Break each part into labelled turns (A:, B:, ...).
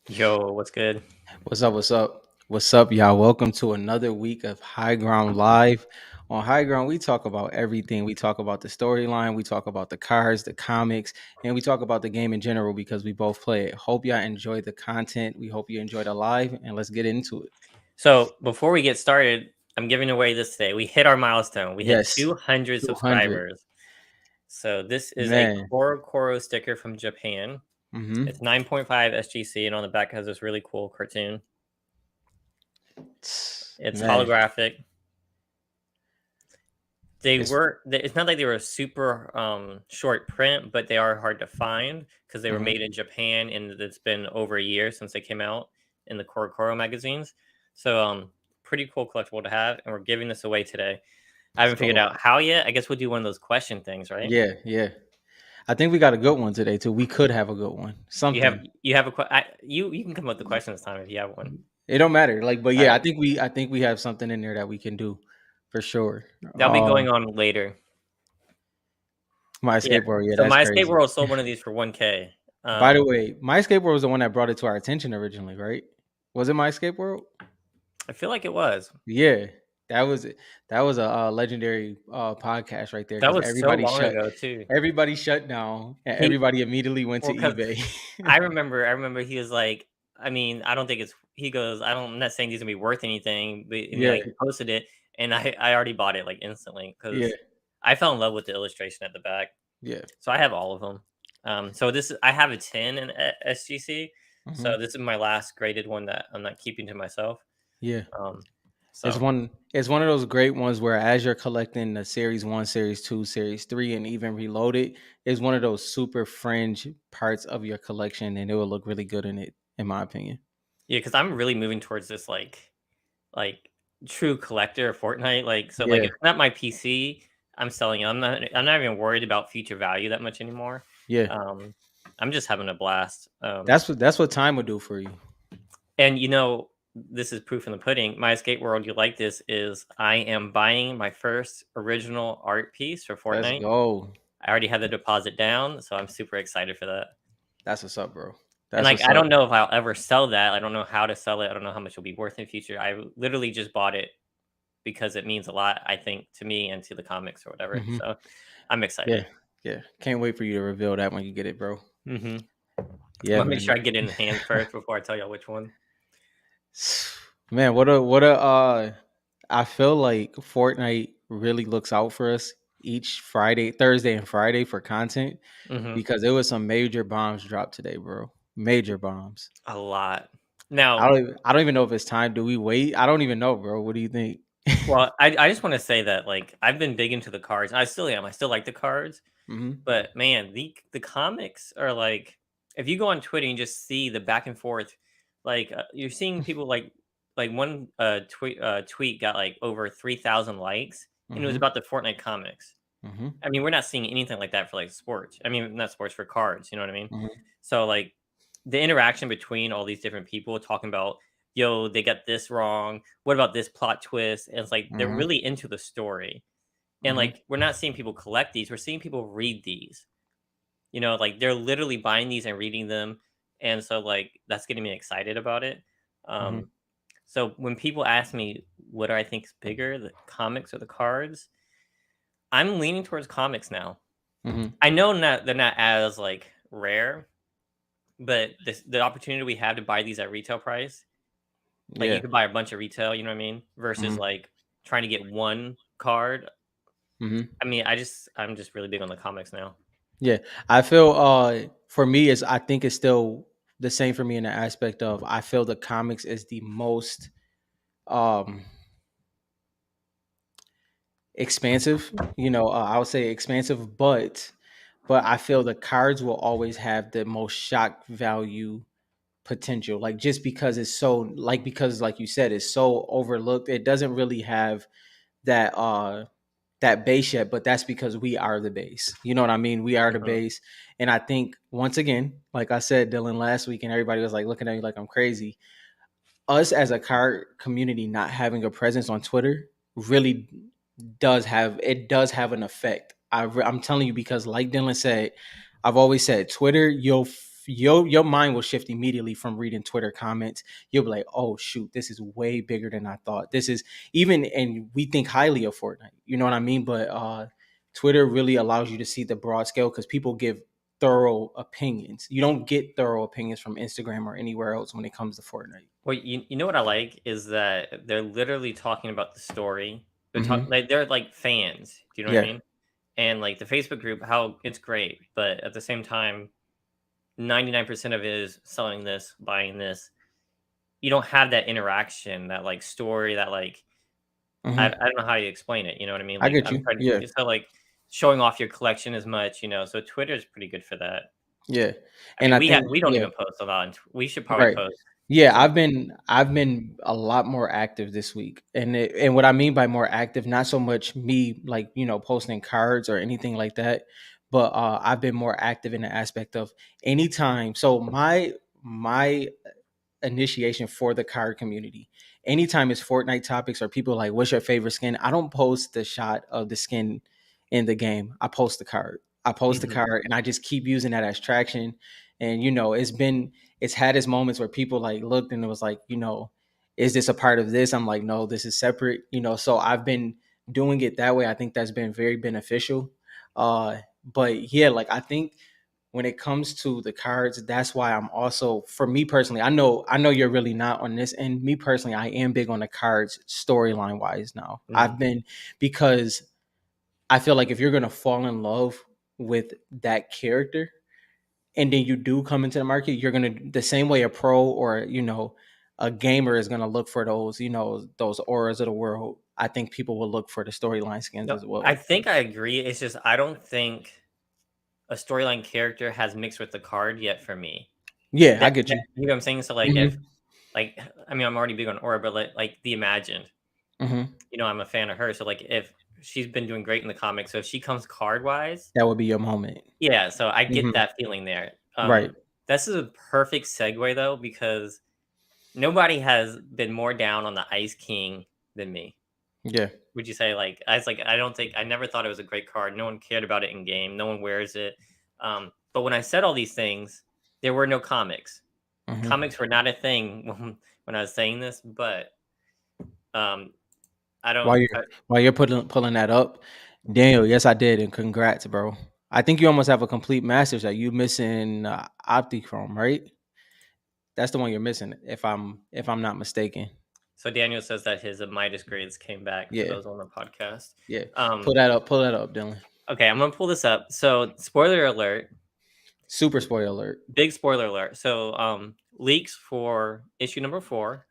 A: Yo, what's good?
B: What's up? What's up? What's up, y'all? Welcome to another week of High Ground Live. On High Ground, we talk about everything. We talk about the storyline, we talk about the cards, the comics, and we talk about the game in general because we both play it. Hope y'all enjoy the content. We hope you enjoy the live, and let's get into it.
A: So, before we get started, I'm giving away this today. We hit our milestone. We hit
B: Yes,
A: 200
B: 200.
A: subscribers. So, this is a
B: Man.
A: Koro sticker from Japan.
B: Mm-hmm.
A: It's 9.5 SGC, and on the back has this really cool cartoon. It's
B: Man.
A: holographic.
B: It's
A: It's not like they were super short print, but they are hard to find because they were
B: mhm.
A: made in Japan, and it's been over a year since they came out in the Koro magazines. So, pretty cool collectible to have, and we're giving this away today. I
B: Let's
A: haven't figured
B: go.
A: out how yet. I guess we'll do one of those question things, right?
B: Yeah, yeah. I think we got a good one today too. We could have a good one.
A: You have
B: Something.
A: you have a you can come up with the question this time if you have one.
B: It don't matter. Like, but
A: All
B: yeah,
A: right,
B: I think we have something in there that we can do for sure.
A: that'll be going on later.
B: My
A: Yeah.
B: skateboard, yeah,
A: So
B: that's
A: my escape
B: crazy.
A: world sold one of these for 1K.
B: By the way, my skateboard was the one that brought it to our attention originally, right? Was it my skateboard?
A: I feel like it was.
B: Yeah, that was it. That was a legendary podcast right there
A: That
B: because
A: was so long ago too.
B: everybody shut down and
A: He
B: everybody immediately went to
A: Well, because
B: eBay.
A: I remember he was like, I mean, I don't think it's. He goes, I'm not saying these gonna be worth anything, but and
B: Yeah,
A: like he posted it, and I already bought it like instantly
B: yeah,
A: because I fell in love with the illustration at the back.
B: yeah.
A: So I have all of them. So I have a 10 in SGC.
B: Hmm.
A: So this is my last graded one that I'm not keeping to myself.
B: Yeah.
A: Um,
B: It's
A: so
B: one of those great ones where as you're collecting the series 1, series 2, series 3 and even reloaded, it's one of those super fringe parts of your collection and it will look really good in it in my opinion.
A: yeah, because I'm really moving towards this like true collector of Fortnite. Like so, like
B: Yeah.
A: if it's not my PC, I'm selling it. I'm not even worried about future value that much anymore.
B: Yeah.
A: Um, I'm just having a blast.
B: That's what time would do for you.
A: And this is proof in the pudding. My escape world, you like this, is I am buying my first original art piece for
B: Let's
A: Fortnite.
B: go.
A: I already have the deposit down, so I'm super excited for that.
B: That's what's up, bro.
A: And
B: That's
A: like,
B: what's
A: I
B: up.
A: don't know if I'll ever sell that. I don't know how to sell it. I don't know how much it'll be worth in the future. I literally just bought it because it means a lot, I think, to me and to the comics or whatever.
B: Hmm.
A: So I'm excited.
B: Yeah. Yeah. Can't wait for you to reveal that when you get it, bro.
A: Hmm. I'm
B: Yeah,
A: gonna make
B: man.
A: sure I get it in hand first before I tell y'all which one.
B: Man, what a I feel like Fortnite really looks out for us each Friday, Thursday and Friday for content
A: Hmm.
B: because there was some major bombs dropped today, bro. Major bombs.
A: A lot.
B: I
A: Now,
B: don't even, I don't even know if it's time. Do we wait? I don't even know, bro. What do you think?
A: well, I just want to say that like I've been big into the cards. I still am. I still like the cards.
B: Hmm.
A: But man, the comics are like if you go on Twitter and just see the back and forth, like you're seeing people like one tweet got like over 3,000 likes, and it was
B: Hmm.
A: about the Fortnite comics.
B: Hmm.
A: I mean, we're not seeing anything like that for like sports. I mean, not sports for cards. You know what I mean?
B: Hmm.
A: So like the interaction between all these different people talking about, yo, they got this wrong. What about this plot twist? And it's like they're
B: Hmm.
A: really into the story. And
B: Hmm.
A: like we're not seeing people collect these. We're seeing people read these. Like they're literally buying these and reading them, and so like that's getting me excited about it.
B: Hmm.
A: Um, so when people ask me what do I think is bigger, the comics or the cards, I'm leaning towards comics now.
B: Hmm.
A: I know not they're not as like rare, but the opportunity we have to buy these at retail price, like you
B: Yeah.
A: could buy a bunch of retail, you know what I mean, versus
B: Hmm.
A: like trying to get one card.
B: Hmm.
A: I mean, I'm just really big on the comics now.
B: Yeah. I feel for me is I think it's still the same for me in the aspect of I feel the comics is the most um expansive. I would say expansive, but I feel the cards will always have the most shock value potential. Like just because it's so because like you said, it's so overlooked. It doesn't really have that that base yet, but that's because we are the base. You know what I mean? We are the
A: Mhm.
B: base. And I think once again, like I said, Dylan, last week, and everybody was like looking at me like I'm crazy. Us as a card community not having a presence on Twitter really does have an effect. I'm telling you because, like Dylan said, I've always said Twitter your mind will shift immediately from reading Twitter comments. You'll be like, oh shoot, this is way bigger than I thought. This is even, and we think highly of Fortnite. You know what I mean? But Twitter really allows you to see the broad scale because people give thorough opinions. You don't get thorough opinions from Instagram or anywhere else when it comes to Fortnite.
A: Well, you know what I like is that they're literally talking about the story.
B: Hmm.
A: They're like fans. Do you know what I
B: Yeah.
A: mean? And like the Facebook group, how it's great, but at the same time, 99% of it is selling this, buying this. You don't have that interaction, that like story, that like I
B: Hmm.
A: don't know how you explain it. You know what I mean?
B: I
A: Like
B: get
A: I'm
B: you.
A: trying
B: Yeah.
A: to so like showing off your collection as much. So Twitter is pretty good for that.
B: Yeah.
A: I
B: And
A: mean,
B: I think,
A: we don't
B: yeah.
A: even post a lot. We should probably
B: Right.
A: post
B: Yeah,
A: some.
B: I've been a lot more active this week. And what I mean by more active, not so much me like, posting cards or anything like that, but I've been more active in the aspect of anytime. So my initiation for the card community. Anytime it's Fortnite topics or people like, what's your favorite skin? I don't post the shot of the skin in the game. I post the card. I post the
A: Mhm.
B: card and I just keep using that as traction. And it's had its moments where people like looked and it was like, is this a part of this? I'm like, no, this is separate, so I've been doing it that way. I think that's been very beneficial. But yeah, like I think when it comes to the cards, that's why I'm also, for me personally, I know you're really not on this, and me personally, I am big on the cards storyline wise now.
A: Mhm.
B: I've been, because I feel like if you're gonna fall in love with that character and then you do come into the market, you're gonna, the same way a pro or a gamer is gonna look for those auras of the world. I think people will look for the storyline skins
A: No,
B: as
A: I
B: well.
A: think I agree. It's just I don't think a storyline character has mixed with the card yet for me.
B: Yeah, I get
A: That
B: you.
A: you know what I'm saying? So, like, if
B: Hmm.
A: like, I mean, I'm already big on Aura, but like the Imagined,
B: Hmm.
A: I'm a fan of her. So, like, if she's been doing great in the comics, so if she comes card wise,
B: That would be your moment.
A: yeah. So I
B: Hmm.
A: get that feeling there.
B: Right.
A: This is a perfect segue though because nobody has been more down on the Ice King than me.
B: Yeah.
A: Would you say like I was like I don't think I never thought it was a great card. No one cared about it in game. No one wears it. But when I said all these things, there were no comics.
B: Hmm.
A: Comics were not a thing when I was saying this. But um, I don't.
B: While you're pulling that up, Daniel, yes, I did, and congrats, bro. I think you almost have a complete master's. That you missing Optichrome, right? That's the one you're missing, if I'm not mistaken.
A: So Daniel says that his Midas grades came back for
B: Yeah,
A: those on the podcast.
B: yeah.
A: Um,
B: Pull that up, Dylan.
A: okay, I'm gonna pull this up. So spoiler alert,
B: Super spoiler alert.
A: big spoiler alert. So leaks for issue number 4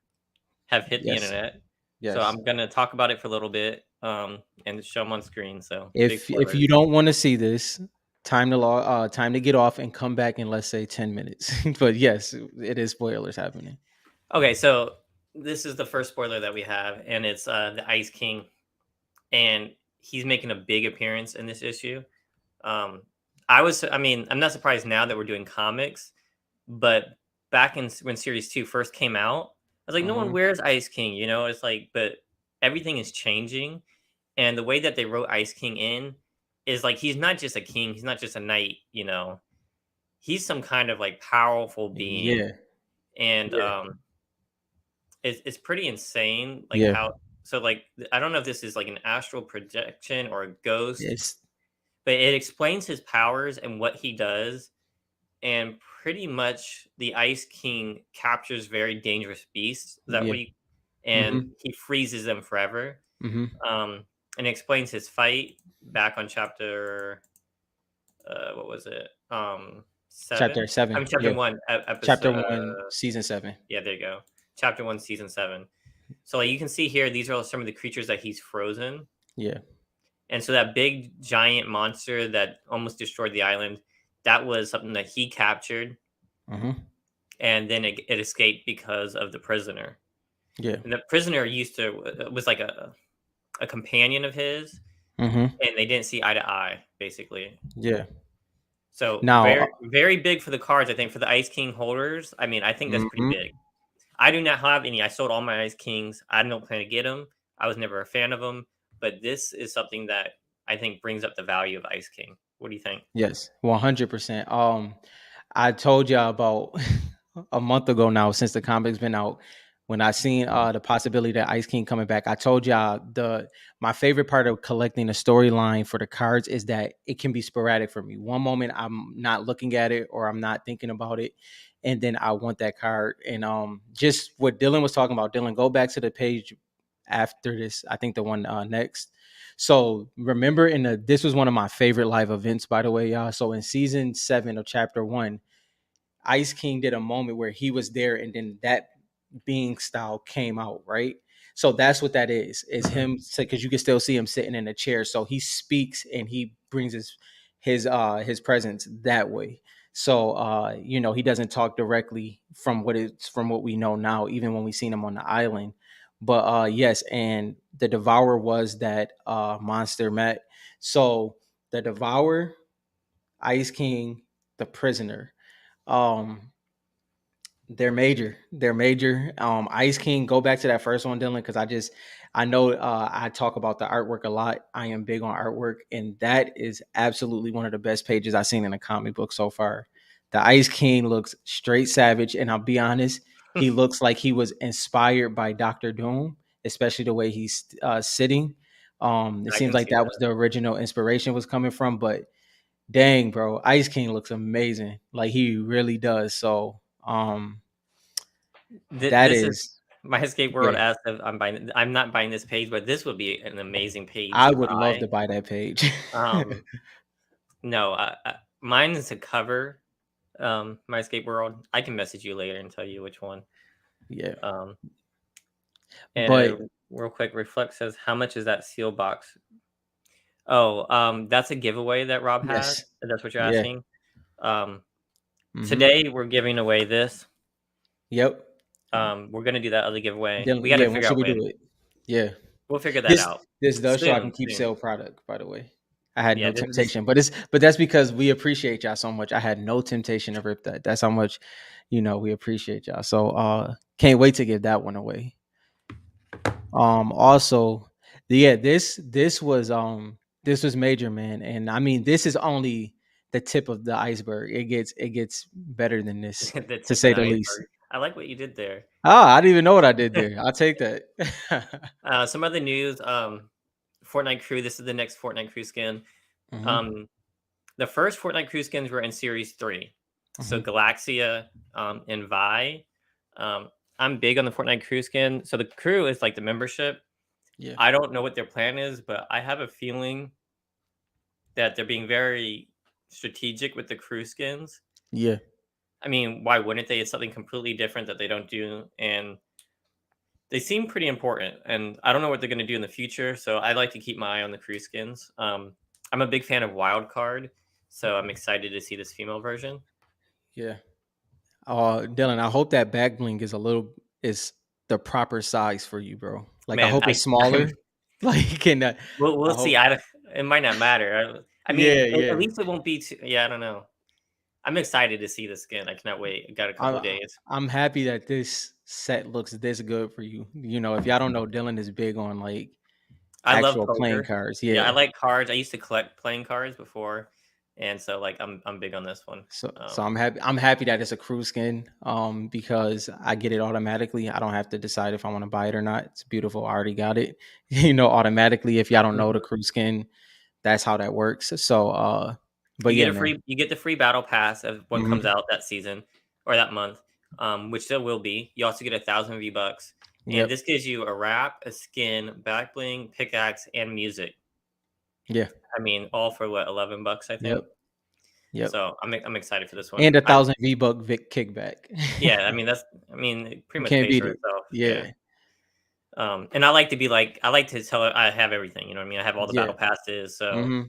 A: have hit the
B: Yes,
A: internet. So
B: yes.
A: I'm gonna talk about it for a little bit, and show them on screen. So big
B: If
A: spoilers.
B: you don't want to see this, time to get off and come back in, let's say, 10 minutes. But yes, it is spoilers happening.
A: Okay, so this is the first spoiler that we have, and it's the Ice King, and he's making a big appearance in this issue. Um, I mean, I'm not surprised now that we're doing comics, but back when Series 2 first came out, I was like, no one
B: Hmm.
A: wears Ice King, It's like, but everything is changing, and the way that they wrote Ice King in is like he's not just a king, he's not just a knight. He's some kind of like powerful being,
B: Yeah,
A: and
B: yeah,
A: it's pretty insane, like
B: yeah.
A: how. So like I don't know if this is like an astral projection or a ghost,
B: It's
A: but it explains his powers and what he does. And pretty much the Ice King captures very dangerous beasts
B: yeah.
A: and
B: Mhm,
A: he freezes them forever.
B: mhm.
A: Um, and explains his fight back on chapter, what was it?
B: Chapter
A: 7. I
B: 7,
A: mean, chapter
B: yeah.
A: one,
B: Chapter
A: episode.
B: 1, season 7.
A: Yeah, there you go. Chapter 1, season 7. So like you can see here, these are some of the creatures that he's frozen.
B: Yeah.
A: And so that big giant monster that almost destroyed the island, that was something that he captured,
B: Mhm.
A: and then it escaped because of the prisoner.
B: Yeah.
A: And the prisoner used to was like a companion of his,
B: Mhm.
A: and they didn't see eye to eye, basically.
B: Yeah.
A: So
B: Now,
A: very very big for the cards. I think for the Ice King holders. I mean, I think that's pretty
B: mhm.
A: big. I do not have any. I sold all my Ice Kings. I don't plan to get them. I was never a fan of them, but this is something that I think brings up the value of Ice King. What do you think?
B: Yes, 100%. I told y'all about a month ago now, since the comic's been out, when I seen the possibility that Ice King coming back. I told y'all the my favorite part of collecting a storyline for the cards is that it can be sporadic for me. One moment I'm not looking at it or I'm not thinking about it, and then I want that card. And just what Dylan was talking about. Dylan, go back to the page after this. I think the one next. So remember, this was one of my favorite live events, by the way, y'all. So in season 7 of chapter 1, Ice King did a moment where he was there, and then that being style came out, right? So that's what that is
A: Mhm.
B: him, because you can still see him sitting in a chair. So he speaks and he brings his presence that way. So he doesn't talk directly from what we know now, even when we seen him on the island. But yes, and the Devourer was that monster met. So the Devourer, Ice King, the prisoner. Um, they're major. They're major. Ice King, go back to that first one, Dylan, because I know I talk about the artwork a lot. I am big on artwork, and that is absolutely one of the best pages I've seen in a comic book so far. The Ice King looks straight savage, and I'll be honest, he looks like he was inspired by Doctor Doom, especially the way he's sitting. It
A: I
B: seems
A: can
B: like
A: see
B: that was
A: that.
B: the original inspiration was coming from, but dang, bro, Ice King looks amazing. Like he really does. So, that
A: This is
B: is,
A: my escape world
B: yeah.
A: asked if I'm not buying this page, but this would be an amazing page
B: I
A: to
B: would love to
A: buy.
B: buy that page.
A: Um, no, mine is a cover. My escape world. I can message you later and tell you which one.
B: Yeah,
A: Um, and
B: but
A: real quick, Reflect says, "How much is that seal box?" Oh, that's a giveaway that Rob has.
B: yes,
A: If that's what you're
B: yeah,
A: asking. Um,
B: mm-hmm,
A: today we're giving away this.
B: yep.
A: We're gonna do that other giveaway.
B: Then
A: We got
B: yeah,
A: to
B: when
A: figure
B: should
A: out
B: we do
A: when.
B: it? Yeah,
A: We'll figure that
B: this
A: out
B: this does show I can
A: soon.
B: keep
A: Soon.
B: sale product. By the way, I had
A: Yeah.
B: no
A: This
B: temptation, but that's because we appreciate y'all so much. I had no temptation to rip that. That's how much, we appreciate y'all. So can't wait to give that one away. Also, yeah, this was major, man. And I mean, this is only the tip of the iceberg. It gets better than this,
A: the
B: to
A: tip of
B: say
A: the
B: the least.
A: iceberg. I like what you did there.
B: Ah, I didn't even know what I did there. I'll take that.
A: Some other news. Fortnite crew. This is the next Fortnite crew skin.
B: Hmm.
A: Um, the first Fortnite crew skins were in Series 3. So
B: Hmm.
A: Galaxia and Vi. Um, I'm big on the Fortnite crew skin. So the crew is like the membership.
B: Yeah,
A: I don't know what their plan is, but I have a feeling that they're being very strategic with the crew skins.
B: yeah,
A: I mean, why wouldn't they? It's something completely different that they don't do. And they seem pretty important. And I don't know what they're going to do in the future. So I like to keep my eye on the crew skins. I'm a big fan of Wild Card. So I'm excited to see this female version.
B: yeah. Dylan, I hope that back bling is the proper size for you, bro. Like I
A: Man,
B: hope it's
A: I'm
B: smaller. Like, and
A: we'll
B: I
A: see.
B: hope.
A: It might not matter. I mean,
B: Yeah,
A: at
B: yeah.
A: least it won't be too, yeah, I don't know. I'm excited to see the skin. I cannot wait. I got a couple
B: I'm
A: days.
B: I'm happy that this set looks this good for you. If y'all don't know, Dylan is big on like
A: I love
B: actual playing
A: poker.
B: cards.
A: Yeah, I
B: Yeah.
A: like cards. I used to collect playing cards before, and so like I'm big on this one.
B: So I'm happy that it's a crew skin. Because I get it automatically. I don't have to decide if I want to buy it or not. It's beautiful. I already got it. Automatically. If y'all don't know the
A: Mhm.
B: crew skin, that's how that works. So but yeah, man.
A: You get the free battle pass if one comes
B: Hmm.
A: out that season or that month, which there will be. You also get 1,000 V-Bucks, and
B: Yep.
A: this gives you a wrap, a skin, back bling, pickaxe, and music.
B: Yeah.
A: I mean, all for what, $11, I
B: Yep.
A: think.
B: Yep.
A: So I'm excited for this one.
B: And a
A: I
B: 1,000 V-Buck Vic kickback.
A: Yeah, I mean I mean it pretty
B: You
A: much
B: can't
A: pays
B: beat
A: for
B: it.
A: itself. Yeah.
B: Yeah.
A: And I like to be like I like to tell her I have everything. You know what I mean? I have all the
B: Yeah.
A: battle passes, so
B: Hmm.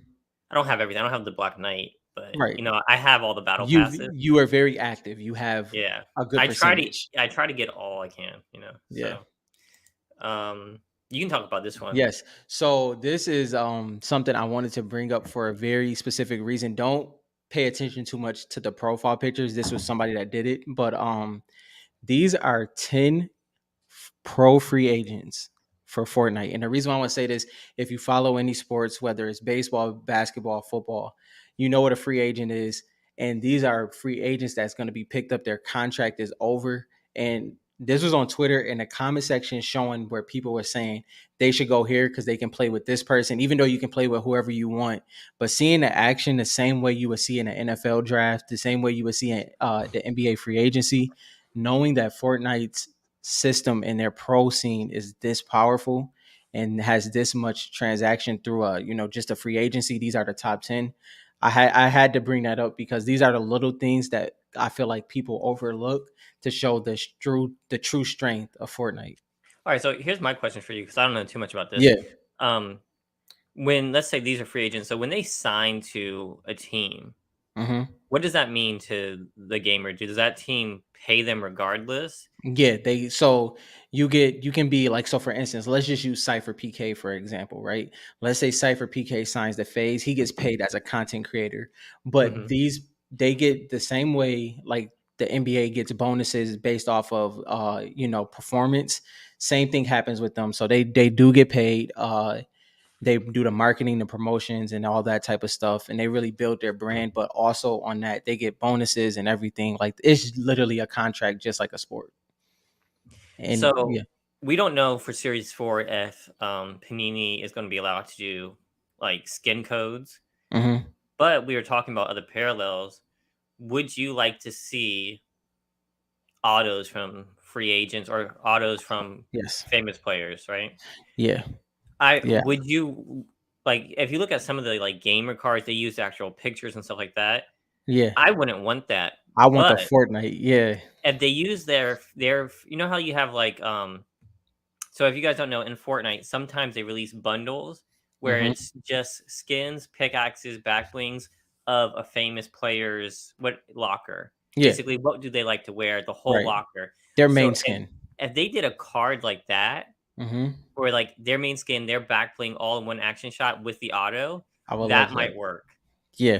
A: I don't have everything. I don't have the Black Knight, but
B: Right.
A: I have all the battle
B: You
A: passes.
B: you are very active. You have
A: Yeah.
B: a good percentage.
A: I try to get all I can.
B: Yeah.
A: So um you can talk about this one.
B: Yes. So this is something I wanted to bring up for a very specific reason. Don't pay attention too much to the profile pictures. This was somebody that did it, but these are 10 pro free agents for Fortnite. And the reason why I want to say this, if you follow any sports, whether it's baseball, basketball, football, you know what a free agent is. and these are free agents that's going to be picked up. Their contract is over, and this was on Twitter in the comment section showing where people were saying they should go here because they can play with this person, even though you can play with whoever you want. But seeing the action the same way you would see in an NFL draft, the same way you would see in the NBA free agency, knowing that Fortnite's system and their pro scene is this powerful and has this much transaction through just a free agency. These are the top 10. I had to bring that up because these are the little things that I feel like people overlook to show the true strength of Fortnite.
A: All right, so here's my question for you because I don't know too much about this.
B: Yeah.
A: Um, when let's say these are free agents, so when they sign to a team,
B: Hmm.
A: what does that mean to the gamer? Does that team pay them regardless?
B: Yeah, you can be like, so for instance, let's just use Cypher PK for example, right? Let's say Cypher PK signs the phase, he gets paid as a content creator, but
A: Hmm.
B: these they get the same way like the NBA gets bonuses based off of performance. Same thing happens with them. So they do get paid. They do the marketing, the promotions, and all that type of stuff, and they really build their brand. But also on that, they get bonuses and everything. Like it's literally a contract, just like a sport. And
A: So
B: yeah.
A: we don't know for Series 4 if Panini is going to be allowed to do like skin codes,
B: Hmm.
A: but we were talking about other parallels. Would you like to see autos from free agents or autos from
B: Yes.
A: famous players, right?
B: Yeah.
A: I
B: Yeah.
A: would you like if you look at some of the like gamer cards, they use actual pictures and stuff like that.
B: Yeah.
A: I wouldn't want that,
B: I want the
A: but
B: Fortnite. Yeah.
A: if they use their you know how you have like so if you guys don't know, in Fortnite, sometimes they release bundles where
B: Hmm.
A: it's just skins, pickaxes, back blings of a famous player's what locker.
B: Yeah.
A: Basically, what do they like to wear? The whole
B: Right.
A: locker.
B: Their
A: So
B: main skin.
A: if they did a card like that,
B: Hmm.
A: or like their main skin, their back bling all in one action shot with the auto,
B: I would
A: that
B: love that.
A: might work.
B: Yeah.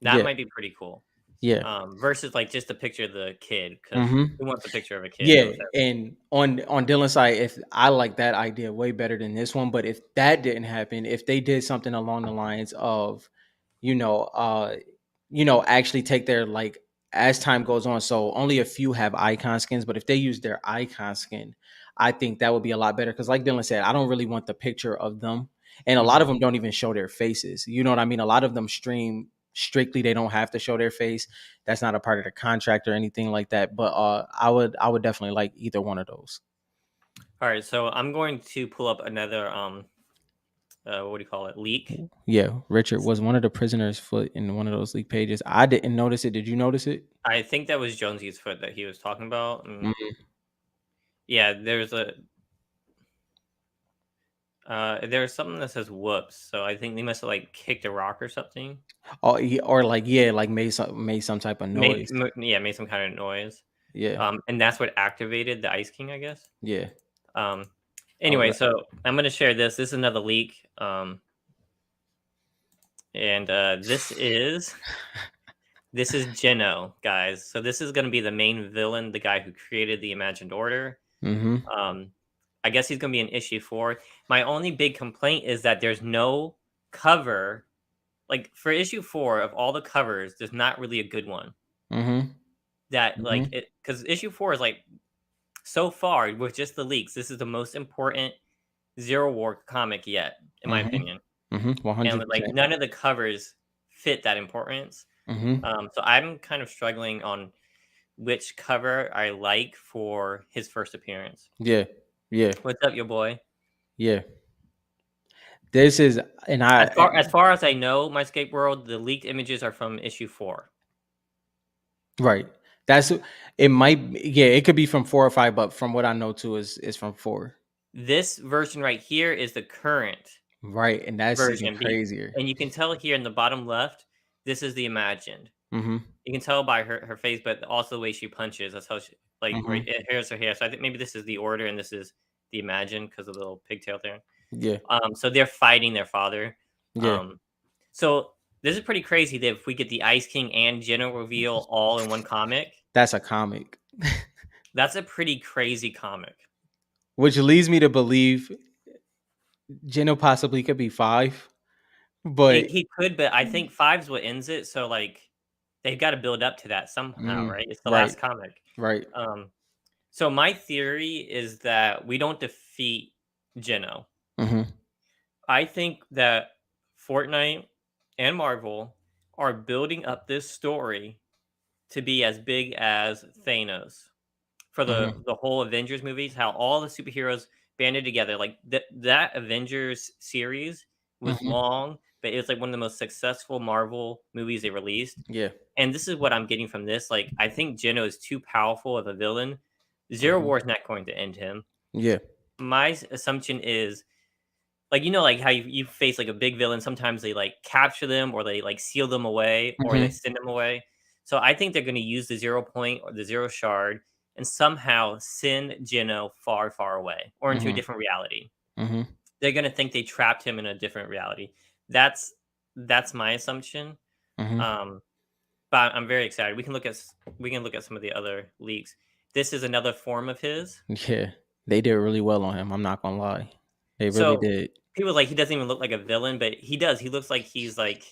A: That
B: Yeah.
A: might be pretty cool.
B: Yeah.
A: Versus like just a picture of the kid, because
B: Hmm.
A: who wants a picture of a kid?
B: Yeah,
A: No offense.
B: and on Dylan's side, if I like that idea way better than this one, but if that didn't happen, if they did something along the lines of, you know, actually take their like as time goes on, so only a few have icon skins, but if they use their icon skin, I think that would be a lot better. Because like Dylan said, I don't really want the picture of them, and a lot of
A: Mhm.
B: them don't even show their faces. You know what I mean? A lot of them stream strictly; they don't have to show their face. That's not a part of the contract or anything like that. But I would definitely like either one of those.
A: All right, so I'm going to pull up another what do you call it? Leak.
B: Yeah, Richard was one of the prisoners' foot in one of those leak pages. I didn't notice it. Did you notice it?
A: I think that was Jonesy's foot that he was talking about.
B: Mhm.
A: Yeah, there's something that says whoops. So I think they must have like kicked a rock or something.
B: Or like yeah, like made some type of noise.
A: Made some kind of noise.
B: Yeah,
A: And that's what activated the Ice King, I guess.
B: yeah.
A: Um,
B: I would.
A: anyway, so I'm gonna share this. This is another leak. And this is Geno, guys. So this is gonna be the main villain, the guy who created the Imagined Order.
B: Mm-hmm.
A: Um, I guess he's gonna be an issue 4. My only big complaint is that there's no cover. Like for issue 4 of all the covers, there's not really a good one.
B: Mm-hmm.
A: That like
B: Mm-hmm.
A: it because issue 4 is like so far with just the leaks, this is the most important Zero War comic yet, in my
B: Mm-hmm.
A: opinion.
B: Mm-hmm. one
A: And
B: hundred
A: like
B: percent.
A: none of the covers fit that importance.
B: Mm-hmm.
A: So I'm kind of struggling on which cover I like for his first appearance.
B: Yeah. Yeah.
A: What's up, your boy?
B: Yeah. This is and I
A: As far as I know, my skate world, the leaked images are from issue 4.
B: right. That's it. Yeah, it could be from 4 or 5, but from what I know too is from 4.
A: This version right here is the current
B: Right, and that's even
A: version.
B: crazier.
A: And you can tell here in the bottom left, this is the imagined.
B: Mm-hmm.
A: You can tell by her face, but also the way she punches. That's how she like right
B: Mm-hmm.
A: here's her hair. So I think maybe this is the order and this is the imagined because of the little pigtail there.
B: Yeah.
A: So they're fighting their father.
B: Yeah.
A: Um, so this is pretty crazy that if we get the Ice King and Jenna reveal all in one comic,
B: That's a comic.
A: that's a pretty crazy comic.
B: Which leads me to believe Geno possibly could be 5. But
A: He could, but I think five's what ends it. So like they've got to build up to that somehow,
B: Mm,
A: right? It's the
B: right,
A: last comic.
B: right.
A: Um, so my theory is that we don't defeat Geno.
B: Mhm,
A: I think that Fortnite and Marvel are building up this story to be as big as Thanos for
B: mhm,
A: the whole Avengers movies. How all the superheroes banded together, like that Avengers series was
B: mhm.
A: long, but it was like one of the most successful Marvel movies they released.
B: Yeah.
A: And this is what I'm getting from this. Like, I think Geno is too powerful of a villain. Zero
B: Mhm.
A: War is not going to end him.
B: Yeah.
A: My assumption is like, like how you face like a big villain, sometimes they like capture them or they like seal them away or they
B: Mhm,
A: send them away. So I think they're going to use the 0 point or the zero shard and somehow send Geno far, far away or into a
B: mhm,
A: different reality.
B: mhm,
A: They're going to think they trapped him in a different reality. That's that's my assumption.
B: mhm.
A: Um, but I'm very excited. We can look at some of the other leaks. This is another form of his.
B: Yeah. They did really well on him, I'm not gonna lie. They really
A: So
B: did.
A: people like he doesn't even look like a villain, but he does. He looks like he's like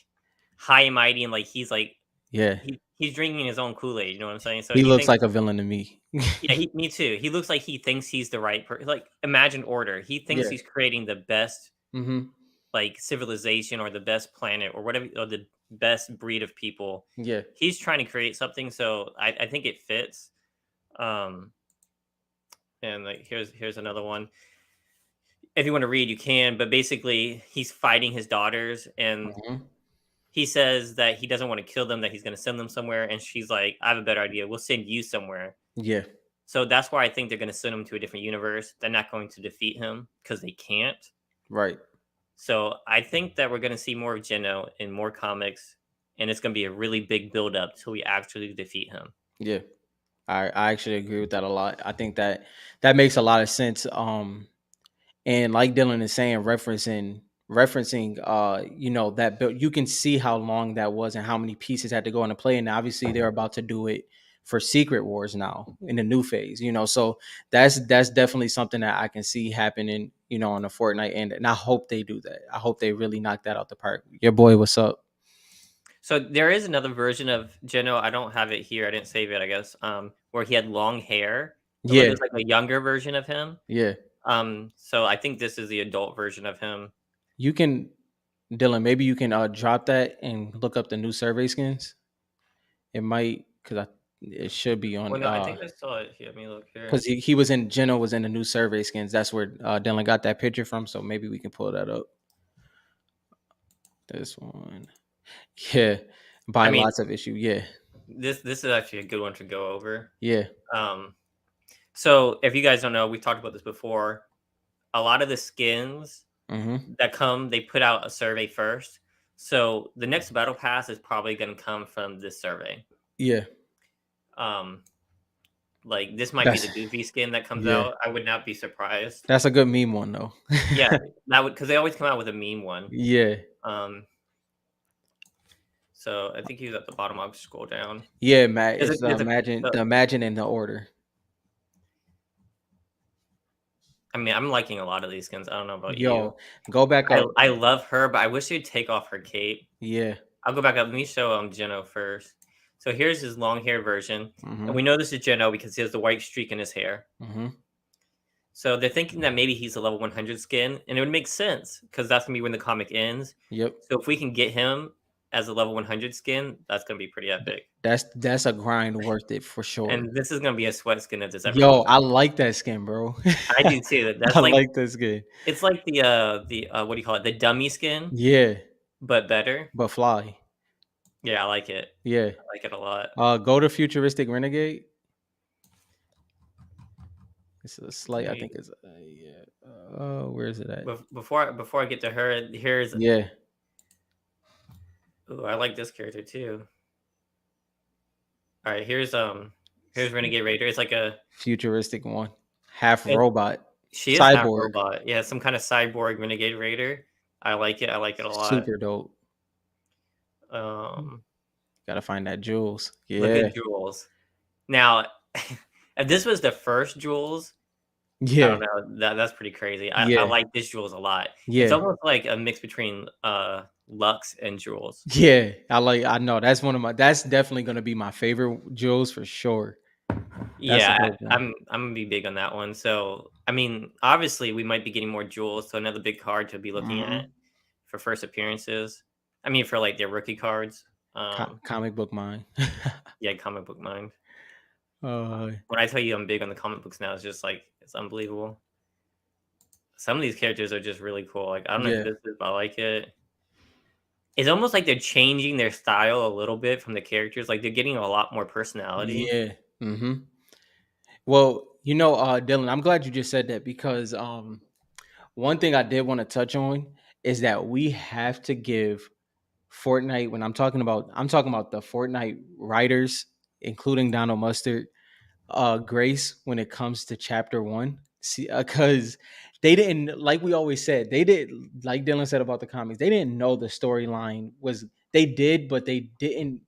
A: high and mighty and like he's like
B: Yeah.
A: he's drinking his own Kool-Aid, you know what I'm saying? So
B: He
A: he
B: looks
A: thinks
B: like a villain to me.
A: yeah, me too. He looks like he thinks he's the right person. Like imagine order. He thinks
B: Yeah.
A: he's creating the best
B: Mhm.
A: like civilization or the best planet or whatever or the best breed of people.
B: Yeah.
A: He's trying to create something, so I think it fits. Um and like here's another one. If you want to read, you can, but basically he's fighting his daughters and
B: Mhm.
A: he says that he doesn't want to kill them, that he's going to send them somewhere. And she's like, I have a better idea. We'll send you somewhere.
B: Yeah.
A: So that's why I think they're going to send him to a different universe. They're not going to defeat him because they can't.
B: Right.
A: So I think that we're going to see more of Geno in more comics. And it's going to be a really big build up till we actually defeat him.
B: Yeah. I actually agree with that a lot. I think that that makes a lot of sense. And like Dylan is saying, referencing that build, you can see how long that was and how many pieces had to go into play. And obviously they're about to do it for Secret Wars now in the new phase. So that's definitely something that I can see happening, on the Fortnite end. And I hope they do that. I hope they really knock that out the park. Your boy, what's up?
A: So there is another version of Geno. I don't have it here. I didn't save it, I guess. Where he had long hair. It
B: Yeah,
A: was like a younger version of him.
B: yeah.
A: So I think this is the adult version of him.
B: You can Dylan, maybe you can drop that and look up the new survey skins. It might because I it should be
A: Well,
B: on
A: no, I think I saw it here. Let me look here.
B: because he was in Geno was in the new survey skins. That's where Dylan got that picture from. So maybe we can pull that up. This one, yeah,
A: I
B: by
A: mean,
B: lots of issue. Yeah,
A: this is actually a good one to go over.
B: yeah,
A: Um, so if you guys don't know, we talked about this before. A lot of the skins
B: mm-hmm.
A: that come, they put out a survey first. So the next battle pass is probably going to come from this survey.
B: Yeah.
A: Um, like this might be
B: That's
A: the Goofy skin that comes
B: yeah,
A: out. I would not be surprised.
B: that's a good meme one though.
A: Yeah, that would because they always come out with a meme one.
B: Yeah,
A: Um, so I think he was at the bottom. I'll scroll down.
B: yeah, Matt.
A: There's a,
B: It's the
A: there's a,
B: imagine
A: uh,
B: the imagine in the order.
A: I mean, I'm liking a lot of these skins. I don't know about you.
B: Yo, go back up.
A: I love her, but I wish she'd take off her cape.
B: Yeah.
A: I'll go back up. Let me show Geno first. So here's his long hair version, and
B: Mm-hmm.
A: we know this is Geno because he has the white streak in his hair.
B: Mm-hmm.
A: So they're thinking that maybe he's a level 100 skin, and it would make sense because that's gonna be when the comic ends.
B: Yep.
A: So if we can get him as a level 100 skin, that's gonna be pretty epic.
B: That's a grind worth it for sure.
A: And this is gonna be a sweat skin if this ever
B: Yo,
A: comes
B: I
A: out.
B: like that skin, bro.
A: I do too.
B: I
A: That's like
B: like that skin.
A: it's like the what do you call it? The dummy skin,
B: Yeah,
A: but better.
B: but fly.
A: Yeah, I like it.
B: Yeah.
A: I like it a lot.
B: Go to futuristic renegade. It's a slight. I
A: Maybe
B: think it's yeah. Where is it at?
A: before I get to her, here's
B: Yeah,
A: ooh, I like this character too. All right, here's Renegade Raider. It's like a
B: futuristic one. Half
A: it,
B: robot,
A: she is half
B: cyborg,
A: robot. Yeah, some kind of cyborg Renegade Raider. I like it. I like it a lot.
B: super dope.
A: Um,
B: Gotta find that jewels.
A: look
B: Yeah,
A: at Jules. Now, if this was the first Jules, I
B: yeah,
A: don't know. That's pretty crazy. I
B: yeah,
A: like this Jules a lot. It's
B: yeah.
A: almost like a mix between Lux and Jewels.
B: Yeah, I know that's one of my that's definitely gonna be my favorite jewels for sure. That's a
A: Yeah,
B: dope one.
A: I'm gonna be big on that one. So, I mean, obviously, we might be getting more Jewels, so another big card to be looking at
B: Mhm.
A: for first appearances. I mean, for like their rookie cards.
B: Comic book mind.
A: Yeah, comic book mind.
B: uh,
A: When I tell you I'm big on the comic books now, it's just like it's unbelievable. Some of these characters are just really cool. Like I don't know who
B: yeah,
A: this is, but I like it. It's almost like they're changing their style a little bit from the characters. Like they're getting a lot more personality.
B: yeah. Mhm. Well, Dylan, I'm glad you just said that because one thing I did want to touch on is that we have to give Fortnite when I'm talking about the Fortnite writers, including Donald Mustard, grace when it comes to chapter one. See, because they didn't, like we always said, they did, like Dylan said about the comics, they didn't know the storyline was, they did, but they didn't.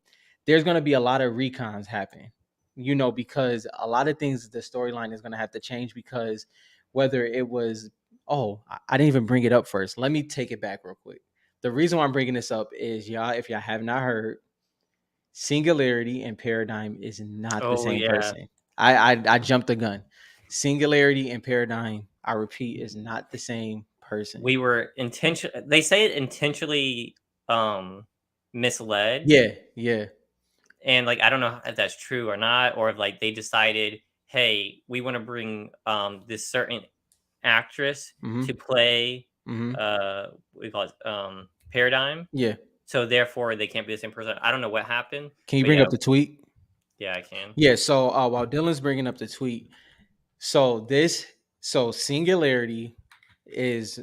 B: There's going to be a lot of recons happen, because a lot of things, the storyline is going to have to change because whether it was, oh, I didn't even bring it up first. Let me take it back real quick. The reason why I'm bringing this up is, y'all, if y'all have not heard, Singularity and Paradigm is not the
A: Oh
B: same
A: yeah,
B: person. I jumped the gun. Singularity and Paradigm, I repeat, is not the same person.
A: we were intention. They say it intentionally misled,
B: Yeah, yeah.
A: and like I don't know if that's true or not, or if like they decided, hey, we want to bring this certain actress to
B: Mm-hmm.
A: play
B: Mm-hmm.
A: what do you call it Paradigm,
B: Yeah.
A: so therefore they can't be the same person. I don't know what happened,
B: Can you
A: but
B: bring
A: yeah,
B: up the tweet?
A: yeah, I can.
B: Yeah. So while Dylan's bringing up the tweet, so Singularity is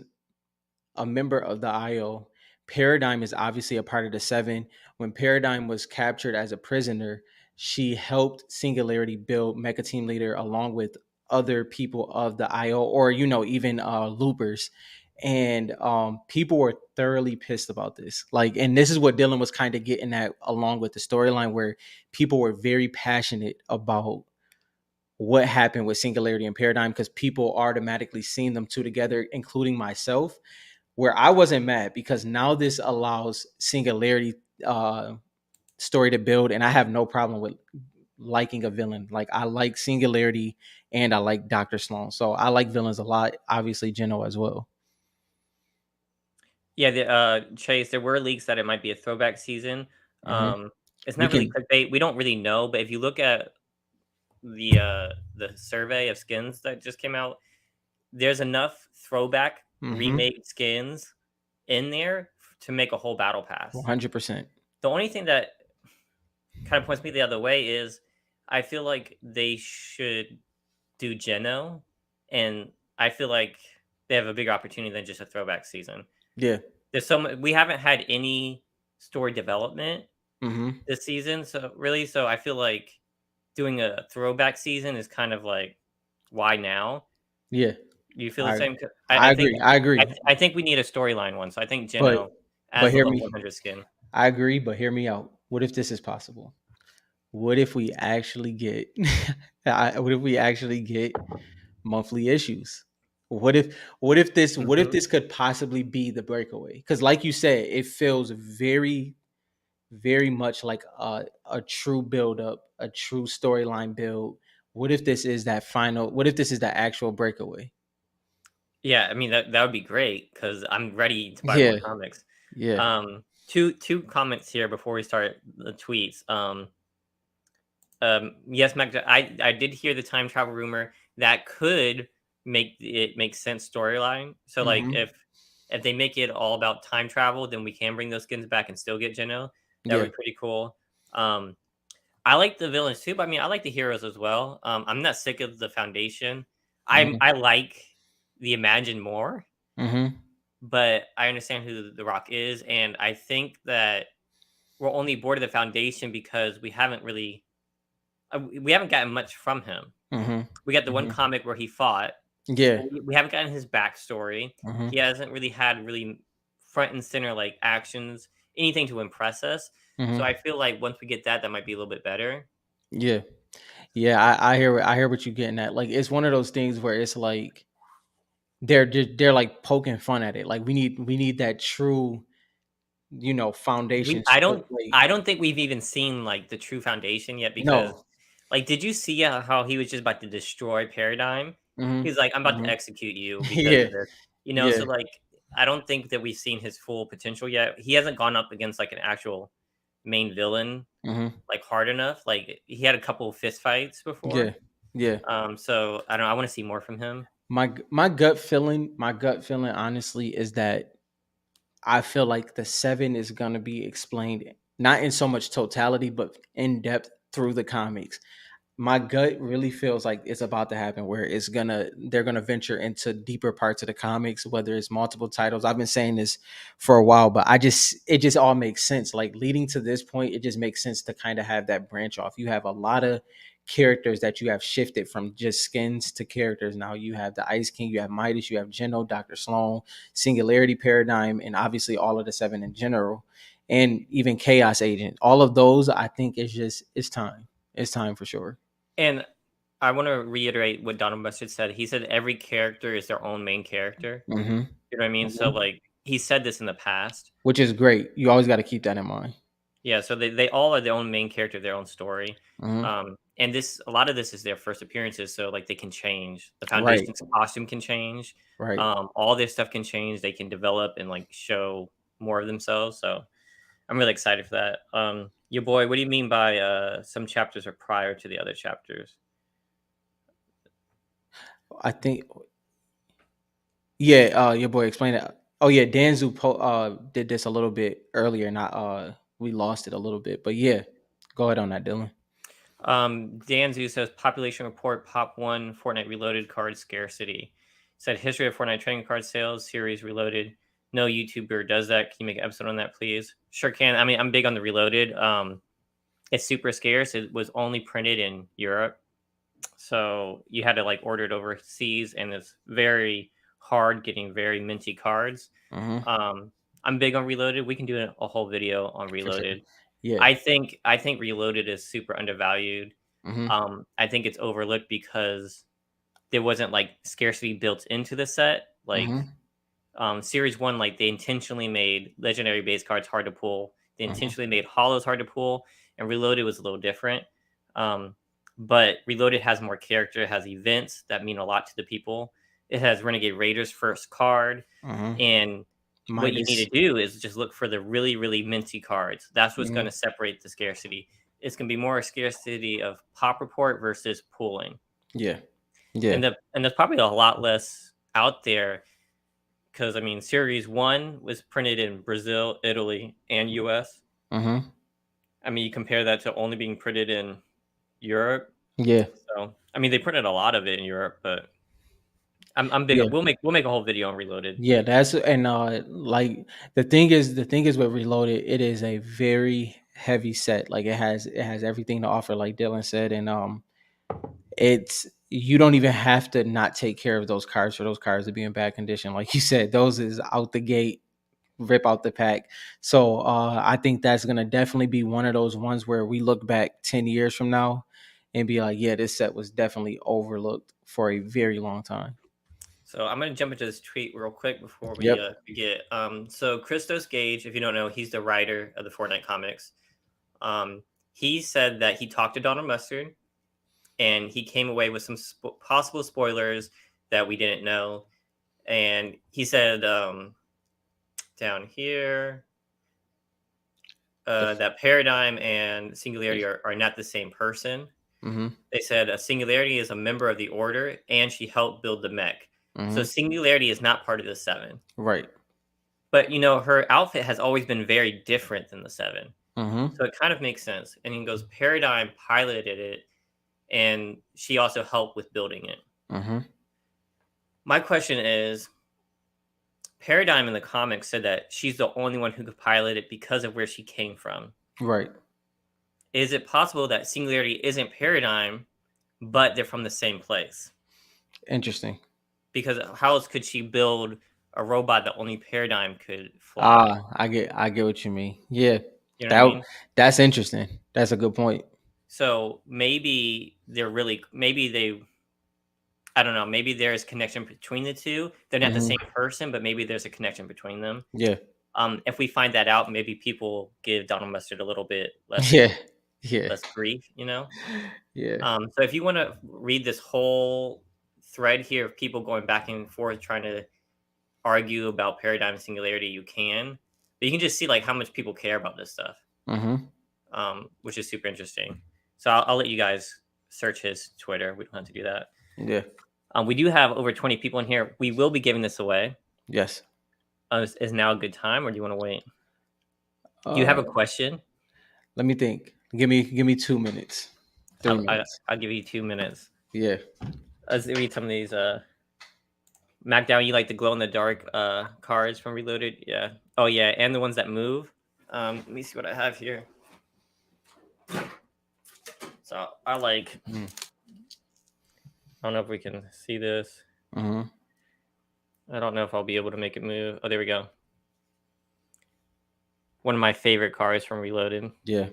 B: a member of the IO. Paradigm is obviously a part of the Seven. When Paradigm was captured as a prisoner, she helped Singularity build Mecha Team Leader along with other people of the IO, or even loopers. And people were thoroughly pissed about this. Like, and this is what Dylan was kind of getting at, along with the storyline, where people were very passionate about what happened with Singularity and Paradigm because people automatically seen them two together, including myself, where I wasn't mad because now this allows Singularity story to build, and I have no problem with liking a villain. Like, I like Singularity and I like Dr. Sloan, so I like villains a lot. Obviously, Geno as well.
A: Yeah, the Chase, there were leaks that it might be a throwback season.
B: Hmm.
A: um it's
B: We
A: not really
B: can.
A: clickbait, we don't really know, but if you look at the survey of skins that just came out, there's enough throwback
B: Hmm.
A: remake skins in there to make a whole battle pass.
B: 100%.
A: The only thing that kind of points me the other way is I feel like they should do Geno, and I feel like they have a bigger opportunity than just a throwback season.
B: Yeah.
A: We haven't had any story development
B: Hmm.
A: this season, so really, so I feel like doing a throwback season is kind of like why now?
B: Yeah.
A: Do you feel the
B: I
A: same?
B: I agree. I agree.
A: I think we need a storyline one. So I think
B: But
A: Geno
B: but
A: as the
B: hear
A: level
B: me.
A: 100 skin.
B: I agree, but hear me out. What if this is possible? What if we actually get what if we actually get monthly issues? What if
A: Hmm.
B: this could possibly be the breakaway? Because like you said, it feels very, very much like a true build up, a true storyline build. What if this is the actual breakaway?
A: Yeah, I mean that would be great because I'm ready to buy more
B: Yeah,
A: comics.
B: yeah.
A: Two comments here before we start the tweets. Yes, Mac, I did hear the time travel rumor that could make it make sense storyline. So like
B: Hmm.
A: if they make it all about time travel, then we can bring those skins back and still get Geno. That would
B: Yeah.
A: be pretty cool. Um, I like the villains too, but I mean I like the heroes as well. I'm not sick of the Foundation.
B: Hmm.
A: I like the Imagine more,
B: Hmm.
A: but I understand who the Rock is, and I think that we're only bored of the Foundation because we haven't gotten much from him.
B: Hmm.
A: We got the one
B: Hmm.
A: comic where he fought.
B: Yeah.
A: We haven't gotten his backstory.
B: Hmm.
A: He hasn't really had really front and center like actions, anything to impress us. So
B: Hmm.
A: I feel like once we get that, that might be a little bit better.
B: Yeah. Yeah, I hear what you're getting at. Like, it's one of those things where it's like they're like poking fun at it. Like, we need that true. foundations
A: I
B: took
A: don't
B: place.
A: I don't think we've even seen, like, the true foundation yet because,
B: No.
A: like, did you see how he was just about to destroy Paradigm?
B: Mhm.
A: He's like, "I'm about to
B: Mhm.
A: execute you because
B: Yeah.
A: of this."
B: Yeah.
A: So, like, I don't think that we've seen his full potential yet. He hasn't gone up against, like, an actual main villain,
B: Mhm.
A: like, hard enough. Like, he had a couple of fist fights before.
B: Yeah. Yeah.
A: So I don't know, I wanna see more from him.
B: My gut feeling honestly is that I feel like the 7 is gonna be explained not in so much totality, but in depth through the comics. My gut really feels like it's about to happen where they're gonna venture into deeper parts of the comics, whether it's multiple titles. I've been saying this for a while, but it just all makes sense. Like leading to this point, it just makes sense to kind of have that branch off. You have a lot of characters that you have shifted from just skins to characters. Now you have the Ice King, you have Midas, you have Geno, Dr. Sloan, Singularity Paradigm, and obviously all of the 7 in general, and even Chaos Agent. All of those, I think, it's time. It's time for sure.
A: And I wanna reiterate what Donald Mustard said. He said every character is their own main character.
B: Mhm,
A: You know what I mean? So,
B: mhm.
A: like, he said this in the past.
B: Which is great. You always gotta keep that in mind.
A: Yeah, so they all are their own main character, their own story.
B: Mhm.
A: And this a lot of this is their first appearances, so like they can change. The
B: Right,
A: Foundation's costume can change.
B: right.
A: All their stuff can change. They can develop and like show more of themselves. So I'm really excited for that. Your boy, what do you mean by some chapters are prior to the other chapters?
B: I think yeah, your boy explained it. Oh, yeah, Danzu did this a little bit earlier, and we lost it a little bit, but yeah. Go ahead on that, Dylan.
A: Danzu says population report pop one Fortnite Reloaded card scarcity. Said history of Fortnite trading card sales series Reloaded. No YouTuber does that. Can you make an episode on that, please? Sure can. I mean, I'm big on the Reloaded. It's super scarce. It was only printed in Europe, so you had to like order it overseas, and it's very hard getting very minty cards.
B: Mhm.
A: Um, I'm big on Reloaded. We can do a whole video on
B: For sure.
A: Reloaded.
B: Yeah.
A: I think Reloaded is super undervalued.
B: Mhm,
A: I think it's overlooked because there wasn't like scarcity built into the set. Like
B: mhm,
A: series one, like they intentionally made legendary base cards hard to pull. They
B: mhm,
A: intentionally made hollows hard to pull, and Reloaded was a little different. Um, but Reloaded has more character, it has events that mean a lot to the people. It has Renegade Raiders first card,
B: mhm.
A: and what you need
B: Midas.
A: to do is just look for the really, really minty cards. That's what's going
B: Mhm.
A: to separate the scarcity. It's going to be more a scarcity of pop report versus pooling,
B: Yeah. Yeah.
A: and there's probably a lot less out there because I mean, Series One was printed in Brazil, Italy, and US.
B: Mhm.
A: I mean, you compare that to only being printed in Europe.
B: Yeah.
A: So, I mean, they printed a lot of it in Europe, but I'm big.
B: Yeah.
A: We'll make a whole video on Reloaded.
B: Yeah, that's and like the thing is with Reloaded, it is a very heavy set. Like it has everything to offer, like Dylan said, and it's you don't even have to not take care of those cars for those cars to be in bad condition. Like you said, those is out the gate, rip out the pack. So I think that's gonna definitely be one of those ones where we look back 10 years from now and be like, yeah, this set was definitely overlooked for a very long time.
A: So I'm gonna jump into this tweet real quick before we
B: Yep.
A: forget. So Christos Gage, if you don't know, he's the writer of the Fortnite comics. Um, he said that he talked to Donald Mustard and he came away with some possible spoilers that we didn't know. And he said down here
B: The f-
A: that Paradigm and Singularity are not the same person.
B: mhm.
A: They said Singularity is a member of the Order and she helped build the mech. So
B: Mhm.
A: Singularity is not part of the Seven.
B: Right.
A: But her outfit has always been very different than the Seven.
B: Mhm.
A: So it kind of makes sense. And he goes, Paradigm piloted it and she also helped with building it.
B: Mhm.
A: My question is Paradigm in the comics said that she's the only one who could pilot it because of where she came from.
B: Right.
A: Is it possible that Singularity isn't Paradigm, but they're from the same place?
B: Interesting.
A: Because how else could she build a robot that only Paradigm could fly?
B: I get what you mean. Yeah.
A: You know what I
B: That
A: mean?
B: that's interesting. That's a good point.
A: So maybe they I don't know, maybe there's connection between the two. They're not the
B: Mhm.
A: same person, but maybe there's a connection between them.
B: Yeah.
A: If we find that out, maybe people give Donald Mustard a little bit less
B: Yeah. Yeah.
A: less grief, you know?
B: Yeah.
A: So if you want to read this whole thread here of people going back and forth trying to argue about paradigm singularity, you can. But you can just see like how much people care about this stuff,
B: Mm-hmm.
A: which is super interesting. So I'll let you guys search his Twitter. We don't have to do that.
B: Yeah.
A: We do have over 20 people in here. We will be giving this away.
B: Yes.
A: Is now a good time, or do you want to wait? Do you have
B: Uh
A: a question?
B: Let me think. Give me 2 minutes. Three
A: I'll, I,
B: minutes.
A: I'll give you 2 minutes.
B: Yeah.
A: Let's read some of these. Macdown, you like the glow in the dark cards from Reloaded? Yeah. Oh yeah, and the ones that move. Let me see what I have here. So I like.
B: Mm-hmm.
A: I don't know if we can see this.
B: Mm-hmm.
A: I don't know if I'll be able to make it move. Oh, there we go. One of my favorite cards from Reloaded.
B: Yeah.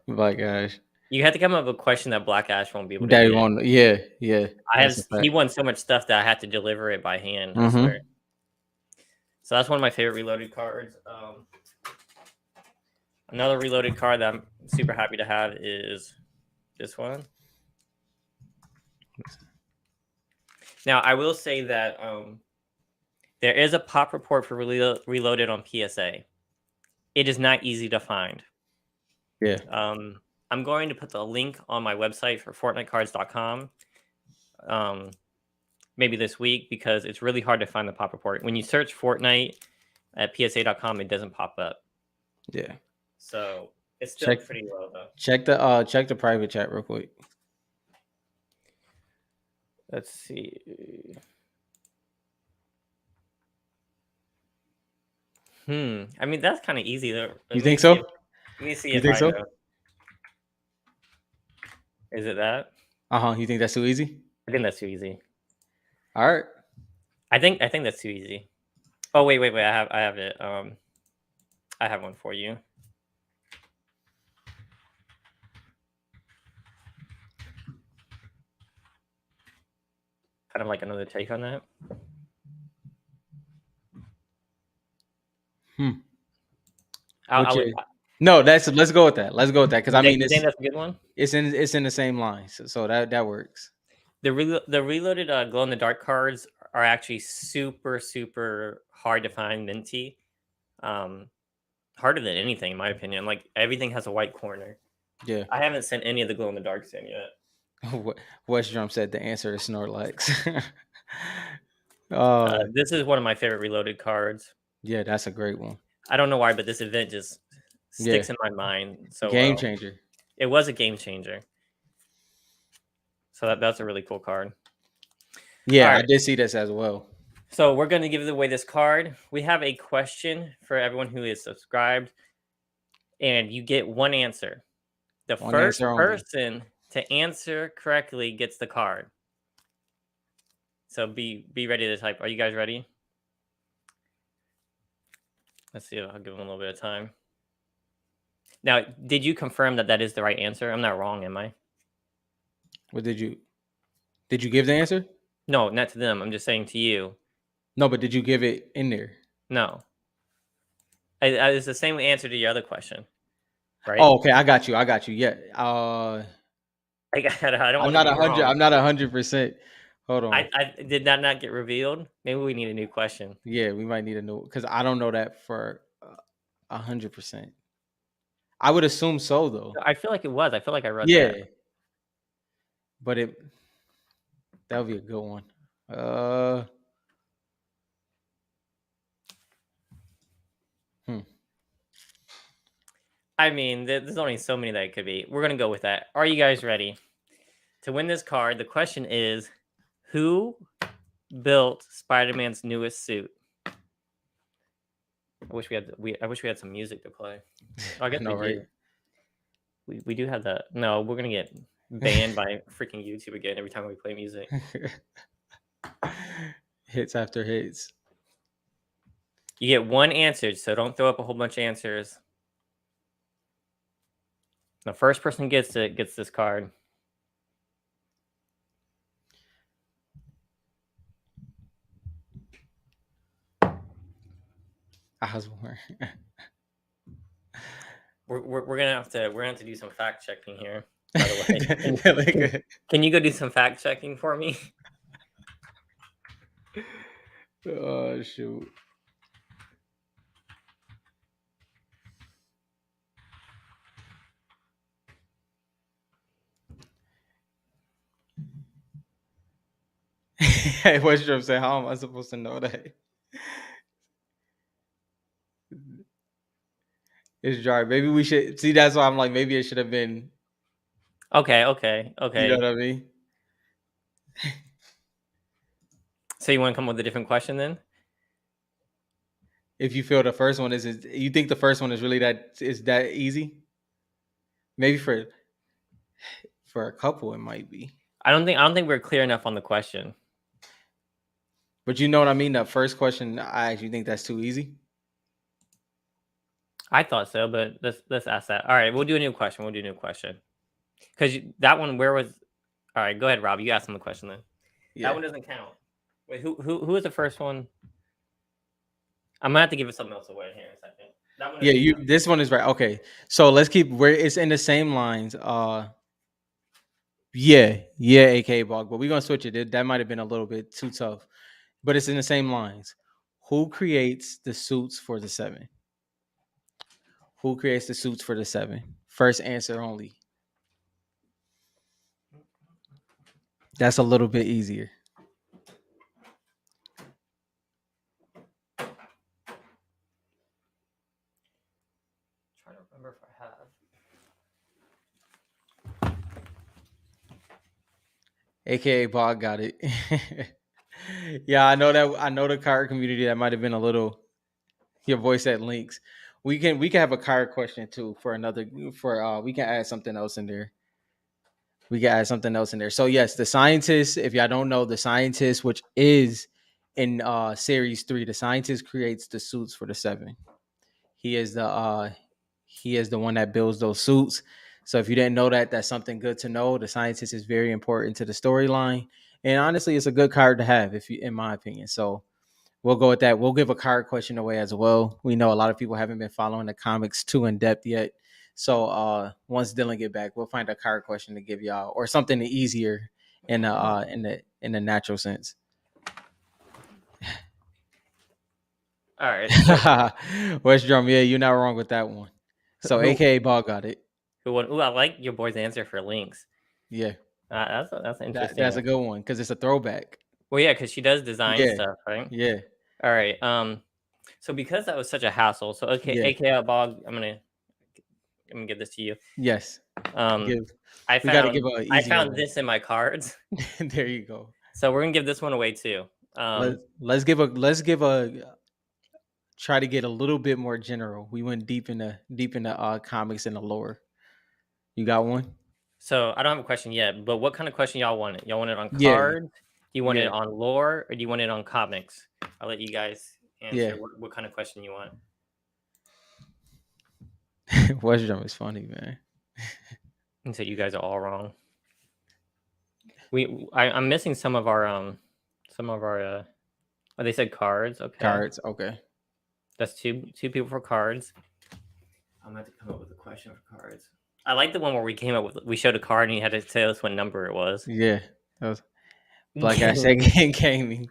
B: My gosh.
A: You have to come up with a question that Black Ash won't be able to
B: Daddy
A: get.
B: one. Yeah. Yeah.
A: I have
B: That's a
A: he
B: fact.
A: won so much stuff that I had to deliver it by hand. I swear.
B: Mm-hmm.
A: So that's one of my favorite Reloaded cards. Another Reloaded card that I'm super happy to have is this one. Now I will say that there is a pop report for Reloaded on PSA. It is not easy to find.
B: Yeah.
A: I'm going to put the link on my website for FortniteCards.com. Maybe this week because it's really hard to find the pop report. When you search Fortnite at PSA.com, it doesn't pop up.
B: Yeah.
A: So it's still
B: Check
A: pretty low though.
B: check the private chat real quick.
A: Let's see. I mean that's kind of easy though.
B: You think so?
A: Let me see
B: You
A: if
B: think
A: I
B: so?
A: know. Is it that?
B: Uh-huh. You think that's too easy?
A: I think that's too easy.
B: All right.
A: I think that's too easy. Oh wait. I have it. I have one for you. Kind of like another take on that.
B: Hmm.
A: I
B: Which
A: would.
B: is no, let's go with that. Let's go with that. Because I mean
A: You think
B: it's
A: that's a good one?
B: it's in the same line. So that works.
A: The reloaded glow in the dark cards are actually super hard to find minty. Um, Harder than anything in my opinion. Like everything has a white corner.
B: Yeah.
A: I haven't sent any of the glow in the darks in yet.
B: West Drum said the answer is Snorlax. uh
A: This is one of my favorite reloaded cards.
B: yeah, that's a great one.
A: I don't know why, but this event just
B: Yeah.
A: sticks in my mind so
B: Game
A: well.
B: changer.
A: It was a game changer. So that's a really cool card. All
B: Yeah, I
A: right.
B: did see this as well.
A: So we're going to give away this card. We have a question for everyone who is subscribed, and you get one answer. The
B: One
A: first
B: answer only.
A: person to answer correctly gets the card. So be ready to type. Are you guys ready? Let's see. I'll give them a little bit of time. Now, did you confirm that that is the right answer? I'm not wrong, am I?
B: What did you give the answer?
A: No, not to them. I'm just saying to you.
B: No, but did you give it in there?
A: No. It's the same answer to your other question, right?
B: Oh, okay, I got you. I got you. Yeah.
A: I don't want to be wrong.
B: I'm not 100%. Hold on.
A: I did that not get revealed? Maybe we need a new question.
B: Yeah, we might need a new because I don't know that for 100%. I would assume so though.
A: I feel like it was. I feel like I read that.
B: Yeah, but that would be a good one. Uh, hmm.
A: I mean, there's only so many that it could be. We're gonna go with that. Are you guys ready to win this card? The question is, who built Spider-Man's newest suit? I wish we had some music to play. Oh, I
B: I
A: guess
B: know,
A: we
B: right?
A: do. We do have that. No, we're gonna get banned by freaking YouTube again every time we play music.
B: Hits after hits.
A: You get one answer, so don't throw up a whole bunch of answers. The first person gets it gets this card.
B: Osborne.
A: We're gonna have to do some fact checking here. By the way,
B: Like,
A: can you go do some fact checking for me?
B: oh shoot. Hey, what's your say? How am I supposed to know that? It's dry. Maybe we should see. That's why I'm like, maybe it should have been.
A: Okay, okay,
B: You know
A: okay.
B: what I mean?
A: So you want to come up with a different question then?
B: If you feel the first one is you think the first one is really that easy? Maybe for a couple it might be.
A: I don't think we're clear enough on the question.
B: But you know what I mean? The first question I actually think that's too easy.
A: I thought so, but let's ask that. All right, we'll do a new question. We'll do a new question because that one where was? All right, go ahead, Rob. You ask him the question then. That
B: Yeah.
A: one doesn't count. Wait, who was the first one? I'm gonna have to give it something else away here in a second. That one
B: Yeah,
A: doesn't
B: you
A: count.
B: this one is right. Okay. So let's keep where it's in the same lines. Yeah, aka Bog, but we're gonna switch it. That might have been a little bit too tough. But it's in the same lines. Who creates the suits for the seven? Who creates the suits for the seven? First answer only. That's a little bit easier.
A: I'm trying to remember if I have.
B: AKA Bog got it. Yeah, I know that I know the card community that might have been a little your voice at links. We can have a card question too for another for we can add something else in there. We can add something else in there. So yes, the scientist, if y'all don't know, the scientist, which is in series 3, the scientist creates the suits for the seven. He is the one that builds those suits. So if you didn't know that, that's something good to know. The scientist is very important to the storyline. And honestly, it's a good card to have, if you in my opinion. So we'll go with that. We'll give a card question away as well. We know a lot of people haven't been following the comics too in depth yet. So once Dylan get back, we'll find a card question to give y'all or something easier in the natural sense.
A: All right, so
B: West Drum, yeah, you're not wrong with that one. So
A: who
B: AKA Ball got it.
A: who won? Ooh, I like your boy's answer for links.
B: Yeah,
A: That's an interesting
B: that's
A: one.
B: a good one because it's a throwback.
A: Well, yeah, because she does design
B: Yeah,
A: stuff, right?
B: yeah,
A: All right. So because that was such a hassle, so okay,
B: yeah.
A: AKA Bog, I'm gonna give this to you.
B: Yes.
A: Um,
B: Give. We got to give an
A: I
B: easier
A: found
B: one.
A: this in my cards,
B: There you go.
A: so we're gonna give this one away too.
B: Let's give a try to get a little bit more general. We went deep into comics and the lore. You got one?
A: So I don't have a question yet, but what kind of question y'all want it? Y'all want it on
B: Yeah,
A: cards? Do you want it
B: yeah,
A: on lore, or do you want it on comics? I'll let you guys
B: yeah.
A: answer what kind of question you want.
B: West Drum is funny, man.
A: And so you guys are all wrong. I'm missing some of our oh, they said cards. Okay,
B: Cards. Okay.
A: that's two people for cards. I'm gonna have to come up with a question for cards. I like the one where we showed a card and you had to tell us what number it was.
B: Yeah. That was Black Ash Second Gaming.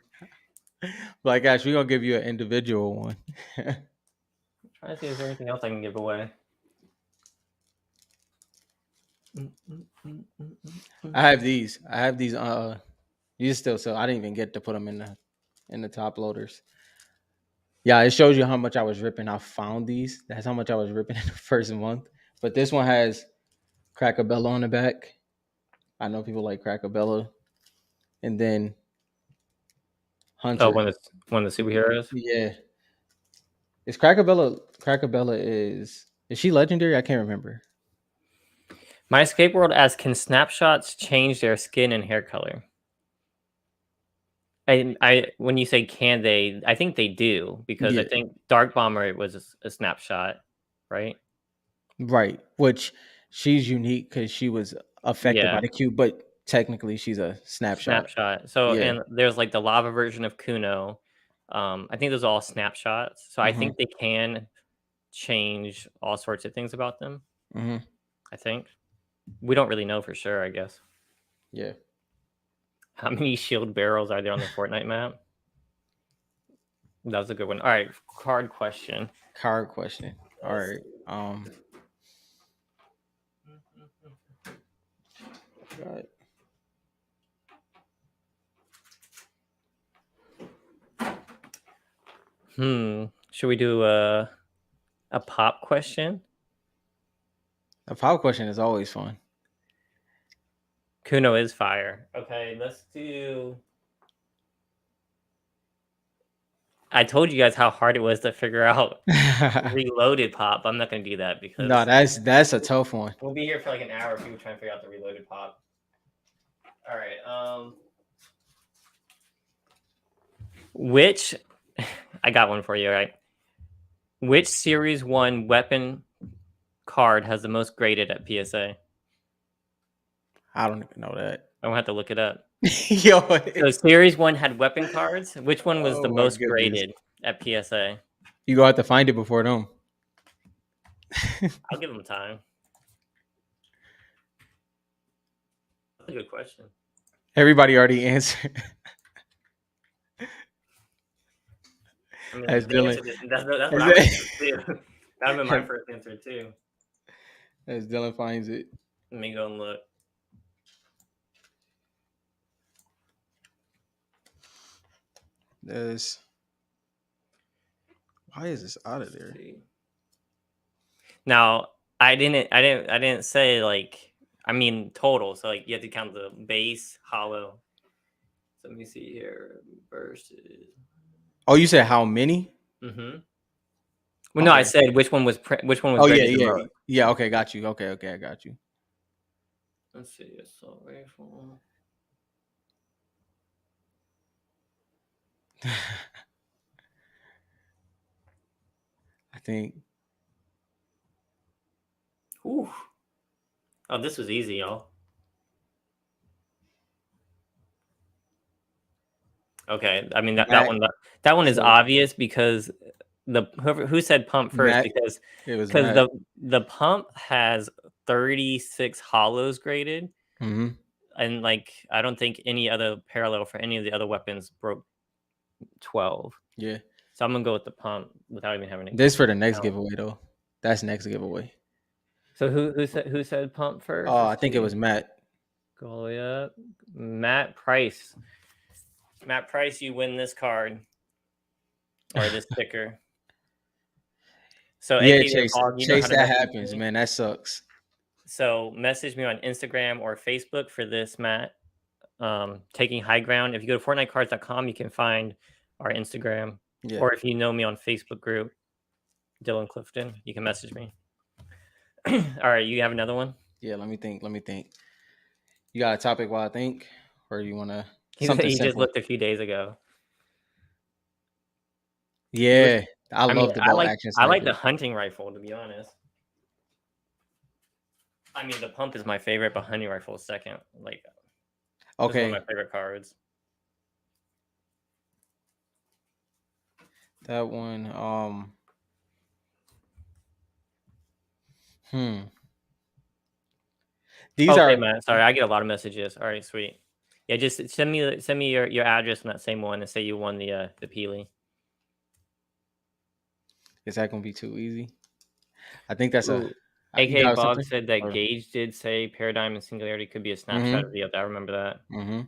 B: Black Ash, we're gonna give you an individual one.
A: Trying to see if there's anything else I can give away.
B: I have these. I have these. These still so I didn't even get to put them in the top loaders. Yeah, it shows you how much I was ripping. I found these. That's how much I was ripping in the first month. But this one has Crackabella on the back. I know people like Crackabella, and then
A: Oh,
B: Hunter.
A: one of the superheroes.
B: Yeah, is Crackabella? Crackabella is she legendary? I can't remember.
A: My escape world asks, can snapshots change their skin and hair color? I when you say can they, I think they do because I
B: Yeah,
A: think Dark Bomber was a snapshot, right?
B: right. Which she's unique because she was affected by
A: Yeah,
B: the cube, but technically she's a snapshot.
A: snapshot. So
B: Yeah,
A: and there's like the lava version of Kuno. I think those are all snapshots, so I
B: Mhm.
A: think they can change all sorts of things about them.
B: Mhm.
A: I think we don't really know for sure. I guess.
B: Yeah.
A: How many shield barrels are there on the Fortnite map? That was a good one. All right, card question.
B: Card question. All
A: Let's
B: right. Got
A: Should we do a pop question?
B: a pop question is always fun.
A: Kuno is fire. Okay, let's do. I told you guys how hard it was to figure out reloaded pop. I'm not gonna do that
B: No,
A: because
B: that's a tough one.
A: we'll be here for like an hour if you try and figure out the reloaded pop. All right. Which I got one for you. All right. Which Series One weapon card has the most graded at PSA?
B: I don't even know that.
A: I don't have to look it up.
B: Yo,
A: So Series One had weapon cards. Which one was the
B: oh my
A: most
B: goodness.
A: graded at PSA?
B: You gonna have to find it before them.
A: I'll give them time. That's a good question.
B: Everybody already answered.
A: I mean,
B: As
A: they
B: Dylan,
A: answered it. That's what
B: as,
A: I would answer too. That would be my first answer too.
B: as Dylan finds it.
A: Let me go and look.
B: There's why is this out of
A: Let's
B: there?
A: see. Now, I didn't say like. I mean total. So like you have to count the base, hollow. So let me see here. Versus.
B: Oh, you said how many?
A: Mm-hmm. Well, no, I
B: Okay.
A: said which one was
B: Oh yeah,
A: graded the
B: yeah,
A: most.
B: yeah. Okay, got you. Okay, okay, I got you.
A: Let's see. Assault rifle.
B: I think.
A: Ooh. Oh, this was easy, y'all. Okay, I mean
B: Matt
A: that one is
B: said
A: obvious because who said pump first
B: Matt.
A: because
B: It was
A: because
B: Matt.
A: the pump has 36 hollows graded
B: Hmm.
A: and like I don't think any other parallel for any of the other weapons broke 12.
B: Yeah.
A: So I'm gonna go with the pump without even having to
B: This for the next
A: count.
B: giveaway though. That's next giveaway.
A: So who said pump first?
B: Oh, I
A: Let's
B: think it
A: see.
B: was Matt.
A: Go all the way up. Matt Price. Matt Price, you win this card or this sticker. So,
B: Yeah,
A: AKA
B: Chase.
A: Paul, you know how
B: Chase,
A: to
B: that
A: message
B: happens,
A: me.
B: man. That sucks.
A: So, message me on Instagram or Facebook for this, Matt. Taking high ground. If you go to FortniteCards.com, you can find our Instagram.
B: Yeah.
A: Or if you know me on Facebook group, Dylan Clifton, you can message me. All right, you have another one?
B: Yeah. Let me think. Let me think. You got a topic while I think, or you want to something
A: He just
B: simple?
A: looked a few days ago. Which
B: Yeah, I
A: I mean,
B: love the bolt action
A: I like the
B: sniper.
A: hunting rifle to be honest. I mean, the pump is my favorite, but hunting rifle is second. Like, this is one of
B: Okay,
A: my favorite cards.
B: that one. Hmm. These
A: Okay,
B: are
A: man. Sorry, I get a lot of messages. All right, sweet. Yeah, just send me your address on that same one and say you won the Peely.
B: is that gonna be too easy? I think that's a.
A: Ooh.
B: You
A: AKA
B: got
A: Bog
B: something?
A: said that
B: Or,
A: Gage did say Paradigm and Singularity could be a snapshot of
B: mm-hmm.
A: the other. I remember that.
B: Mm-hmm.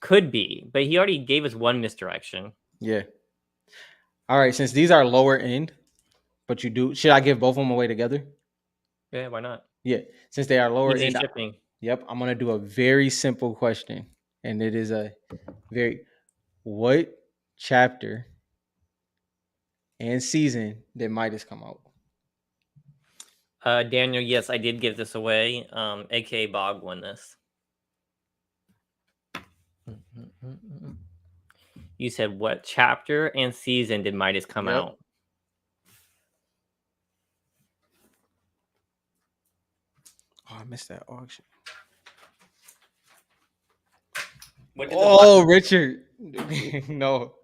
A: Could be, but he already gave us one misdirection.
B: Yeah. All right. Since these are lower end, but you do, should I give both of them away together?
A: Yeah, why not?
B: Yeah. Since they are lower
A: Easy
B: end,
A: shipping.
B: yep. I'm gonna do a very simple question, and it is a very what chapter and season did Midas come out?
A: Daniel, yes, I did give this away. AKA Bog won this. You said what chapter and season did Midas come
B: Yep.
A: out?
B: Oh, I missed that auction.
A: What did the black?
B: Oh, Richard. No.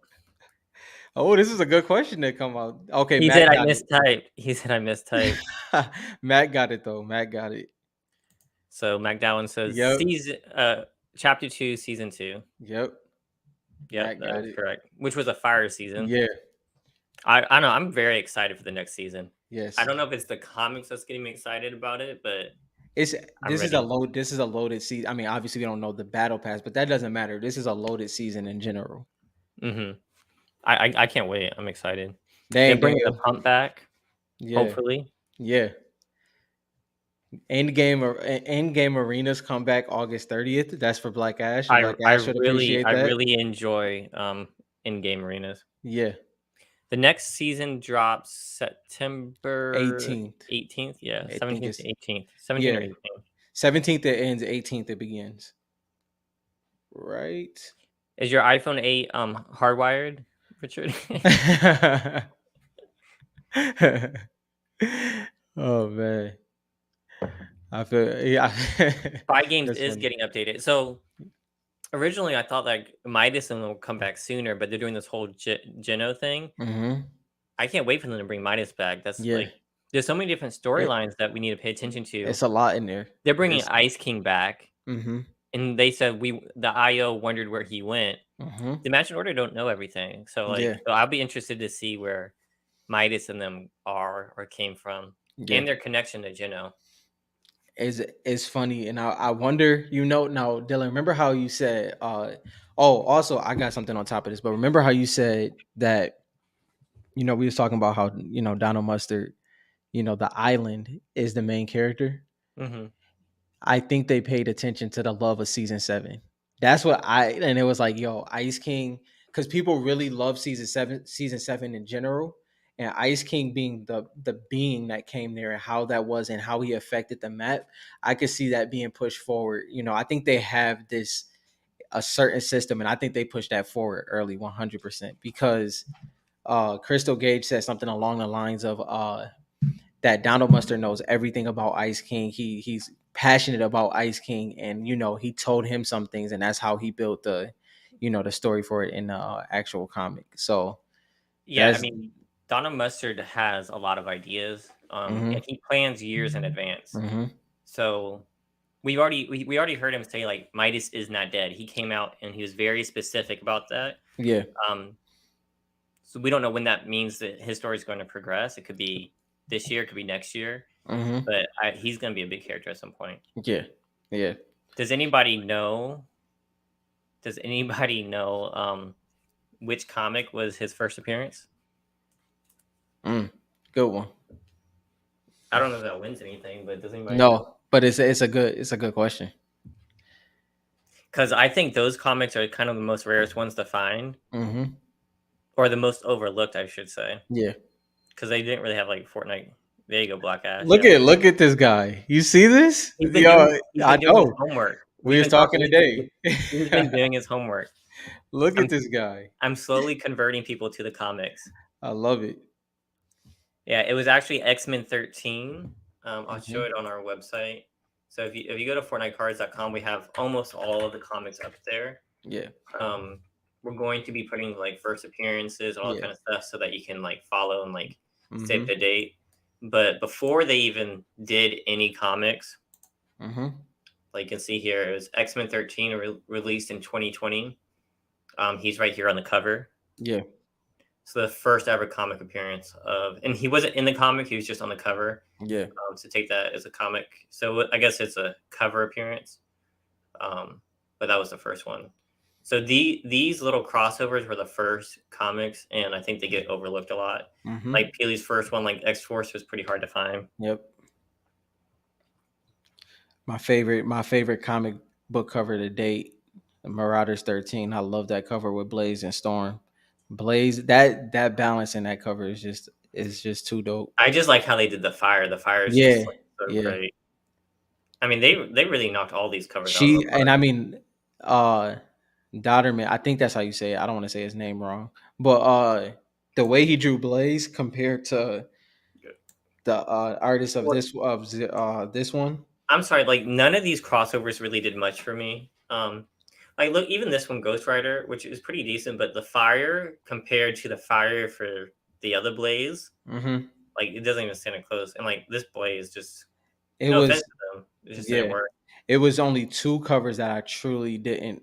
B: Oh, this is a good question that come out. Okay,
A: He said
B: Matt
A: I
B: got it.
A: mistyped. He said I mistyped.
B: Matt got it though. Matt got it.
A: So McDowell says
B: Yep.
A: season chapter 2, season 2.
B: Yep.
A: Yep,
B: Matt
A: that
B: got
A: is
B: it.
A: correct. Which was a fire season.
B: Yeah.
A: I don't know. I'm very excited for the next season. I
B: Yes.
A: don't know if it's the comics that's getting me excited about it, but
B: It's
A: I'm
B: this is a
A: ready.
B: load. This is a loaded season. I mean, obviously we don't know the battle pass, but that doesn't matter. This is a loaded season in general.
A: Hmm. I can't wait. I'm excited. They're
B: Dang,
A: bringing the
B: Daniel.
A: pump back.
B: Yeah.
A: Hopefully,
B: Yeah. Endgame arenas come back August 30th. That's for Black Ash. Black
A: I
B: Ash would
A: really
B: appreciate
A: I
B: that.
A: really enjoy in game arenas.
B: Yeah.
A: The next season drops September
B: 18th.
A: 18th. Yeah,
B: I think
A: 17th
B: it's
A: to 18th. 17 or
B: yeah.
A: 18th.
B: 17th it ends, 18th it begins. Right?
A: Is your iPhone 8 hardwired, Richard?
B: Oh man. I feel yeah.
A: Spy Games
B: That's
A: is
B: funny.
A: getting updated. So originally, I thought like Midas and them will come back sooner, but they're doing this whole Geno thing.
B: Mhm.
A: I can't wait for them to bring Midas back. That's
B: Yeah.
A: like there's so many different
B: It,
A: storylines that we need to pay attention to.
B: it's a lot in there.
A: They're bringing
B: It's
A: Ice King back,
B: mhm.
A: and they said the IO wondered where he went.
B: Mhm.
A: The Matching Order don't know everything, so
B: Yeah.
A: I'll be interested to see where Midas and them are or came from,
B: Yeah.
A: and their connection to Geno.
B: Is funny and I wonder, now Dylan, remember how you said oh, also I got something on top of this, but remember how you said that we was talking about how Donald Mustard, the island is the main character.
A: Hmm.
B: I think they paid attention to the love of season 7. That's what and it was like, yo, Ice King, because people really love season 7 in general. And Ice King being the being that came there and how that was and how he affected the map, I could see that being pushed forward. I think they have this a certain system, and I think they pushed that forward early 100% because Crystal Gage said something along the lines of that Donald Mustard knows everything about Ice King. He's passionate about Ice King, and he told him some things, and that's how he built the story for it in the actual comic. So
A: Yeah, I
B: that's
A: mean, Donna Mustard has a lot of ideas,
B: mm-hmm,
A: and he plans years in advance.
B: mm-hmm,
A: So we already heard him say like Midas is not dead. He came out and he was very specific about that.
B: yeah,
A: Um, so we don't know when that means that his story is going to progress. It could be this year, it could be next year,
B: mm-hmm,
A: but he's going to be a big character at some point.
B: yeah, yeah.
A: Does anybody know? Does anybody know which comic was his first appearance?
B: Mm, good one.
A: I don't know if that wins anything, but does anybody know?
B: No, but it's a good question.
A: Because I think those comics are kind of the most rarest ones to find,
B: Mm-hmm.
A: or the most overlooked, I should say,
B: Yeah.
A: because they didn't really have like Fortnite. There you go, Black Ash.
B: Look
A: Yeah,
B: at look at this guy. You see this? Yo,
A: he's
B: I
A: been doing his
B: know.
A: homework.
B: We
A: We've
B: was
A: been
B: talking
A: talking.
B: today.
A: He's been doing his homework.
B: Look
A: I'm
B: at this guy.
A: I'm slowly converting people to the comics.
B: I love it.
A: Yeah, it was actually X-Men 13. I'll show
B: Hmm.
A: it on our website. So if you go to FortniteCards.com, we have almost all of the comics up there.
B: Yeah.
A: Um, we're going to be putting like first appearances, all that
B: Yeah.
A: kind of stuff, so that you can like follow and like stay up
B: Mhm.
A: to date. But before they even did any comics,
B: Mhm.
A: like you can see here, it was X-Men 13 released in 2020. He's right here on the cover.
B: Yeah.
A: So the first ever comic appearance of, and he wasn't in the comic; he was just on the cover.
B: Yeah.
A: To take that as a comic, so I guess it's a cover appearance. But that was the first one. So these little crossovers were the first comics, and I think they get overlooked a lot.
B: Mhm.
A: Like Peely's first one, like X Force, was pretty hard to find.
B: Yep. My favorite comic book cover to date, Marauders 13. I love that cover with Blaze and Storm. Blaze, that balance in that cover is just too dope.
A: I just like how they did the fire. The fire is
B: Yeah.
A: just like so
B: Yeah.
A: great. I mean, they really knocked all these covers out of the
B: She and
A: park.
B: I mean uh Dodderman, I think that's how you say it. I don't want to say his name wrong. But the way he drew Blaze compared to the artist of
A: Well,
B: this one.
A: I'm sorry, like none of these crossovers really did much for me. Like, look, even this one, Ghost Rider, which is pretty decent, but the fire compared to the fire for the other Blaze,
B: Hmm.
A: like it doesn't even stand it close. And like this Blaze, just
B: It
A: no offense
B: was,
A: to them, it just didn't
B: yeah.
A: work.
B: It was only two covers that I truly didn't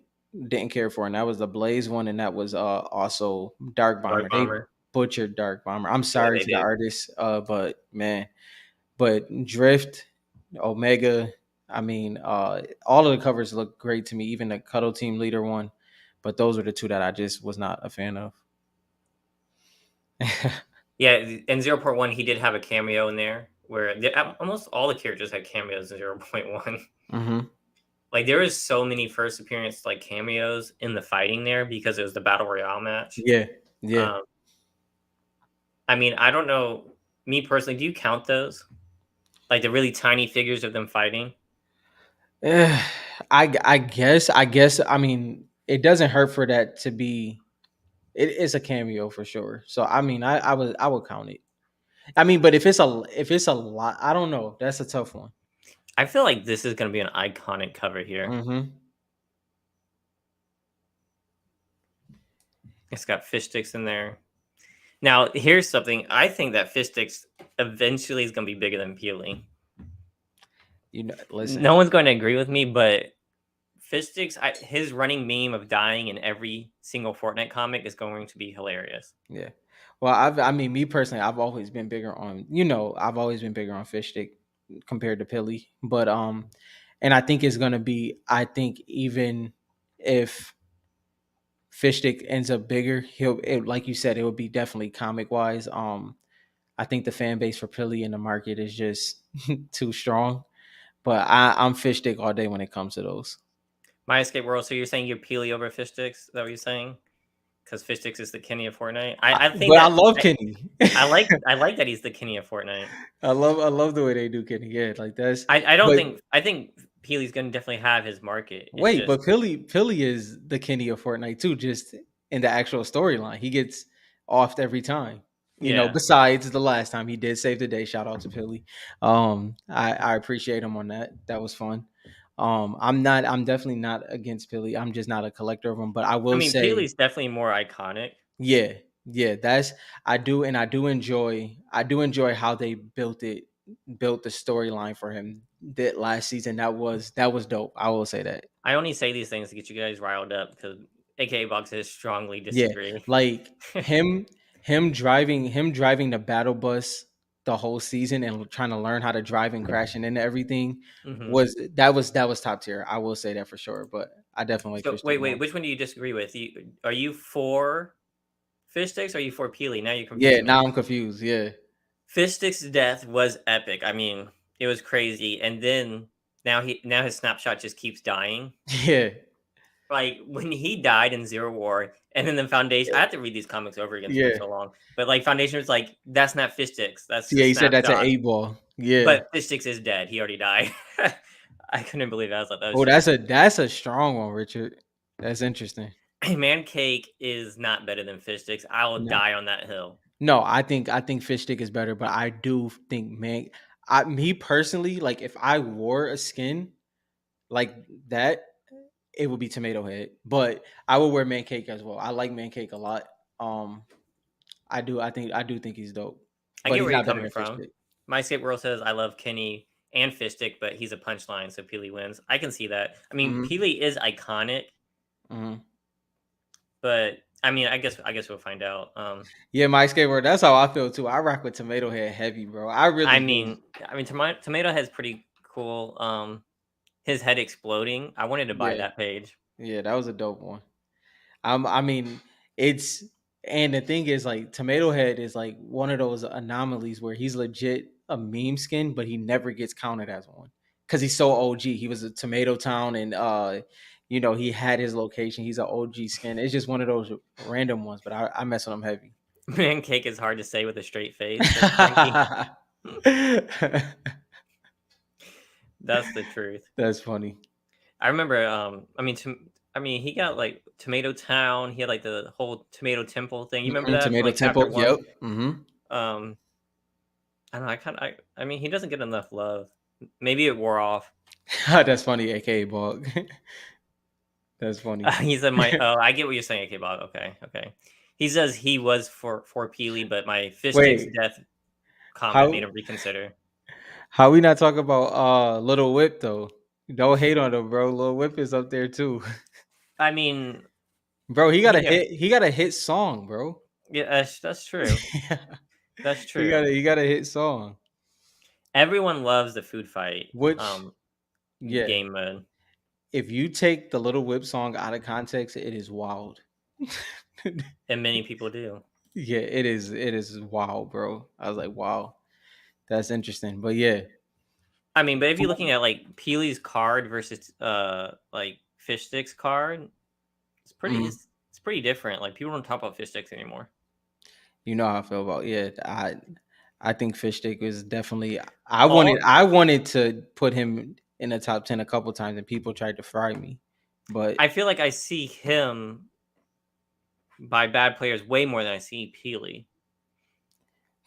B: care for, and that was the Blaze one, and that was also Dark
A: Dark
B: Bomber. They
A: Bomber,
B: butchered Dark Bomber. I'm
A: yeah,
B: sorry
A: they
B: to the
A: did.
B: artist, but man, but Drift, Omega, I mean, all of the covers look great to me, even the Cuddle Team Leader one. But those were the two that I just was not a fan of.
A: Yeah, in 0.1, he did have a cameo in there where almost all the characters had cameos in 0.1.
B: Hmm.
A: Like there is so many first appearance like cameos in the fighting there because it was the battle royale match.
B: Yeah, yeah.
A: Um, I mean, I don't know. Me personally, do you count those like the really tiny figures of them fighting?
B: Eh, I guess. I mean, it doesn't hurt for that to be. It is a cameo for sure. So I mean, I would count it. I mean, but if it's a lot, I don't know. That's a tough one.
A: I feel like this is going to be an iconic cover here.
B: Hmm.
A: It's got fish sticks in there. Now, here's something. I think that fish sticks eventually is going to be bigger than Peely.
B: Listen.
A: No one's going to agree with me, but fish sticks, his running meme of dying in every single Fortnite comic is going to be hilarious.
B: Yeah. Well, I mean, me personally, I've always been bigger on, I've always been bigger on fish stick compared to Pilly. But and I think it's gonna be. I think even if fish stick ends up bigger, like you said, it would be definitely comic wise. I think the fan base for Pilly in the market is just too strong. But I'm fish stick all day when it comes to those.
A: My Escape World. So you're saying you're Peely over fish sticks? Is that what you're saying? Because fish sticks is the Kenny of Fortnite. I think
B: But I
A: that
B: love Kenny.
A: I like that he's the Kenny of Fortnite.
B: I love the way they do Kenny. Yeah, like that's.
A: I don't
B: But
A: think I think Peely's gonna definitely have his market. It's
B: wait,
A: just
B: but Pilly is the Kenny of Fortnite too, just in the actual storyline. He gets offed every time.
A: yeah.
B: Besides the last time he did save the day. Shout out to Pilly. I appreciate him on that. That was fun. I'm definitely not against Pilly. I'm just not a collector of them. But I
A: I
B: will
A: mean
B: say,
A: Peely's definitely more iconic.
B: yeah, yeah, that's I do enjoy how they built the storyline for him that last season. That was dope. I will say that.
A: I only say these things to get you guys riled up because AKA boxes strongly
B: Yeah,
A: disagree.
B: like him driving the battle bus the whole season and trying to learn how to drive and crashing into everything
A: hmm
B: was top tier. I will say that for sure. But I definitely like
A: So
B: fish stick
A: wait,
B: more.
A: which one do you disagree with? Are you for fish sticks? Or are you for Peely? Now you
B: Yeah,
A: confuse me.
B: now I'm confused. Yeah,
A: Fish sticks' death was epic. I mean, it was crazy. And then now his snapshot just keeps dying.
B: yeah,
A: Like when he died in Zero War, and then the Foundation. I have to read these comics over again. It's been
B: yeah,
A: so long. But like Foundation was like, that's not fish sticks. That's a
B: yeah. He said that's an
A: snapshot.
B: 8 ball. Yeah.
A: But fish sticks is dead. He already died. I couldn't believe it. I was like, oh
B: Oh,
A: shit.
B: that's a strong one, Richard. That's interesting.
A: Man cake is not better than fish sticks. I will
B: No,
A: die on that hill.
B: no, I think fish stick is better, but I do think man, me personally, like if I wore a skin like that, it would be tomato head. But I would wear man cake as well. I like man cake a lot. Um, I do think he's dope,
A: I
B: but
A: get
B: he's
A: where you're
B: not better
A: coming
B: than fish
A: from.
B: stick.
A: My escape world says I love Kenny and fish stick, but he's a punchline, so Peely wins. I can see that. I mean,
B: Hmm.
A: Peely is iconic,
B: Hmm.
A: but I mean, I guess we'll find out.
B: Yeah, my skateboard. That's how I feel too. I rock with tomato head heavy, bro. I
A: I
B: really do.
A: mean, I mean, Tomato Head's pretty cool. His head exploding. I wanted to buy
B: Yeah,
A: that page.
B: yeah, that was a dope one. I mean, it's and the thing is, like, Tomato Head is like one of those anomalies where he's legit a meme skin, but he never gets counted as one because he's so OG. He was a Tomato Town, and he had his location. He's an OG skin. It's just one of those random ones, but I mess with him heavy.
A: Man cake is hard to say with a straight face, says Frankie. That's the truth.
B: That's funny.
A: I remember. I mean, he got like Tomato Town. He had like the whole Tomato Temple thing. You remember
B: Mhm,
A: that from
B: Tomato
A: like chapter
B: Temple.
A: one?
B: Yep. Hmm.
A: Um, I don't know. I mean, he doesn't get enough love. Maybe it wore off.
B: That's funny, aka Bog. That's funny.
A: He said my. Oh, I get what you're saying, okay, Bob. Okay, okay. He says he was for Peely, but my fish sticks
B: Wait,
A: death comment made
B: how
A: him reconsider.
B: how we not talk about Little Whip though? Don't hate on him, bro. Little Whip is up there too.
A: I mean,
B: Bro, he got a
A: yeah,
B: hit. He got a hit song, bro.
A: yeah, that's true. That's
B: he
A: true.
B: got a hit song.
A: Everyone loves the food fight
B: Which, yeah,
A: game mode,
B: if you take the Little Whip song out of context, it is wild.
A: and many people do.
B: Yeah, it is. It is wild, bro. I was like, wow, that's interesting. But yeah,
A: I mean, but if you're looking at like Peely's card versus like fish sticks card,
B: mhm.
A: it's pretty different. Like people don't talk about fish sticks anymore.
B: You know how I feel about, yeah. I think Fish Stick is definitely.
A: All
B: I wanted to put him in the top 10 a couple times, and people tried to fry me. But
A: I feel like I see him by bad players way more than I see Peely.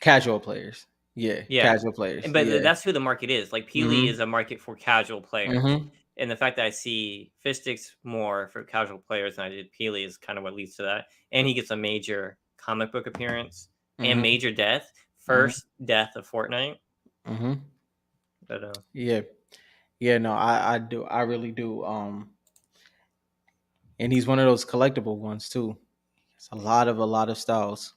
B: casual players, yeah,
A: Yeah,
B: casual players,
A: but
B: yeah.
A: that's who the market is. Like Peely
B: Mm-hmm.
A: is a market for casual players,
B: Mm-hmm.
A: and the fact that I see fish sticks more for casual players than I did Peely is kind of what leads to that. And he gets a major comic book appearance and
B: Mm-hmm.
A: major death,
B: Mm-hmm.
A: first death of Fortnite.
B: Mm-hmm.
A: But
B: Yeah, yeah. No, I do. I really do. And he's one of those collectible ones too. It's a lot of styles.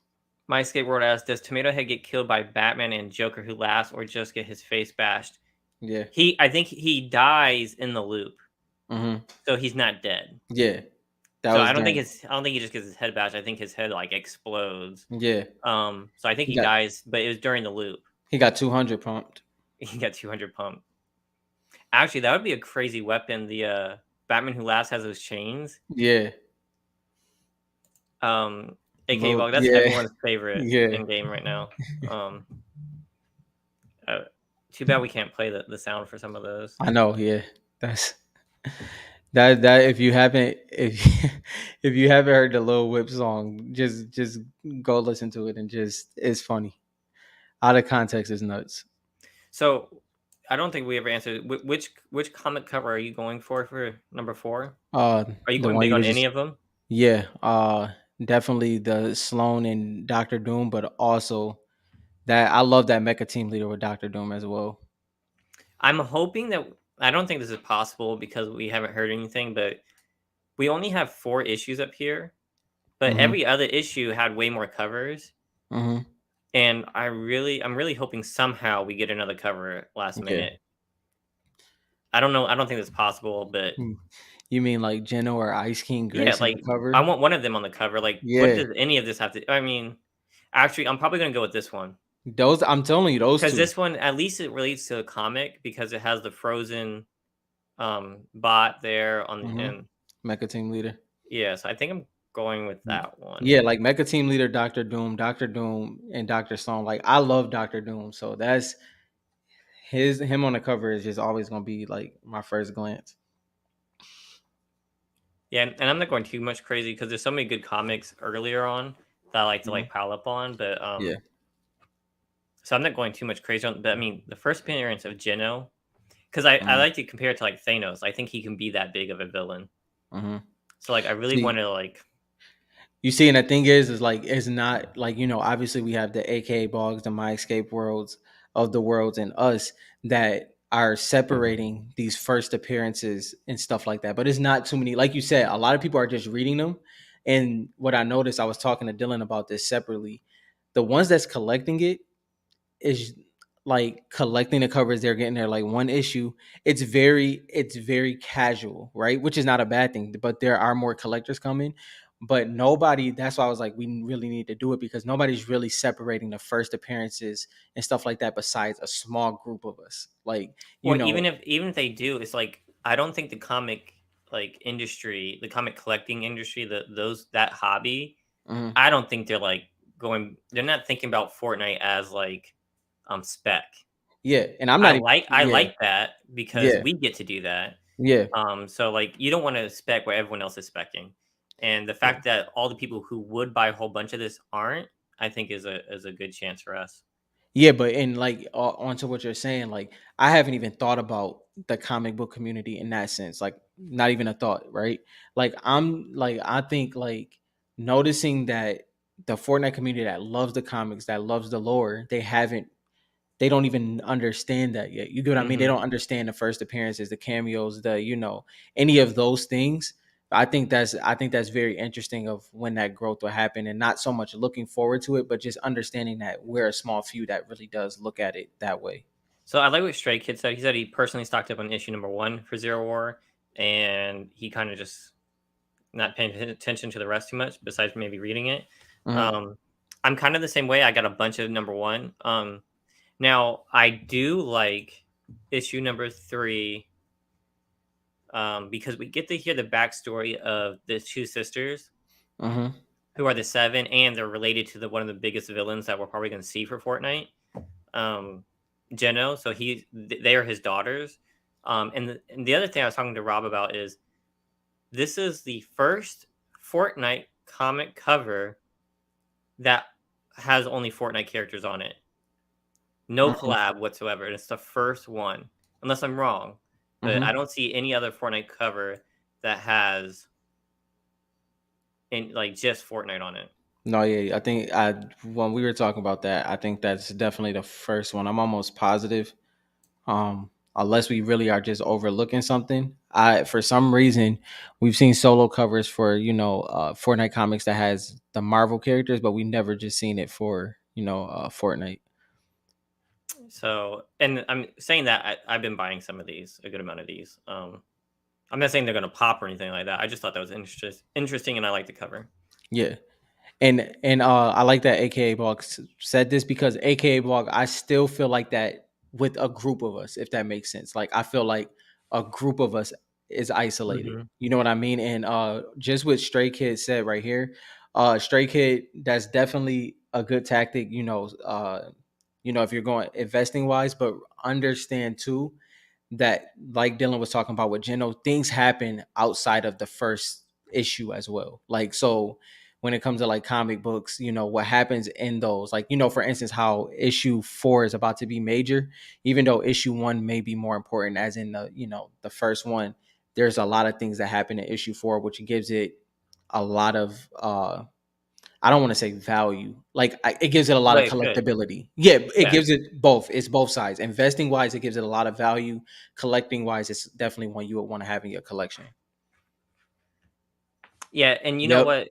A: my skateboard asks, does Tomato Head get killed by Batman and Joker who laughs, or just get his face bashed?
B: Yeah.
A: I think he dies in the loop,
B: Mm-hmm.
A: so he's not dead.
B: Yeah. That
A: So
B: was during.
A: I don't think he just gets his head bashed. I think his head like explodes.
B: Yeah.
A: So I think
B: He
A: he
B: got
A: dies, but it was during the loop.
B: he got 200 pumped.
A: He got 200 pump. Actually, that would be a crazy weapon. The Batman Who Laughs has those chains.
B: Yeah.
A: AKA
B: Look,
A: Bog, that's
B: yeah.
A: everyone's favorite
B: Yeah.
A: in game right now. Um, uh, too bad we can't play the sound for some of those.
B: I know, yeah. That's that if you haven't if if you haven't heard the Lil Whip song, just go listen to it and just it's funny. Out of context is nuts.
A: So I don't think we ever answered which comic cover are you going for number four? Are you
B: The
A: going
B: one
A: big
B: you
A: on
B: was
A: any
B: just,
A: of them?
B: yeah, definitely the Sloan and Doctor Doom, but also that I love that Mecha Team Leader with Doctor Doom as well.
A: I'm hoping that I don't think this is possible because we haven't heard anything, but we only have 4 issues up here, but
B: Mm-hmm.
A: every other issue had way more covers.
B: Mm-hmm.
A: And I'm really hoping somehow we get another cover last
B: Yeah.
A: minute. I don't know. I don't think that's possible, but
B: Hmm. You mean like Geno or Ice King
A: yeah,
B: Grace on the
A: like I
B: cover?
A: want one of them on the cover. Like, what
B: Yeah.
A: does any of this have to? I mean, actually, I'm probably gonna go with this one
B: Those I'm telling you, those
A: because
B: two.
A: this one at least it relates to a comic because it has the Frozen bot there on
B: Mm-hmm.
A: and
B: Mecha Team Leader.
A: yeah. So I think I'm going with
B: Mm.
A: that one.
B: Yeah, like Mecha Team Leader, Doctor Doom, and Doctor Stone. Like I love Doctor Doom, so that's him on the cover is just always gonna be like my first glance.
A: Yeah, and I'm not going too much crazy because there's so many good comics earlier on that I like to like
B: Mhm.
A: pile up on, but
B: Yeah.
A: so I'm not going too much crazy on. But I mean, the first appearance of Geno, because I
B: Mhm.
A: like to compare it to like Thanos. I think he can be that big of a villain.
B: Mhm.
A: So like, I really
B: See,
A: want to like,
B: you see, and the thing is like it's not like obviously we have the AKA Bogs, the My Escape worlds of the worlds, and us that are separating these first appearances and stuff like that. But it's not too many. Like you said, a lot of people are just reading them. And what I noticed, I was talking to Dylan about this separately. The ones that's collecting it is like collecting the covers they're getting there like one issue. It's very casual, right? Which is not a bad thing, but there are more collectors coming. But nobody, that's why I was like, we really need to do it because nobody's really separating the first appearances and stuff like that besides a small group of us. Like, you
A: well,
B: know,
A: even if they do, it's like I don't think the comic like industry, the comic collecting industry, that hobby,
B: mhm,
A: I don't think they're like going. They're not thinking about Fortnite as like spec.
B: yeah. And I'm not even,
A: I
B: yeah,
A: like that because
B: yeah,
A: we get to do that.
B: yeah,
A: So like you don't want to spec where everyone else is specking. And the
B: yeah.
A: fact that all the people who would buy a whole bunch of this aren't, I think is a good chance for us.
B: Yeah, but in like onto what you're saying, like I haven't even thought about the comic book community in that sense. Like not even a thought, right? Like I think like noticing that the Fortnite community that loves the comics, that loves the lore, they don't even understand that yet. You get what I mean? They
A: Mhm.
B: don't understand the first appearances, the cameos, any of those things. I think that's very interesting of when that growth will happen, and not so much looking forward to it, but just understanding that we're a small few that really does look at it that way.
A: So I like what Stray Kid said. He said he personally stocked up on issue number 1 for Zero War, and he kinda just not paying attention to the rest too much besides maybe reading it.
B: Mhm,
A: Um, I'm kinda the same way. I got a bunch of number 1. Now I do like issue number 3, because we get to hear the backstory of the 2 sisters
B: mhm,
A: who are the 7, and they're related to the one of the biggest villains that we're probably gonna see for Fortnite, um, Geno. So they are his daughters. And the other thing I was talking to Rob about is this is the first Fortnite comic cover that has only Fortnite characters on it. No
B: mhm,
A: collab whatsoever, and it's the first one, unless I'm wrong, but I
B: mhm.
A: don't see any other Fortnite cover that has just Fortnite on it.
B: No, yeah, I think I when we were talking about that, I think that's definitely the first one. I'm almost positive. Unless we really are just overlooking something. I For some reason we've seen solo covers for Fortnite comics that has the Marvel characters, but we never just seen it for Fortnite.
A: So, and I'm saying that I've been buying some of these, a good amount of these. I'm not saying they're gonna pop or anything like that. I just thought that was interesting, and I like the cover.
B: Yeah. And I like that AKA Blog said this, because AKA Blog, I still feel like that with a group of us, if that makes sense. Like I feel like a group of us is isolated.
A: Hmm.
B: You know what I mean? And just what Stray Kid said right here, Stray Kid, that's definitely a good tactic. If you're going investing wise, but understand too that, like Dylan was talking about with Geno, things happen outside of the first issue as well. Like, so when it comes to like comic books, what happens in those, like, for instance, how issue 4 is about to be major, even though issue 1 may be more important, as in the first one, there's a lot of things that happen in issue 4, which gives it a lot of I don't want to say value. Like it gives it a lot
A: But
B: of
A: it could,
B: collectability. Yeah, it
A: yeah,
B: gives it both. It's both sides. Investing wise, it gives it a lot of value. Collecting wise, it's definitely one you would want to have in your collection.
A: yeah. And you know
B: Yep.
A: what?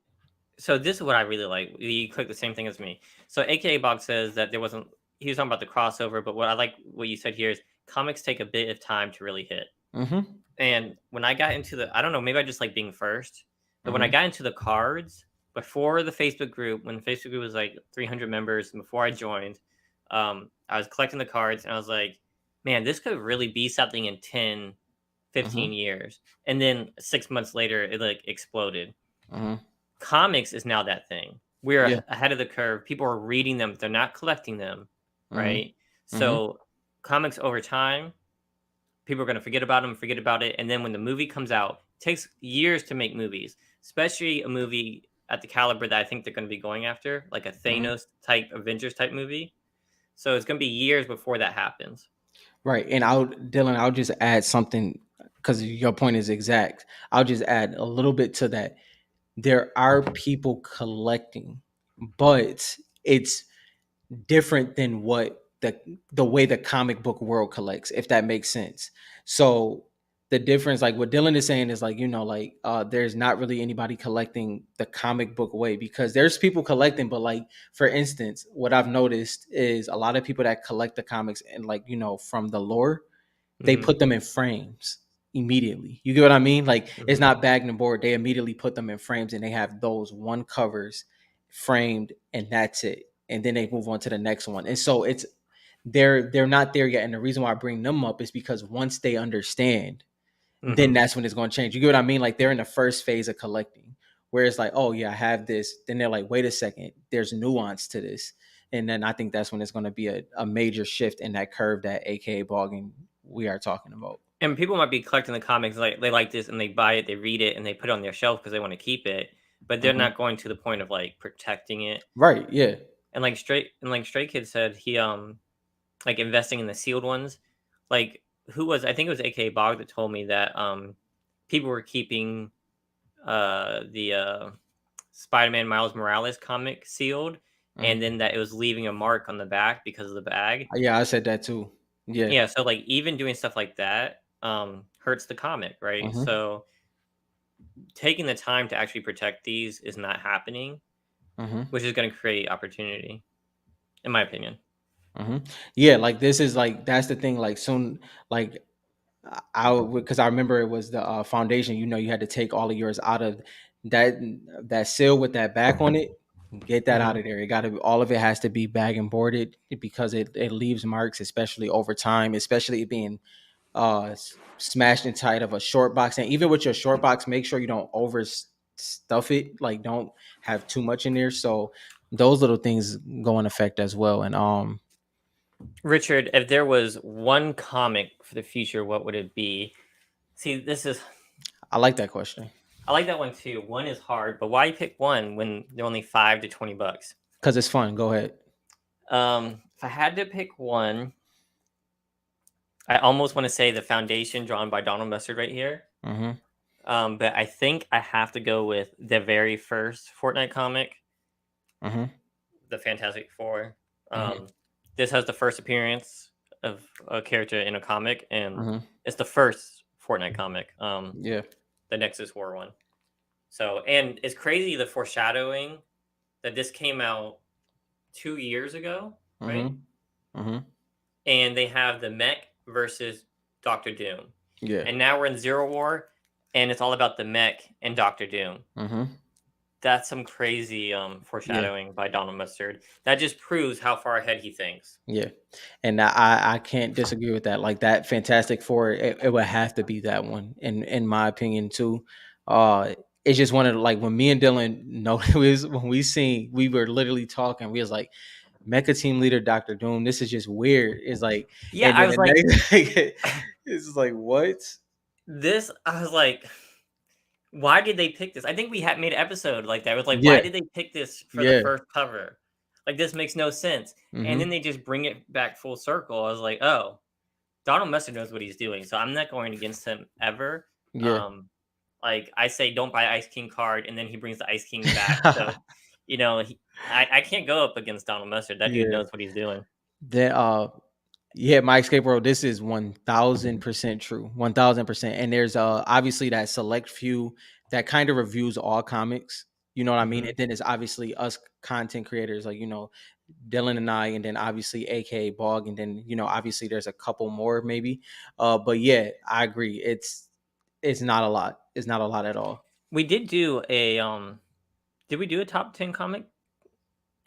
A: So this is what I really like. You click the same thing as me. So AKA Box says that there wasn't. He was talking about the crossover, but what I like what you said here is comics take a bit of time to really hit.
B: Mm-hmm.
A: And when I got into I don't know, maybe I just like being first, but when I
B: Mm-hmm.
A: got into the cards before the Facebook group, when the Facebook group was like 300 members, and before I joined, I was collecting the cards and I was like, man, this could really be something in 10,
B: Mm-hmm.
A: 15 years. And then 6 months later, it like exploded.
B: Mm-hmm.
A: Comics is now that thing. We're
B: Yeah.
A: ahead of the curve. People are reading them, they're not collecting them,
B: Mm-hmm.
A: right?
B: Mm-hmm.
A: So, comics over time, people are going to forget about them, forget about it, and then when the movie comes out, it takes years to make movies, especially a movie at the caliber that I think they're going to be going after, like a
B: Mm-hmm.
A: Thanos type Avengers type movie. So it's going to be years before that happens.
B: Right. And I'll just add something, because your point is exact. I'll just add a little bit to that. There are people collecting, but it's different than what the way the comic book world collects, if that makes sense. So the difference, like what Dylan is saying, is like, there's not really anybody collecting the comic book way, because there's people collecting, but like, for instance, what I've noticed is a lot of people that collect the comics, and like, from the lore, they
A: Hmm.
B: put them in frames immediately. You get what I mean? Like it's
A: Hmm.
B: not bagged and board. They immediately put them in frames, and they have those one covers framed, and that's it. And then they move on to the next one. And so they're not there yet. And the reason why I bring them up is because once they understand, then
A: Hmm.
B: that's when it's going to change. You get what I mean? Like they're in the first phase of collecting, where it's like, oh yeah, I have this. Then they're like, wait a second, there's nuance to this. And then I think that's when it's going to be a major shift in that curve that AKA blogging we are talking about.
A: And people might be collecting the comics, like they like this and they buy it, they read it, and they put it on their shelf because they want to keep it, but they're
B: Mhm.
A: not going to the point of like protecting it
B: Right. Yeah.
A: and like Stray Kids said he like investing in the sealed ones. Like who was I think it was AKA Bog that told me that people were keeping the Spider-Man Miles Morales comic sealed, and
B: Mhm.
A: then that it was leaving a mark on the back because of the bag.
B: Yeah, I said that too. Yeah.
A: Yeah, so like even doing stuff like that hurts the comic, right?
B: Mhm.
A: So taking the time to actually protect these is not happening,
B: Mhm.
A: which is going to create opportunity, in my opinion.
B: Mhm. Yeah, like this is like that's the thing. Like soon, like I because I remember it was the foundation. You know, you had to take all of yours out of that seal with that back on it. Get that out
A: Mhm.
B: of there. It got to all of it has to be bag and boarded because it leaves marks, especially over time, especially it being smashed inside of a short box. And even with your short box, make sure you don't over stuff it. Like don't have too much in there. So those little things go in effect as well. And
A: Richard, if there was one comic for the future, what would it be? See, this is
B: I like that question
A: I like that one too. One is hard, but why pick one when they're only $5 to $20?
B: because it's fun. Go ahead.
A: If I had to pick one, I almost want to say the Foundation drawn by Donald Mustard right here.
B: Mm-hmm.
A: But I think I have to go with the very first Fortnite comic,
B: Mm-hmm.
A: the Fantastic Four.
B: Mm-hmm.
A: Um, this has the first appearance of a character in a comic, and
B: Mm-hmm.
A: it's the first Fortnite comic.
B: Yeah.
A: The Nexus War one. So, and it's crazy the foreshadowing that this came out 2 years ago, right?
B: Mm-hmm. Mm-hmm.
A: And they have the Mech versus Doctor Doom,
B: Yeah.
A: and now we're in Zero War, and it's all about the Mech and Doctor Doom.
B: Mm-hmm.
A: That's some crazy
B: Yeah.
A: foreshadowing by Donald Mustard. That just proves how far ahead he thinks.
B: Yeah. And I can't disagree with that. Like that Fantastic Four, it would have to be that one in my opinion too. It's just one of the, like when me and Dylan know it was when we were literally talking, we was like Mecha Team Leader Doctor Doom. This is just weird. It's like,
A: Yeah,
B: and
A: I
B: then
A: was
B: the
A: like,
B: next, it's just like what?
A: this. I was like, why did they pick this? I think we had made an episode like that. It was like, why
B: Yeah,
A: did they pick this for the
B: yeah.
A: first cover? Like this makes no sense. And then
B: Mm-hmm.
A: they just bring it back full circle. I was like, oh, Donald Mustard knows what he's doing, so I'm not going against him ever.
B: Yeah.
A: Um, like I say, don't buy Ice King card, and then he brings the Ice King back. So, I can't go up against Donald Mustard. That dude
B: Yeah.
A: knows what he's doing.
B: Then yeah, my escape world, this is 1000% true. 1000%. And there's obviously that select few that kind of reviews all comics. You know what I mean?
A: Hmm.
B: And then it's obviously us content creators like, Dylan and I, and then obviously AKA Bog, and then obviously there's a couple more maybe. But yeah, I agree. It's not a lot. It's not a lot at all.
A: We did do a Did we do a top 10 comic?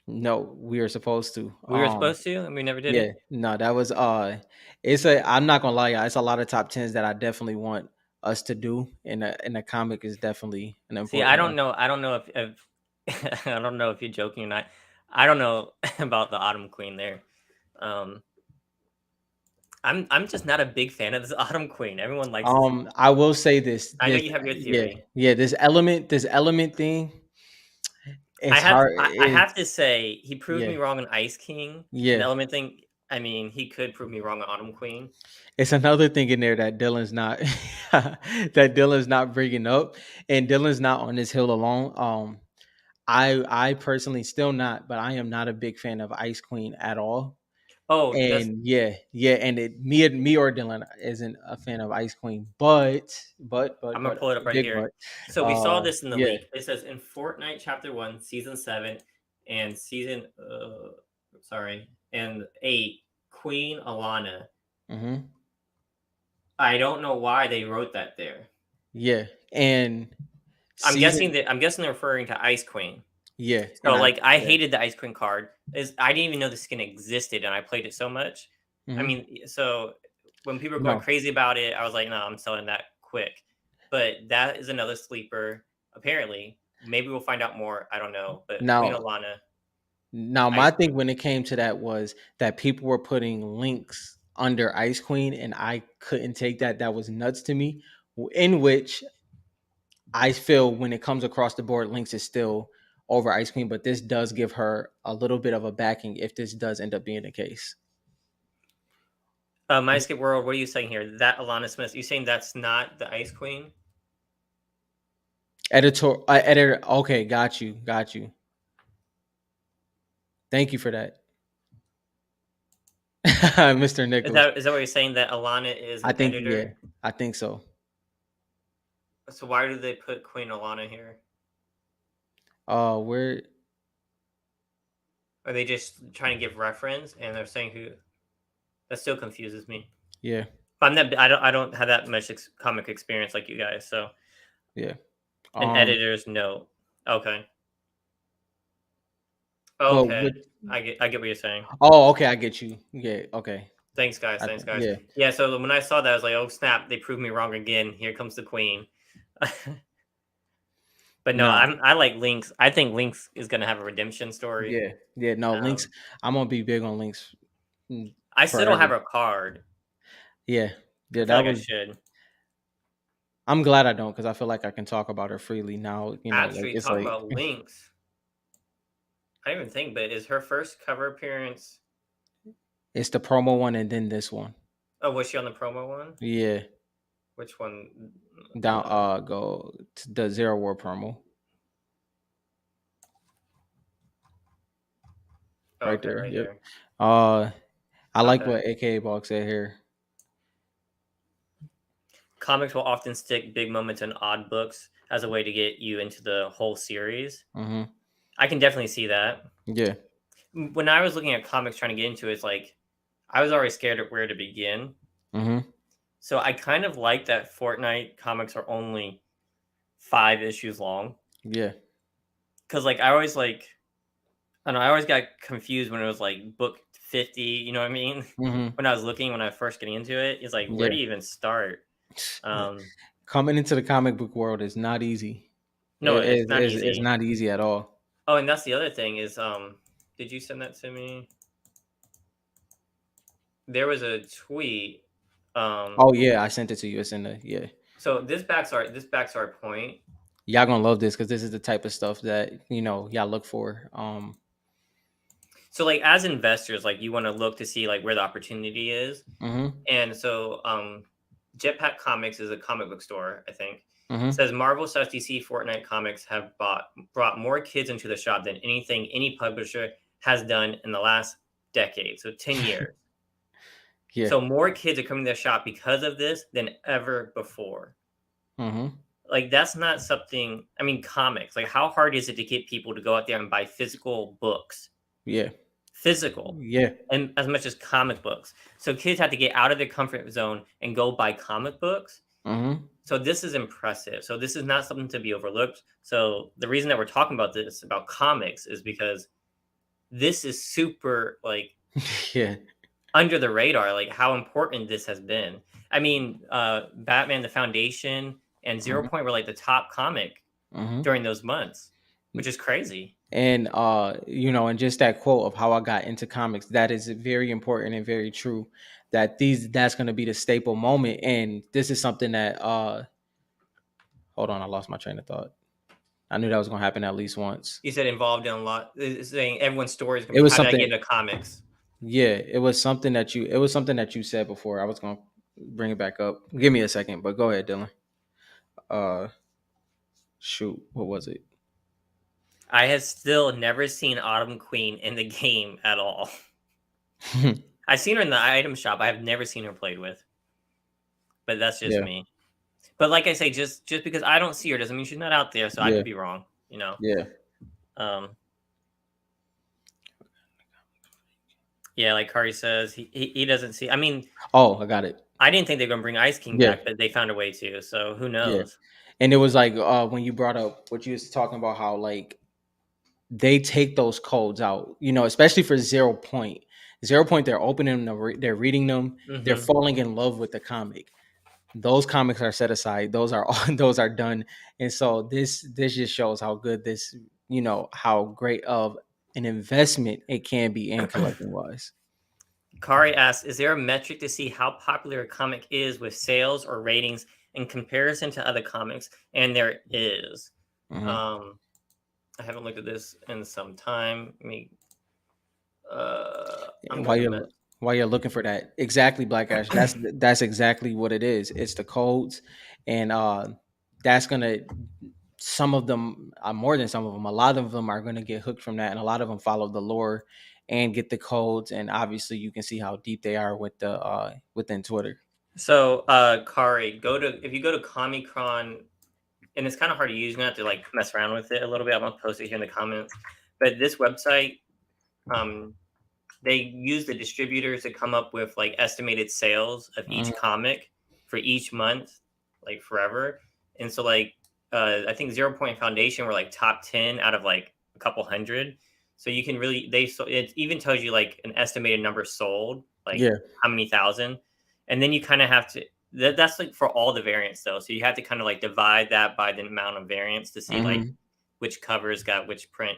B: No, we are supposed to.
A: We were supposed to, and we never did
B: Yeah,
A: it.
B: no, that was I'm not gonna lie, y'all, it's a lot of top tens that I definitely want us to do, and the comic is definitely an
A: See, I
B: important one.
A: don't know. I don't know if I don't know if you're joking or not. I don't know about the Autumn Queen there. Um, I'm just not a big fan of this Autumn Queen. Everyone likes this.
B: I will say this
A: I know
B: this
A: you have your
B: yeah,
A: theory.
B: yeah, this element thing, it's hard.
A: I have to say he proved
B: Yeah,
A: me wrong on Ice King and the
B: yeah.
A: Element thing. I mean, he could prove me wrong on Autumn Queen.
B: It's another thing in there that Dylan's not that Dylan's not bringing up, and Dylan's not on this hill alone. I personally still not, but I am not a big fan of Ice Queen at all.
A: Oh, that's
B: And yeah, yeah, and me or Dylan isn't a fan of Ice Queen,
A: I'm gonna pull it up right
B: big
A: here. So we saw this in the
B: yeah,
A: leak. It says in Fortnite Chapter 1, Season 7, and Season sorry, and 8, Queen Alana.
B: hmm
A: I don't know why they wrote that there.
B: yeah, and season
A: I'm guessing they're referring to Ice Queen.
B: yeah,
A: So
B: and I
A: like I
B: yeah,
A: hated the Ice Queen card. Is I didn't even know the skin existed and I played it so much. I
B: hmm
A: mean, so when people were going
B: no,
A: crazy about it, I was like, no, I'm selling that quick. But that is another sleeper, apparently. Maybe we'll find out more. I don't know. But Queen
B: now
A: Alana, Ice
B: my thing
A: Queen.
B: when it came to that was that people were putting links under Ice Queen, and I couldn't take that. That was nuts to me. In which I feel when it comes across the board, links is still over Ice Queen, but this does give her a little bit of a backing if this does end up being the case.
A: My Escape World, what are you saying here? That Alana Smith, you saying that's not the Ice Queen?
B: Editor. Okay, got you. Thank you for that, Mr. Nicholas.
A: Is that what you're saying? That Alana is
B: I
A: an
B: think yeah,
A: editor?
B: I think so.
A: So why do they put Queen Alana here?
B: Where
A: Are they just trying to give reference and they're saying who? That still confuses me.
B: yeah,
A: But I don't have that much comic experience like you guys. So
B: yeah.
A: an
B: Um,
A: editor's note. Okay.
B: but
A: Okay.
B: with
A: I get what you're saying.
B: okay, I get you. Yeah, okay.
A: Thanks, guys.
B: I
A: Thanks,
B: think
A: guys.
B: yeah,
A: Yeah. So when I saw that, I was like, "Oh snap! They proved me wrong again. Here comes the queen." But no,
B: nah,
A: I like Lynx. I think Lynx is gonna have a redemption story.
B: yeah, yeah. No, links.
A: Um,
B: I'm gonna be big on links
A: I still don't
B: forever.
A: have her card.
B: Yeah,
A: I
B: yeah.
A: feel
B: That
A: like I
B: was.
A: should.
B: I'm glad I don't because I feel like I can talk about her freely now. Like
A: Actually,
B: it's
A: talk
B: like
A: about Lynx. I didn't even think, but is her first cover appearance?
B: it's the promo one and then this one.
A: Oh, was she on the promo one?
B: Yeah,
A: Which one?
B: down. Go to the Zero War promo
A: Oh,
B: right
A: okay,
B: there.
A: right
B: Yep.
A: here.
B: Uh, I like
A: Okay.
B: what AKA Box said here.
A: Comics will often stick big moments in odd books as a way to get you into the whole series.
B: Mm-hmm.
A: I can definitely see that.
B: Yeah.
A: When I was looking at comics trying to get into it, it's like I was already scared of where to begin.
B: Mm-hmm.
A: So I kind of like that Fortnite comics are only 5 issues long.
B: Yeah.
A: Cause like I always like I don't know, I always got confused when it was like book 50, you know what I mean?
B: Mm-hmm.
A: When I was looking when I was first getting into it, it's like where
B: Yeah.
A: do you even start? Um
B: Coming into the comic book world is not easy.
A: no, it's not
B: It's
A: easy.
B: not easy at all.
A: Oh, and that's the other thing is did you send that to me? There was a tweet.
B: Oh yeah, I sent it to you. It's in the yeah.
A: So this backs our point.
B: Y'all gonna love this because this is the type of stuff that y'all look for.
A: So like as investors, like you want to look to see like where the opportunity is.
B: Mm-hmm.
A: And so Jetpack Comics is a comic book store, I think. It
B: Mm-hmm.
A: says Marvel / DC Fortnite comics have brought more kids into the shop than anything any publisher has done in the last decade. So 10 years.
B: Yeah.
A: So more kids are coming to the shop because of this than ever before.
B: Mm-hmm.
A: Like that's not something. I mean, comics. Like, how hard is it to get people to go out there and buy physical books?
B: Yeah.
A: Physical,
B: Yeah.
A: and as much as comic books. So kids have to get out of their comfort zone and go buy comic books.
B: Mm-hmm.
A: So this is impressive. So this is not something to be overlooked. So the reason that we're talking about this about comics is because this is super like
B: Yeah.
A: under the radar, like how important this has been. I mean, Batman the Foundation and Zero
B: Mm-hmm.
A: Point were like the top comic
B: Mm-hmm.
A: during those months, which is crazy.
B: And and just that quote of how I got into comics, that is very important and very true. That's gonna be the staple moment. And this is something that hold on, I lost my train of thought. I knew that was gonna happen at least once.
A: You said involved in a lot. Saying everyone's story is gonna
B: It
A: be
B: was
A: how did I
B: something,
A: get into comics?
B: yeah, it was something that you said before. I was gonna bring it back up. Give me a second, but go ahead, Dylan. Uh shoot, what was it?
A: I have still never seen Autumn Queen in the game at all. I've seen her in the item shop. I have never seen her played with, but that's just
B: Yeah,
A: me. But like I say, just because I don't see her doesn't mean she's not out there. So I
B: yeah,
A: could be wrong, you know.
B: yeah,
A: Um, yeah, like Kari says, he doesn't see. I mean,
B: oh, I got it.
A: I didn't think they were gonna bring Ice King
B: Yeah,
A: back, but they found a way to. So who
B: yeah.
A: knows?
B: And it was like when you brought up what you was talking about, how like they take those codes out, especially for 0 Point. 0 Point, they're opening them, they're reading them, they're
A: Hmm.
B: falling in love with the comic. Those comics are set aside. Those are those are done. And so this just shows how good this, how great of an investment it can be in collecting wise.
A: Kari asks, "Is there a metric to see how popular a comic is with sales or ratings in comparison to other comics?" And there is.
B: Hmm.
A: Um, I haven't looked at this in some time. Let me. I'm
B: And
A: gonna mess.
B: while you're looking for that, exactly, Black Ash, that's exactly what it is. It's the codes, and that's gonna, some of them, more than some of them, a lot of them are gonna get hooked from that, and a lot of them follow the lore and get the codes, and obviously you can see how deep they are with the within Twitter.
A: So, Kari, if you go to Comicron, and it's kind of hard to use. You have to like mess around with it a little bit. I'm gonna post it here in the comments. But this website, um, they use the distributors to come up with like estimated sales of each
B: Hmm.
A: comic for each month, like forever. And so like I think Zero Point Foundation were like top 10 out of like a couple hundred. So you can really they so it even tells you like an estimated number sold, like
B: Yeah.
A: how many thousand. And then you kind of have to that's like for all the variants though. So you have to kind of like divide that by the amount of variants to see like
B: Hmm.
A: which covers got which print.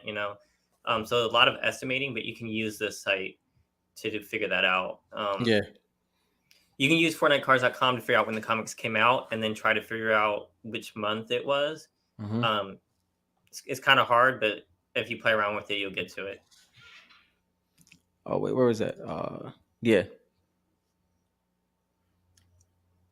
A: So a lot of estimating, but you can use this site to figure that out.
B: Yeah.
A: You can use FortniteCards.com to figure out when the comics came out, and then try to figure out which month it was.
B: Hmm.
A: Um, it's kind of hard, but if you play around with it, you'll get to it.
B: Oh wait, where was that? Yeah.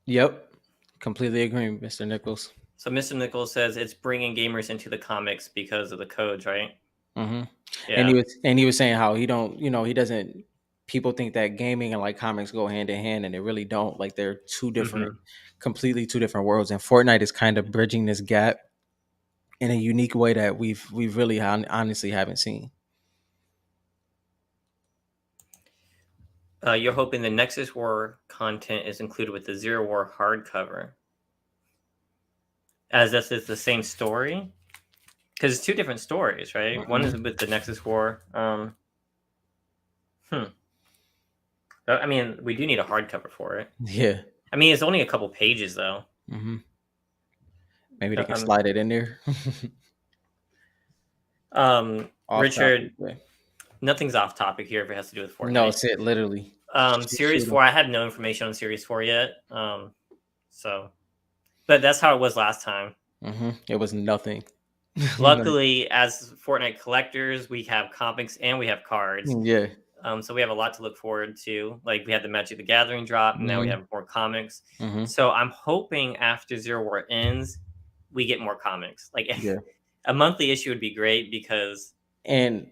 B: Yep. Completely agree, Mr. Nichols.
A: So Mr. Nichols says it's bringing gamers into the comics because of the codes, right?
B: Hmm. And
A: Yeah.
B: he was saying how he don't, he doesn't. People think that gaming and like comics go hand in hand, and they really don't. Like they're two different,
A: hmm
B: completely two different worlds. And Fortnite is kind of bridging this gap in a unique way that we've really honestly haven't seen.
A: You're hoping the Nexus War content is included with the Zero War hardcover, as this is the same story. Because it's two different stories, right? One is
B: Hmm.
A: with the Nexus War. Hmm. I mean, we do need a hardcover for it.
B: Yeah.
A: I mean, it's only a couple pages though.
B: Hmm. Maybe they
A: Uh,
B: can
A: Um,
B: slide it in there. Off topic.
A: Richard,
B: Yeah.
A: nothing's off topic here if it has to do with
B: No,
A: Fortnite.
B: it's it. Literally.
A: Series
B: Shoot 'em.
A: four, I had no information on Series 4 yet. So, but that's how it was last time.
B: It was nothing. Like,
A: Luckily, as Fortnite collectors, we have comics and we have cards.
B: yeah.
A: So we have a lot to look forward to. Like we had the Magic the Gathering drop, and now we
B: Hmm.
A: have more comics.
B: Hmm.
A: So I'm hoping after Zero War ends, we get more comics. Like
B: Yeah.
A: a monthly issue would be great because
B: And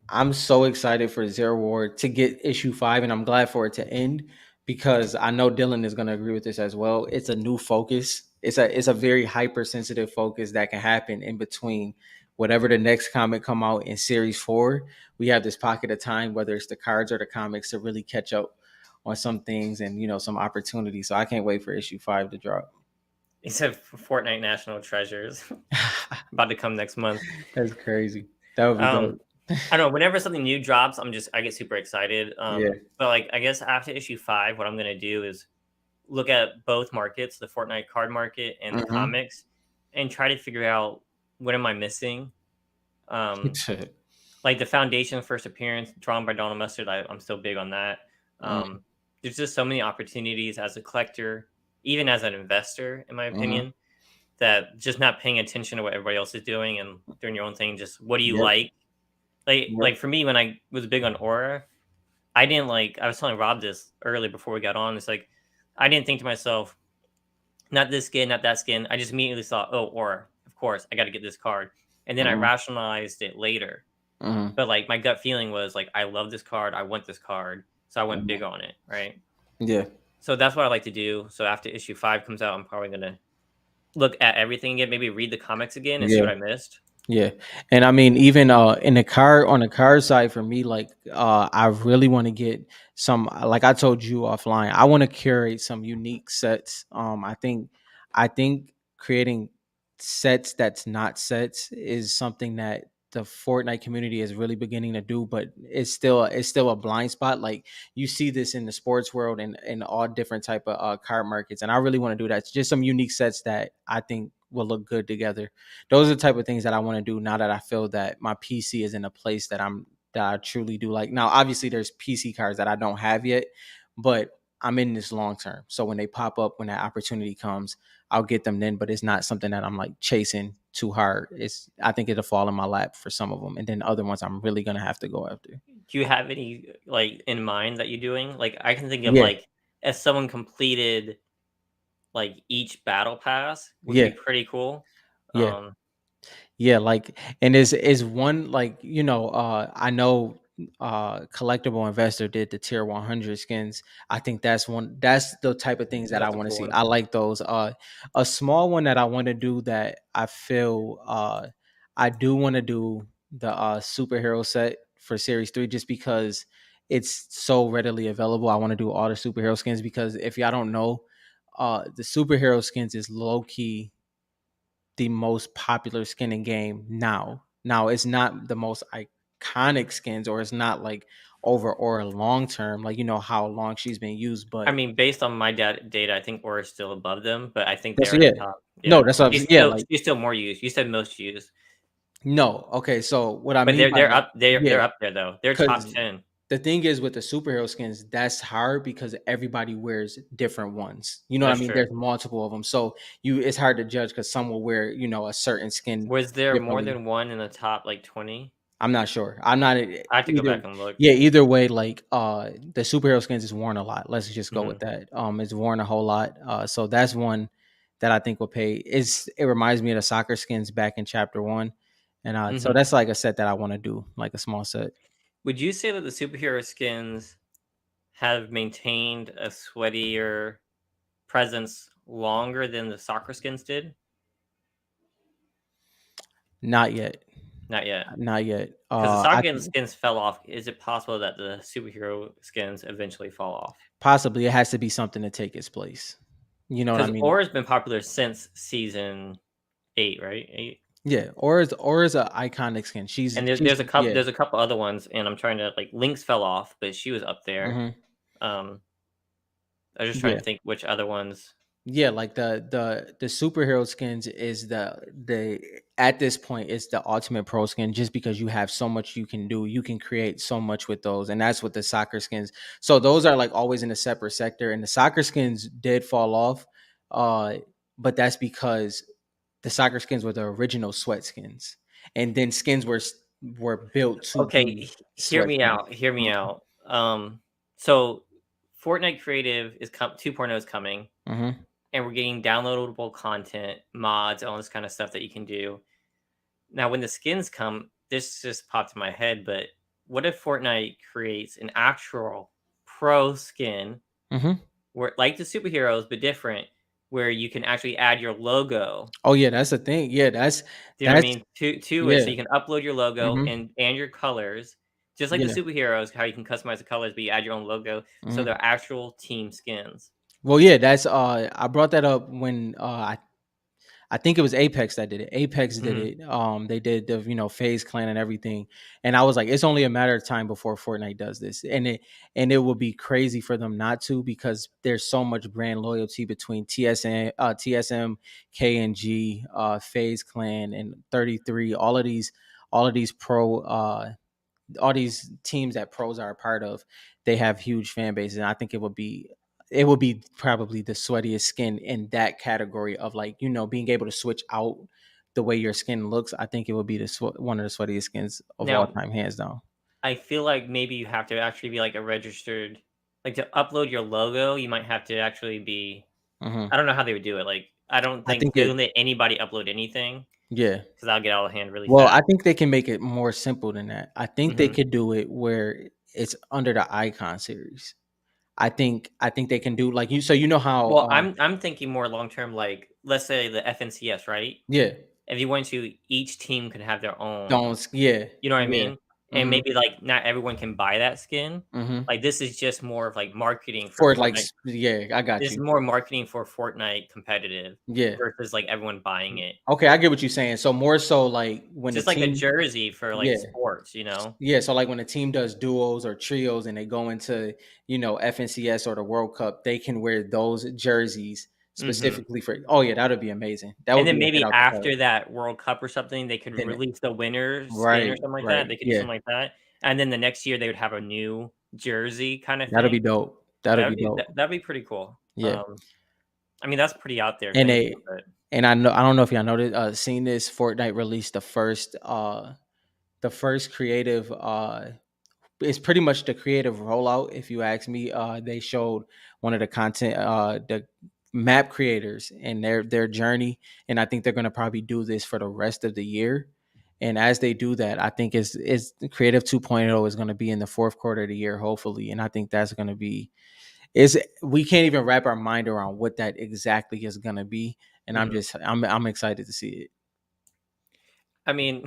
B: I'm so excited for Zero War to get issue 5, and I'm glad for it to end because I know Dylan is going to agree with this as well. It's a new focus. It's a very hypersensitive focus that can happen in between whatever the next comic come out in series 4. We have this pocket of time, whether it's the cards or the comics, to really catch up on some things and some opportunities. So I can't wait for issue 5 to drop.
A: except for Fortnite National Treasures about to come next month.
B: That's crazy. That would be
A: Um,
B: dope.
A: I don't know. Whenever something new drops, I get super excited.
B: Yeah.
A: But like I guess after issue 5, what I'm gonna do is look at both markets, the Fortnite card market and the
B: Hmm.
A: comics, and try to figure out what am I missing. Um, like the Foundation first appearance drawn by Donald Mustard, I'm still big on that.
B: Hmm.
A: Um, there's just so many opportunities as a collector, even as an investor, in my opinion, that just not paying attention to what everybody else is doing and doing your own thing. Just what do you
B: Yep.
A: like? Like
B: Yep.
A: like for me, when I was big on Aura, I didn't like. I was telling Rob this early before we got on. It's like I didn't think to myself, not this skin, not that skin. I just immediately thought, oh, Aura, of course, I got to get this card, and then I
B: Hmm.
A: rationalized it later.
B: Hmm.
A: But like my gut feeling was like, I love this card, I want this card, so I went big
B: Hmm.
A: on it, right?
B: Yeah.
A: So that's what I like to do. So after issue 5 comes out, I'm probably gonna look at everything again, maybe read the comics again and see
B: Yeah.
A: what I missed.
B: Yeah. And I mean, even in the car, on the car side for me, like I really want to get some, like I told you offline, I want to curate some unique sets. I think creating sets that's not sets is something that the Fortnite community is really beginning to do, but it's still a blind spot. Like you see this in the sports world and in all different type of card markets. And I really want to do that. It's just some unique sets that I think will look good together. Those are the type of things that I want to do now that I feel that my PC is in a place that I truly do like. Now, obviously, there's PC cards that I don't have yet, but I'm in this long term. So when they pop up, when that opportunity comes, I'll get them then, but it's not something that I'm like chasing too hard. It's I think it'll fall in my lap for some of them, and then other ones I'm really gonna have to go after.
A: Do you have any, like, in mind that you're doing? Like, I can think of,
B: Yeah,
A: like, if someone completed, like, each battle pass, which would
B: yeah,
A: be pretty cool.
B: yeah.
A: Um,
B: Yeah, like, and is one like, I know collectible investor did the tier 100 skins. I think that's the type of things that I
A: that's a
B: want to
A: cool
B: see.
A: one.
B: I like those. A small one that I want to do that I feel I do want to do the superhero set for series 3 just because it's so readily available. I want to do all the superhero skins because if y'all don't know, the superhero skins is low key the most popular skin in game now. Now it's not the most iconic skins, or it's not like over or long term, like how long she's been used.
A: I
B: But
A: mean, based on my data, I think Aura's still above them, but I think
B: that's
A: they're in the
B: yeah.
A: top.
B: No,
A: Yeah.
B: that's what
A: She's
B: yeah,
A: still
B: like
A: she's still more used. You said most used,
B: no. Okay, so what I
A: but
B: mean
A: they're
B: by
A: they're
B: that,
A: up they're
B: yeah,
A: they're up there, though. They're top
B: because
A: 10.
B: the thing is with the superhero skins, that's hard because everybody wears different ones. You know what I
A: That's
B: mean?
A: true.
B: There's multiple of them, so it's hard to judge because some will wear a certain skin
A: Was there more
B: differently.
A: than one in the top, like, 20?
B: I'm not sure. I'm not
A: I have to go
B: either.
A: back and look.
B: Yeah, either way, like the superhero skins is worn a lot. Let's just go with
A: Mhm,
B: that. It's worn a whole lot. So that's one that I think will pay. It reminds me of the soccer skins back in chapter 1. And so
A: mhm.
B: that's like a set that I want to do, like a small set.
A: Would you say that the superhero skins have maintained a sweatier presence longer than the soccer skins did?
B: Not yet.
A: Not yet.
B: Not yet.
A: 'Cause the
B: I
A: soccer
B: think
A: skins fell off. Is it possible that the superhero skins eventually fall off?
B: possibly it has to be something to take its place. You know what I
A: Because
B: mean?
A: Aura's been popular since season 8, right? 8?
B: Yeah. Or is a iconic skin. She's
A: And
B: she's yeah.
A: there's a couple other ones, and I'm trying to, like, Lynx fell off, but she was up there.
B: Hmm.
A: Um, I was just trying
B: Yeah.
A: to think which other ones.
B: Yeah, like the superhero skins is the at this point it's the ultimate pro skin just because you have so much you can do. You can create so much with those, and that's what the soccer skins. So those are like always in a separate sector, and the soccer skins did fall off, uh, but that's because the soccer skins were the original sweat skins, and then skins were built to
A: Okay,
B: be
A: hear
B: sweat
A: me
B: skins.
A: out, hear me
B: Mm-hmm.
A: out. So Fortnite Creative is 2.0 is coming,
B: Mm-hmm.
A: and we're getting downloadable content, mods, all this kind of stuff that you can do. Now, when the skins come, this just popped in my head, but what if Fortnite creates an actual pro skin
B: Mm-hmm.
A: where, like the superheroes, but different, where you can actually add your logo?
B: Oh yeah, that's the thing. Yeah,
A: Do you know what I
B: that's
A: mean? To it,
B: yeah.
A: so you can upload your logo
B: Mm-hmm.
A: and your colors, just like the
B: Yeah.
A: superheroes, how you can customize the colors, but you add your own logo, so
B: Mhm.
A: they're actual team skins.
B: Well, yeah, that's I brought that up when I think it was Apex that did it. Apex did
A: Mhm.
B: it. They did the Phase Clan and everything, and I was like, it's only a matter of time before Fortnite does this, and it will be crazy for them not to because there's so much brand loyalty between TSM, KNG, Phase Clan, and 33. All of these pro all these teams that pros are a part of, they have huge fan bases, and I think it would be probably the sweatiest skin in that category of like being able to switch out the way your skin looks. I think it would be one of the sweatiest skins of all
A: Now,
B: time, hands down.
A: I feel like maybe you have to actually be, like, a registered, like, to upload your logo, you might have to actually be,
B: Hmm.
A: I don't know how they would do it, like, I don't
B: I
A: think
B: think
A: they
B: it,
A: don't let anybody upload anything
B: yeah.
A: because 'cause I'll get out of hand really
B: Well, I
A: fast.
B: think they can make it more simple than that. I think they
A: Mhm.
B: could do it where it's under the icon series. I think they can do like you. So you know how
A: Well, I'm thinking more long term, like, let's say the FNCS, right?
B: yeah.
A: If you want to, each team can have their own.
B: Don't yeah.
A: You know what I
B: Yeah.
A: mean? And
B: Mhm.
A: maybe, like, not everyone can buy that skin.
B: Mhm.
A: Like, this is just more of, like, marketing for
B: For like
A: Fortnite.
B: yeah, I got
A: This is
B: you.
A: more marketing for Fortnite competitive
B: Yeah.
A: versus, like, everyone buying
B: Mm.
A: it.
B: Okay, I get what you're saying. So more so like when the
A: Just like a
B: team
A: jersey for, like,
B: yeah.
A: sports, you know?
B: Yeah, so like when a team does duos or trios and they go into, FNCS or the World Cup, they can wear those jerseys
A: Mhm.
B: specifically for oh yeah, that would be amazing. That
A: And
B: would
A: then
B: be a hit
A: maybe
B: out the park.
A: after that World Cup or something, they could
B: Then
A: release the winner's skin or
B: right,
A: something like that.
B: right.
A: They could do
B: Yeah.
A: something like that. And then the next year, they would have a new jersey kinda
B: That'll be
A: thing.
B: dope. That'll be dope.
A: That'd be pretty cool.
B: Yeah.
A: I mean, that's pretty out there
B: And
A: thinking
B: they
A: of it.
B: and I don't know if y'all noticed seen this. Fortnite released the first creative it's pretty much the creative rollout, if you ask me. They showed one of the content the map creators and their journey, and I think they're going to probably do this for the rest of the year. And as they do that, I think is creative 2.0 is going to be in the fourth quarter of the year, hopefully. And I think that's going to be is we can't even wrap our mind around what that exactly is going to be. And
A: Mhm.
B: I'm excited to see it.
A: I mean,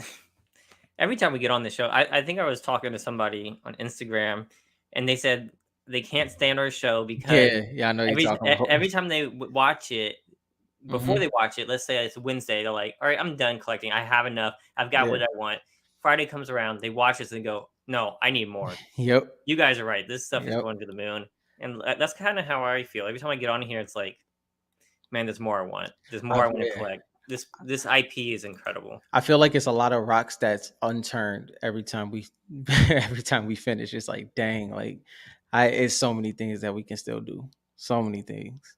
A: every time we get on the show, I think I was talking to somebody on Instagram, and they said they can't stand our show because
B: Yeah, yeah, I know you're talking about.
A: every time they watch it, before
B: Hmm.
A: they watch it, let's say it's Wednesday, they're like, "All right, I'm done collecting. I have enough. I've got
B: Yeah.
A: what I want." Friday comes around, they watch this and go, "No, I need more.
B: Yep.
A: You guys are right. This stuff is
B: Yep.
A: going to the moon." And that's kind of how I feel. Every time I get on here, it's like, "Man, there's more I want. There's more I want to
B: Yeah.
A: collect. This IP is incredible."
B: I feel like it's a lot of rocks that's unturned every time we every time we finish. It's like, dang, like I it's so many things that we can still do. So many things.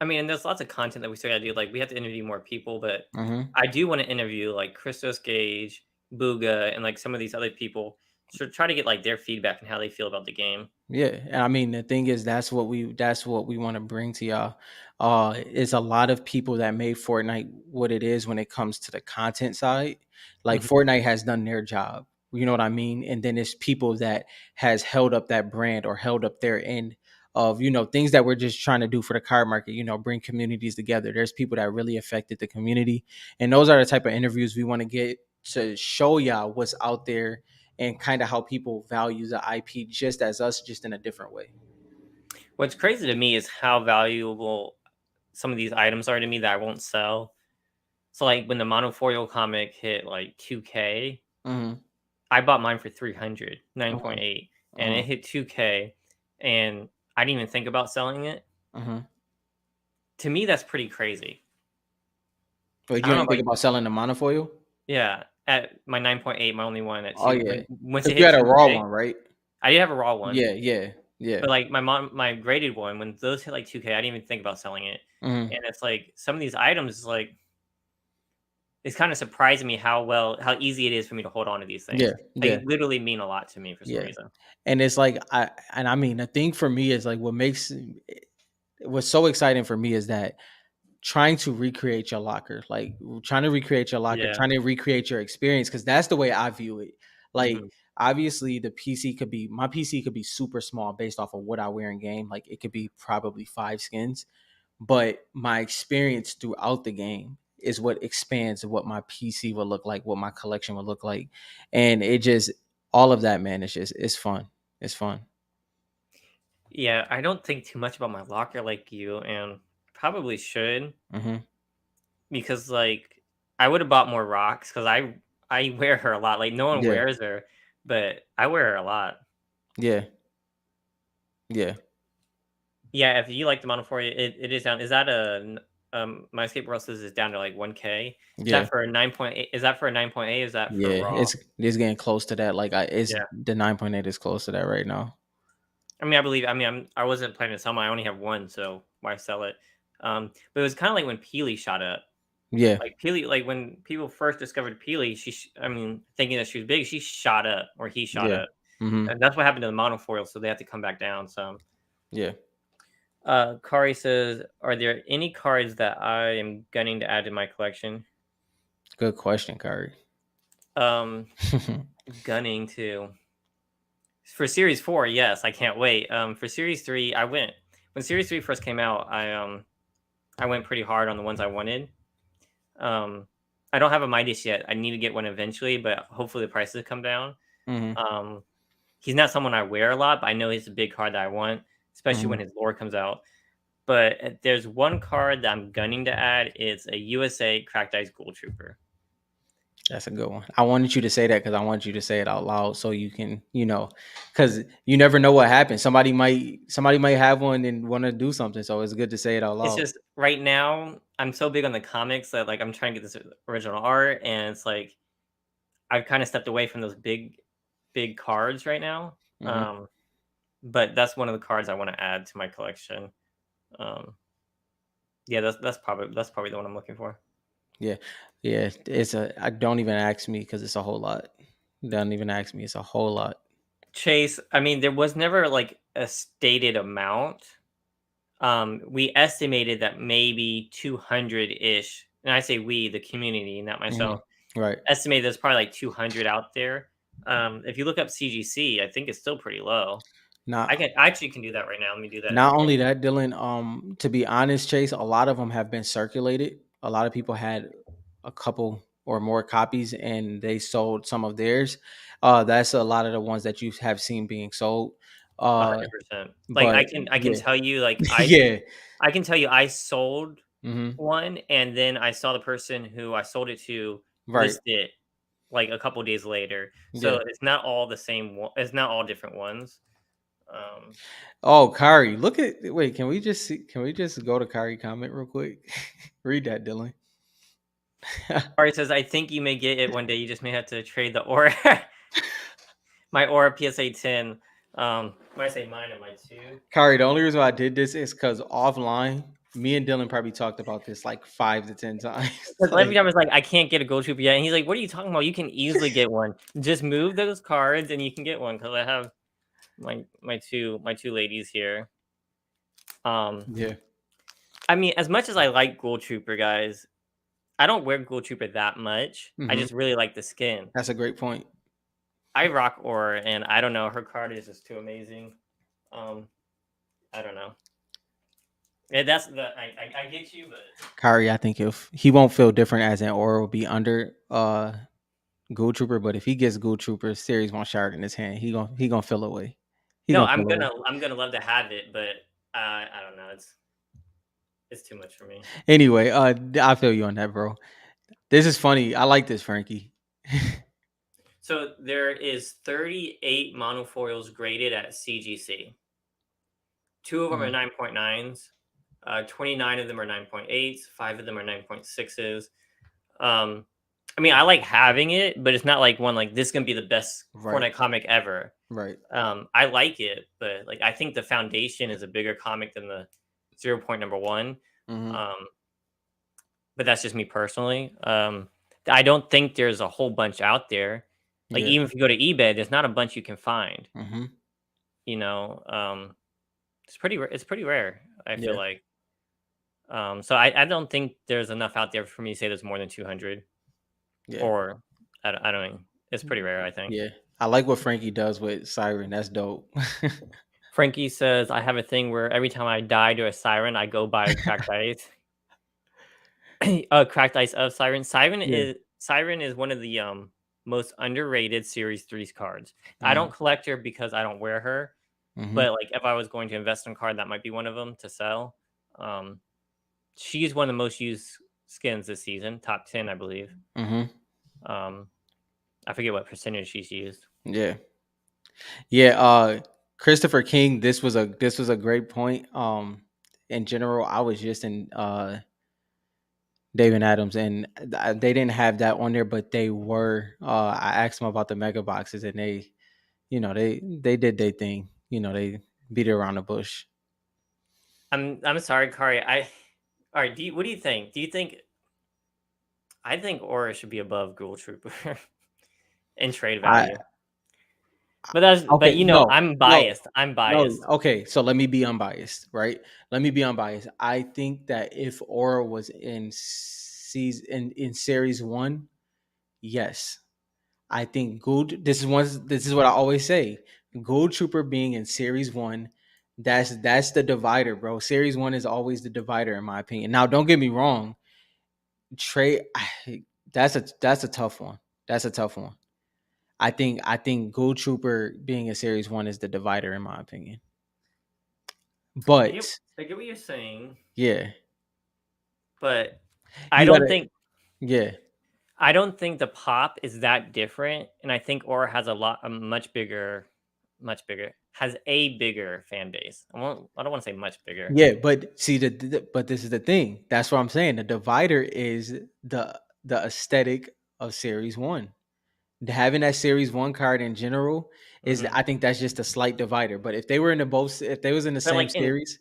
A: I mean, and there's lots of content that we still gotta do. Like, we have to interview more people, but
B: Hmm.
A: I do want to interview like Christos Gage, Booga, and like some of these other people to try to get like their feedback and how they feel about the game.
B: Yeah, and I mean the thing is that's what we want to bring to y'all. Is a lot of people that made Fortnite what it is when it comes to the content side. Like
A: Mhm.
B: Fortnite has done their job. You know what I mean? And then it's people that has held up that brand or held up their end of, things that we're just trying to do for the card market, bring communities together. There's people that really affected the community. And those are the type of interviews we want to get to show y'all what's out there and kind of how people value the IP just as us, just in a different way.
A: What's crazy to me is how valuable some of these items are to me that I won't sell. So, like when the monofoil comic hit like 2K,
B: Hmm.
A: I bought mine for 300, nine
B: Hmm.
A: point eight, and
B: Hmm.
A: it hit 2K, and I didn't even think about selling it.
B: Hmm.
A: To me, that's pretty crazy.
B: Wait,
A: I
B: you
A: don't know
B: ain't think
A: about
B: about selling the monofoil?
A: yeah, at my 9.8, my only one at
B: Oh
A: 2
B: yeah,
A: when once
B: because
A: it
B: you
A: hit
B: had a raw
A: 2K,
B: one, right?
A: I did have a raw one,
B: Yeah, yeah, yeah.
A: but, like, my graded one, when those hit, like, 2K, I didn't even think about selling it,
B: Hmm.
A: and it's like, some of these items, like, it's kinda surprising me how easy it is for me to hold on to these
B: Yeah,
A: things.
B: yeah,
A: They literally mean a lot to me for some
B: yeah.
A: reason.
B: And it's like I mean the thing for me is like what's so exciting for me is that trying to recreate your locker, like trying to recreate your locker,
A: Yeah,
B: trying to recreate your experience, because that's the way I view it. Like,
A: mhm.
B: obviously, my PC could be super small based off of what I wear in game. Like, it could be probably 5 skins, but my experience throughout the game is what expands what my PC will look like, what my collection will look like, and it just all of that, man. It's fun. It's fun.
A: Yeah, I don't think too much about my locker like you, and probably should
B: Hmm.
A: because, like, I would've bought more rocks because I wear her a lot, like, no one
B: Yeah,
A: wears her, but I wear her a lot.
B: yeah, yeah,
A: Yeah, if you like the Model 4, it is down. Is that my skateboard says it's down to like 1K. Is
B: yeah.
A: that for a 9.8? Is that for a 9.8? Is that for
B: Yeah,
A: raw?
B: it's getting close to that. Like it's
A: Yeah.
B: the 9.8 is close to that right now.
A: I mean, I wasn't planning to sell mine. I only have one, so why sell it? But it was kind of like when Peely shot up.
B: Yeah,
A: Like Peely, like when people first discovered Peely, I mean, thinking that she was big, she shot up or he shot
B: yeah,
A: up,
B: hmm,
A: and that's what happened to the monofoil. So they have to come back down. So,
B: yeah.
A: Kari says, "Are there any cards that I am gunning to add to my collection?"
B: Good question, Kari.
A: Um, Gunning to for Series 4, yes, I can't wait. For Series 3, I went when Series 3 first came out, I went pretty hard on the ones I wanted. Um, I don't have a Midas yet. I need to get one eventually, but hopefully the prices come down.
B: Hmm.
A: Um, he's not someone I wear a lot, but I know he's a big card that I want, especially when
B: Hmm.
A: his lore comes out. But there's one card that I'm gunning to add. It's a USA Cracked Ice Gold Trooper.
B: That's a good one. I wanted you to say that because I want you to say it out loud so you can, because you never know what happens. Somebody might have one and want to do something. So it's good to say it out
A: It's
B: loud.
A: just right now I'm so big on the comics that like I'm trying to get this original art, and it's like I've kind of stepped away from those big cards right now.
B: Hmm.
A: But that's one of the cards I want to add to my collection. Um, Yeah, that's probably the one I'm looking for.
B: Yeah, yeah. It's a. I don't even ask me because it's a whole lot. Don't even ask me. It's a whole lot.
A: Chase, I mean, there was never like a stated amount. We estimated that maybe 200 ish, and I say we, the community, not
B: Hmm.
A: myself,
B: Right.
A: estimated there's probably like 200 out there. If you look up CGC, I think it's still pretty low.
B: Not
A: I actually can do that right now. Let me do that.
B: not only that, Dylan. To be honest, Chase, a lot of them have been circulated. A lot of people had a couple or more copies, and they sold some of theirs. That's a lot of the ones that you have seen being sold. Uh,
A: 100%. Like
B: but
A: I can
B: yeah,
A: tell you, like
B: yeah.
A: I can tell you, I sold
B: Hmm.
A: one, and then I saw the person who I sold it to
B: Right.
A: list it like a couple days later. So
B: Yeah.
A: it's not all the same. It's not all different ones. Um,
B: Oh, Kari, look at. Wait, can we just see? Can we just go to Kari comment real quick? Read that, Dylan.
A: Ari says, "I think you may get it one day. You just may have to trade the Aura, my Aura PSA 10. When I say mine and my two,
B: Kari, the only reason why I did this is because offline, me and Dylan probably talked about this like 5 to 10 times.
A: because every
B: Like,
A: time it's like I can't get a Gold Trooper yet, and he's like, "What are you talking about? You can easily get one. Just move those cards, and you can get one." Because I have my two ladies here. Um,
B: yeah.
A: I mean, as much as I like Gold Trooper, guys, I don't wear Gold Trooper that much. I
B: Hmm.
A: just really like the skin.
B: That's a great point.
A: I rock Aura, and I don't know, her card is just too amazing. Um, I don't know. Yeah, that's the I get you, but
B: Kari, I think if he won't feel different as an aura will be under Ghoul Trooper, but if he gets Ghoul Trooper, series one shard in his hand, he gonna feel away. He
A: no,
B: gonna feel away.
A: I'm gonna love to have it, but I don't know. It's too much for me.
B: Anyway, I feel you on that, bro. This is funny. I like this, Frankie.
A: So there is 38 monofoils graded at CGC. Two of them are
B: Mm,
A: 9.9s. 29 of them are 9.8s. Five of them are 9.6s. Um, I mean, I like having it, but it's not like one like this is gonna be the best
B: right,
A: Fortnite comic ever.
B: right.
A: I like it, but like I think the Foundation is a bigger comic than the 0.1.
B: Hmm.
A: Um, but that's just me personally. I don't think there's a whole bunch out there. Like
B: Yeah.
A: even if you go to eBay, there's not a bunch you can find.
B: Hmm.
A: You know, it's pretty rare. I feel
B: Yeah.
A: like. So I don't think there's enough out there for me to say there's more than 200,
B: Yeah.
A: or I don't know. It's pretty rare, I think.
B: Yeah. I like what Frankie does with Siren. That's dope.
A: Frankie says, I have a thing where every time I die to a siren, I go buy cracked ice. Cracked ice of siren.
B: Yeah.
A: Siren is one of the most underrated Series 3's cards. I
B: Hmm.
A: don't collect her because I don't wear her,
B: Hmm.
A: but like if I was going to invest in a card, that might be one of them to sell. Um, she's one of the most used skins this season, top 10, I believe.
B: Hmm.
A: Um, I forget what percentage she's used.
B: Yeah. Yeah. Christopher King, this was a great point. In general, I was just in David Adams, and they didn't have that on there, but they were. I asked them about the mega boxes, and they did their thing. They beat it around the bush.
A: I'm sorry, Kari. All right. What do you think? Do you think I think Aura should be above Ghoul Trooper in trade
B: I
A: value? But
B: Okay, no,
A: I'm
B: no,
A: biased. I'm
B: no.
A: biased.
B: Okay, so let me be unbiased, right? Let me be unbiased. I think that if Aura was in season in series one, yes, I think Gold. This is what I always say. Gold Trooper being in series one, that's the divider, bro. Series one is always the divider, in my opinion. Now, don't get me wrong. Trade that's a tough one. That's a tough one. I think Gold Trooper being in series one is the divider, in my opinion. But
A: I get what you're saying,
B: yeah,
A: but I
B: you
A: don't
B: gotta
A: think
B: yeah.
A: I don't think the pop is that different, and I think Aura has a much bigger, has a bigger fan base. I don't want to say much bigger.
B: Yeah, but see but this is the thing. That's what I'm saying. The divider is the aesthetic of series one. Having that series one card in general is,
A: Hmm.
B: I think that's just a slight divider. But if they were in the both if they was in the
A: But
B: same
A: like in
B: series,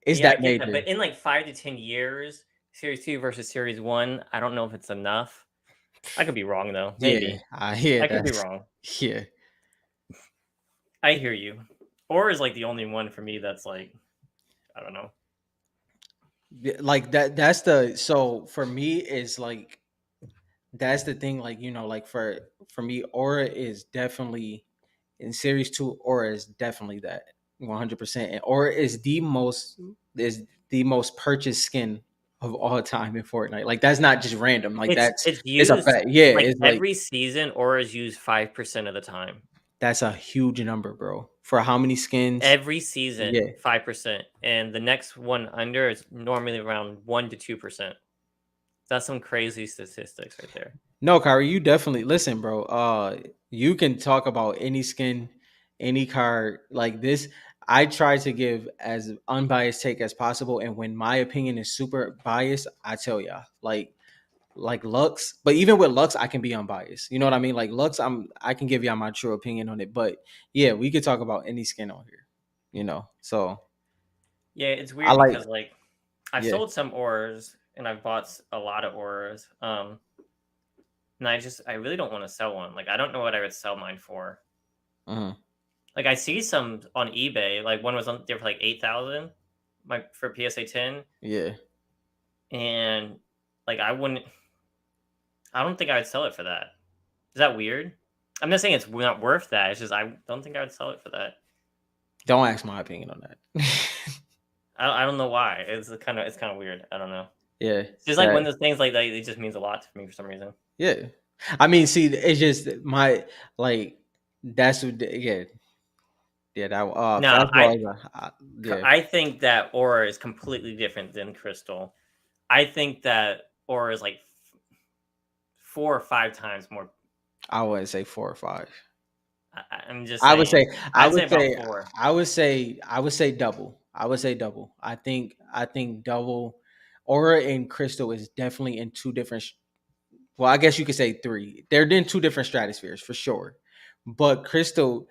B: It's
A: Yeah, I
B: that
A: get that,
B: major.
A: but in like 5 to 10 years, Series 2 versus Series 1, I don't know if it's enough. I could be wrong though.
B: Yeah,
A: Maybe
B: I hear
A: I could be
B: that.
A: wrong.
B: Yeah.
A: I hear you. Or is like the only one for me that's like I don't know.
B: Yeah, like that's the so for me is like that's the thing, like like for me aura is definitely in series 2. Aura is definitely that 100%, and aura is the most purchased skin of all time in Fortnite. Like that's not just random, like
A: It's
B: it's a
A: used
B: fact. Yeah,
A: like
B: it's like
A: every season or is used 5% of the time.
B: that's a huge number, bro, for how many skins.
A: Every
B: Yeah.
A: season, 5%, and the next one under is normally around 1 to 2%. That's some crazy statistics right there.
B: No, Kyrie, you definitely listen, bro. You can talk about any skin, any card like this. I try to give as unbiased take as possible, and when my opinion is super biased, I tell y'all like Lux. But even with Lux, I can be unbiased. You know what I mean? Like Lux, I can give y'all my true opinion on it. But yeah, we could talk about any skin on here. So
A: Yeah, it's
B: I
A: weird
B: like
A: because like I've
B: yeah.
A: sold some auras and I've bought a lot of auras. And I really don't want to sell one. Like I don't know what I would sell mine for.
B: Mhm,
A: Like I see some on eBay. Like one was on there for like 8,000, my for PSA 10,
B: yeah.
A: and like I wouldn't. I don't think I would sell it for that. Is that weird? I'm not saying it's not worth that. It's just I don't think I would sell it for that.
B: Don't ask my opinion on that.
A: I don't know why. It's kind of weird. I don't know.
B: Yeah,
A: It's just like
B: that
A: one of those things like that. It just means a lot to me for some reason.
B: yeah. I mean, see, it's just my like that's what yeah, yeah, that
A: Now
B: fastball is yeah.
A: I think that aura is completely different than crystal. I think that aura is like 4 or 5 times more.
B: I wouldn't say 4 or 5.
A: I'm just
B: I would
A: saying.
B: say I
A: I'd
B: would
A: say about
B: say
A: four.
B: I would say double. I would say double. I think double aura and crystal is definitely in two different well, I guess you could say three. They're in two different stratospheres for sure. But Crystal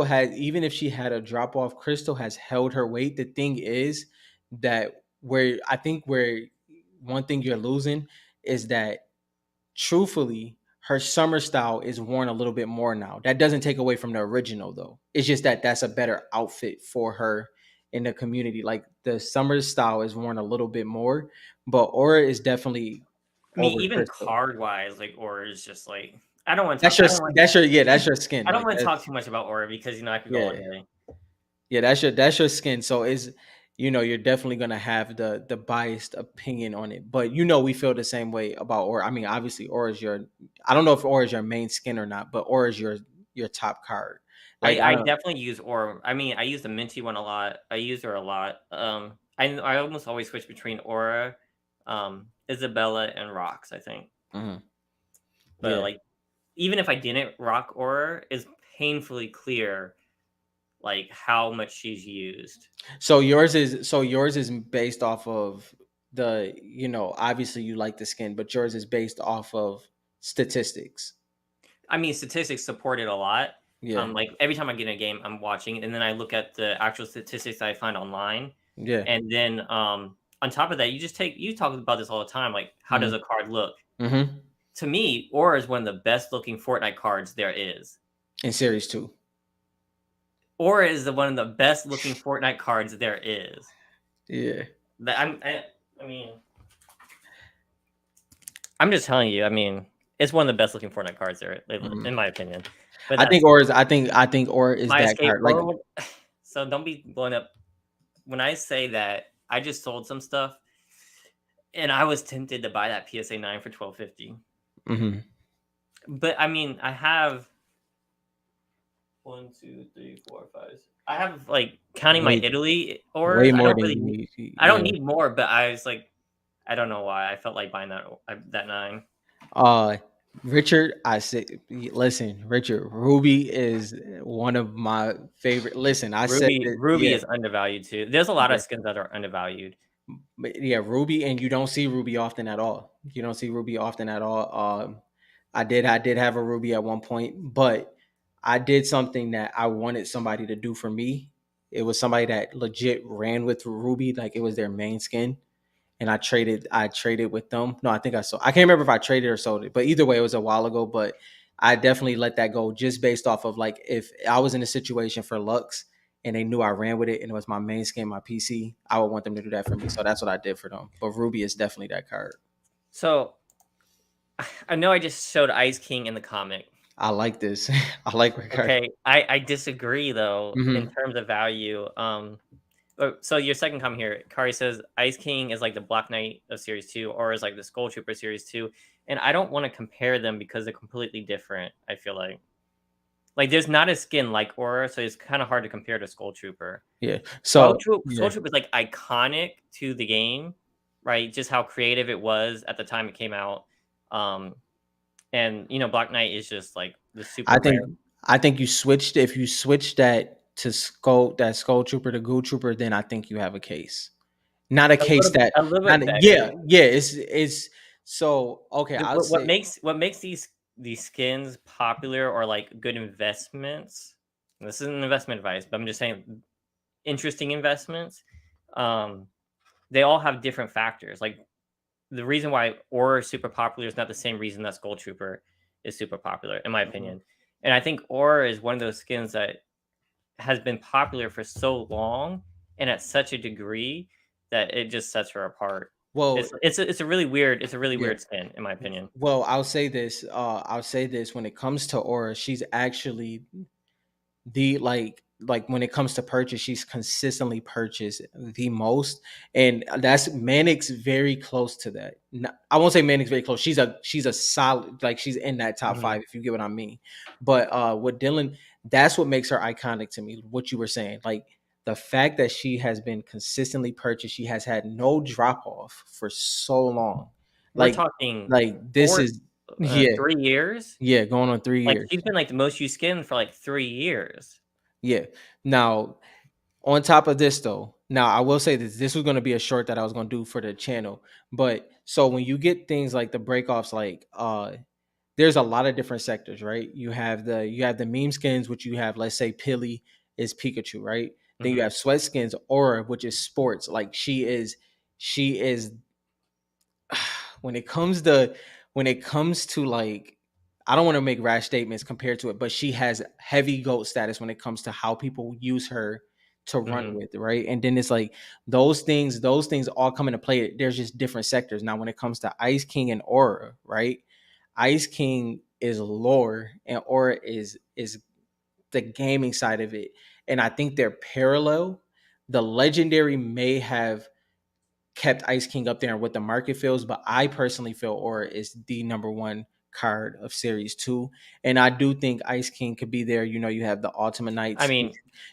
B: has, even if she had a drop off, Crystal has held her weight. The thing is that where one thing you're losing is that truthfully, her summer style is worn a little bit more now. That doesn't take away from the original though. It's just that that's a better outfit for her in the community. Like the summer style is worn a little bit more, but Aura is definitely
A: I mean,
B: over
A: even
B: Crystal.
A: card wise, like aura is just like I don't want to talk. I don't want.
B: That's your skin.
A: I don't
B: Like
A: want to talk
B: that's
A: too much about aura because I could go all
B: yeah.
A: day.
B: Yeah, that's your skin. So is you're definitely gonna have the biased opinion on it. But we feel the same way about Aura. I mean, obviously Aura is your I don't know if Aura is your main skin or not, but Aura is your top card. Like I
A: I
B: don't
A: definitely use aura. I mean, I use the minty one a lot. I use her a lot. I almost always switch between aura, Isabella, and rocks. I think,
B: mhm.
A: but
B: Yeah.
A: like even if I didn't rock aura, is painfully clear like how much she's used.
B: So yours is based off of obviously you like the skin, but yours is based off of statistics.
A: I mean, statistics support it a lot.
B: Yeah.
A: Like every time I get in a game, I'm watching it, and then I look at the actual statistics that I find online,
B: Yeah.
A: and then on top of that, you talk about this all the time. Like, how does
B: Mm-hmm.
A: a card look?
B: Mm-hmm.
A: To me, Aura is one of the best looking Fortnite cards there is.
B: In series 2.
A: Aura is one of the best looking Fortnite cards there is.
B: Yeah.
A: That I mean, I'm just telling you. I mean, it's one of the best looking Fortnite cards there,
B: Mhm.
A: in my opinion. But
B: I think
A: that's
B: Aura is I think Aura is
A: my
B: that
A: escape.
B: card. Like,
A: Aura. So don't be blowing up when I say that. I just sold some stuff, and I was tempted to buy that PSA 9 for 1250.
B: mhm.
A: But I mean, I have one, two, three, four, five. I have like counting my
B: way
A: Italy
B: way
A: ors. I
B: more
A: don't
B: than
A: really.
B: you
A: Need,
B: need.
A: I don't
B: Yeah.
A: need more, but I was like, I don't know why. I felt like buying that nine.
B: Uh Richard, I said listen, Richard, Ruby is one of my favorite. Listen, I said that
A: Ruby
B: yeah.
A: is undervalued too. There's a lot
B: Yeah.
A: of skins that are undervalued.
B: But yeah, Ruby, and you don't see Ruby often at all. You don't see Ruby often at all. I did have a Ruby at one point, but I did something that I wanted somebody to do for me, It was somebody that legit ran with Ruby, like it was their main skin. And I traded with them. No, I think I sold. I can't remember if I traded or sold it, but either way, it was a while ago. But I definitely let that go just based off of like if I was in a situation for Lux and they knew I ran with it and it was my main skin, my PC, I would want them to do that for me. So that's what I did for them. But Ruby is definitely that card.
A: So I know I just showed Ice King in the comic.
B: I like this. I like my card.
A: Okay, I disagree though in
B: Hmm.
A: terms of value. So your second comment here, Kari says Ice King is like the Black Knight of Series 2, or is like the Skull Trooper Series 2, and I don't want to compare them because they're completely different. I feel like there's not a skin like Aura, so it's kind of hard to compare to Skull Trooper.
B: Yeah. So
A: Skull
B: yeah,
A: Trooper is like iconic to the game, right? Just how creative it was at the time it came out. Um, and Black Knight is just like the
B: I
A: super rare,
B: think I think you switched if you switch that to skull trooper to goo trooper, then I think you have a case. Not a case that
A: a little
B: not
A: bit better.
B: yeah, yeah, it's so okay, I'll
A: What
B: say
A: makes these skins popular or like good investments? This isn't investment advice, but I'm just saying interesting investments. Um, they all have different factors. Like the reason why Aura is super popular is not the same reason that Skull Trooper is super popular, in my
B: mhm.
A: opinion. And I think Aura is one of those skins that has been popular for so long and at such a degree that it just sets her apart.
B: Well,
A: It's a really
B: yeah.
A: weird skin, in my opinion.
B: Well, I'll say this when it comes to Aura, she's actually the like when it comes to purchase, she's consistently purchased the most, and that's Manic's very close to that. I won't say Manic's very close. She's a solid, like she's in that top
A: Mhm.
B: five if you get what I mean. But with Dylan, that's what makes her iconic to me. What you were saying, like the fact that she has been consistently purchased, she has had no drop off for so long.
A: We're
B: Like
A: talking
B: like this
A: 4
B: is yeah
A: 3 years?
B: yeah going on three
A: Like,
B: years.
A: she's been, like, the most used skin for, like, 3 years.
B: Yeah. Now, on top of this, though, now I will say this was going to be a short that I was going to do for the channel. But so when you get things like the breakoffs, like there's a lot of different sectors, right? You have the meme skins, which you have, let's say Pilly is Pikachu, right? Then you
A: Mhm.
B: have sweat skins, Aura, which is sports. Like she is when it comes to like I don't want to make rash statements compared to it, but she has heavy goat status when it comes to how people use her to run
A: Mhm.
B: with, right? And then it's like those things all come into play. There's just different sectors. Now, when it comes to Ice King and Aura, right? Ice King is lore and Aura is the gaming side of it. And I think they're parallel. The legendary may have kept Ice King up there and what the market feels, but I personally feel Aura is the number one card of Series 2. And I do think Ice King could be there. You have the Ultimate
A: I
B: Knights.
A: mean,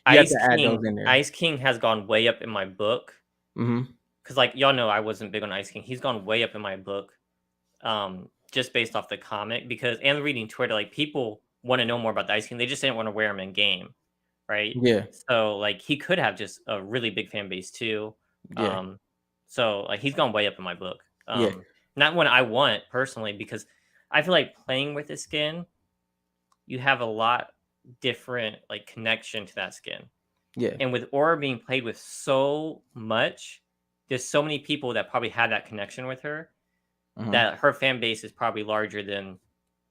B: You have to add those in there.
A: Ice King has gone way up in my book
B: Hmm.
A: because, like, y'all know I wasn't big on Ice King. He's gone way up in my book, just based off the comic because and reading Twitter, like, people wanna know more about the Ice King, they just didn't wanna wear him in game, right?
B: Yeah.
A: So, like, he could have just a really big fan base too,
B: Yeah.
A: um, so, like, he's gone way up in my book,
B: Yeah.
A: not one I want personally because I feel like playing with the skin, you have a lot different, like, connection to that skin,
B: Yeah.
A: and with Aura being played with so much, there's so many people that probably had that connection with her,
B: Hmm.
A: that her fan base is probably larger than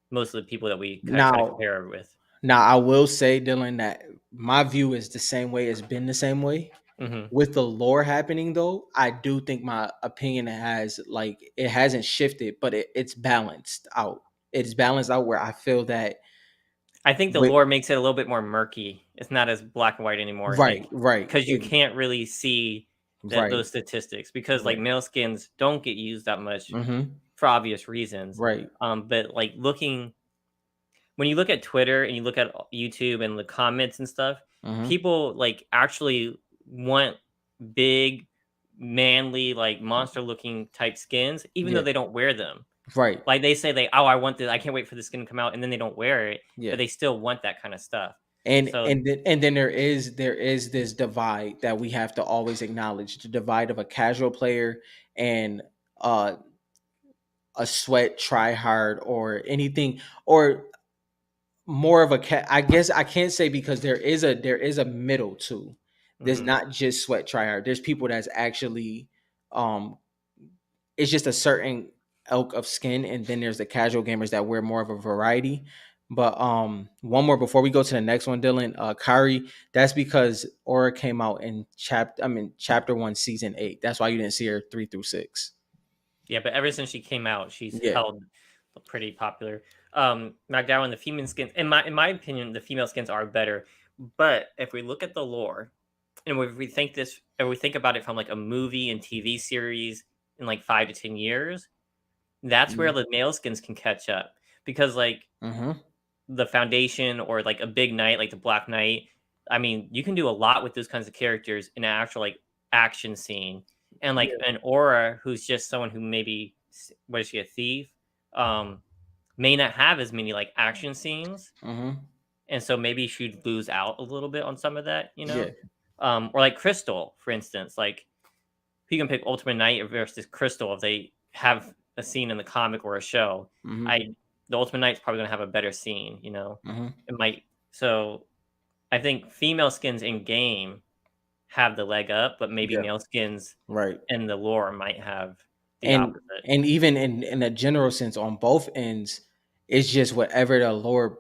A: most of the people that we kinda try to
B: Now,
A: compare her with.
B: now I will say, Dylan, that my view is the same way. It's been the same way.
A: Mhm.
B: With the lore happening though, I do think my opinion has like it hasn't shifted, but it's balanced out. It's balanced out where I feel that
A: I think the
B: with
A: lore makes it a little bit more murky. It's not as black and white anymore,
B: right,
A: like
B: right,
A: because you can't really see
B: right,
A: those statistics because, like,
B: right.
A: male skins don't get used that much
B: Mm-hmm.
A: for obvious reasons,
B: Right.
A: but, like, looking when you look at Twitter and you look at YouTube and the comments and stuff,
B: Mm-hmm.
A: people, like, actually want big, manly, like, monster-looking type skins even though
B: Yeah.
A: they don't wear them.
B: Right.
A: Like, they say "Oh, I want this. I can't wait for this skin to come out," and then they don't wear it, but
B: Yeah.
A: they still want that kinda stuff.
B: And
A: So
B: and then and then there is this divide that we have to always acknowledge, the divide of a casual player and uh a sweat try hard or anything or more of a cat. I guess I can't say because there is a middle too. There's
A: Mhm.
B: not just sweat tryhard. There's people that's actually um it's just a certain ilk of skin, and then there's the casual gamers that wear more of a variety. But one more before we go to the next one, Dylan. Kari, that's because Aura came out in chapter 1, season 8. That's why you didn't see her 3 through 6.
A: Yeah, but ever since she came out, she's
B: Yeah.
A: held pretty popular. McDowell, the female skins, in my opinion, the female skins are better. But if we look at the lore, and if we think about it from like a movie and TV series in like 5 to 10 years, that's where
B: Mm-hmm.
A: the male skins can catch up because like
B: Mm-hmm.
A: the Foundation or like a big knight like the Black Knight. I mean, you can do a lot with those kinds of characters in an actual like action scene. And like
B: Yeah.
A: an Aura, who's just someone who maybe what is she, a thief? Um, may not have as many like action scenes,
B: Mm-hmm.
A: and so maybe she'd lose out a little bit on some of that,
B: Yeah.
A: or like Crystal, for instance. Like you can pick Ultimate Knight versus Crystal if they have a scene in the comic or a show.
B: Mm-hmm.
A: I The Ultimate Knight's probably gonna have a better scene,
B: Mm-hmm.
A: It might so I think female skins in game have the leg up, but maybe
B: Yeah.
A: male skins
B: Right.
A: in the lore might have the
B: and
A: opposite.
B: and even in a general sense on both ends, it's just whatever the Lord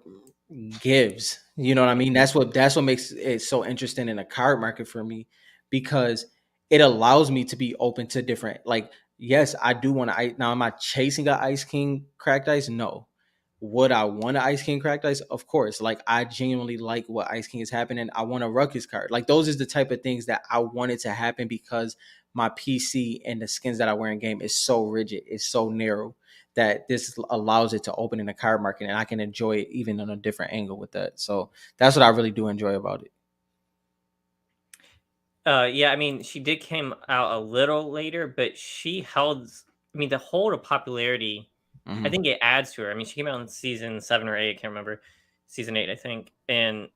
B: gives. You know what I
A: Mhm.
B: mean? That's what makes it so interesting in the card market for me, because it allows me to be open to different, like, yes, I do want to. Now, am I chasing a Ice King cracked ice? No. Would I want an Ice King cracked ice? Of course. Like, I genuinely like what Ice King is happening. I want a Ruckus card. Like, those is the type of things that I wanted to happen, because my PC and the skins that I wear in game is so rigid, it's so narrow, that this allows it to open in the card market, and I can enjoy it even on a different angle with that. So that's what I really do enjoy about it.
A: Yeah, I mean, she did came out a little later, but she held. I mean, the hold of popularity. I
B: Hmm.
A: think it adds to her. I mean, she came out in season 7 or 8. I can't remember. Season 8, I think, and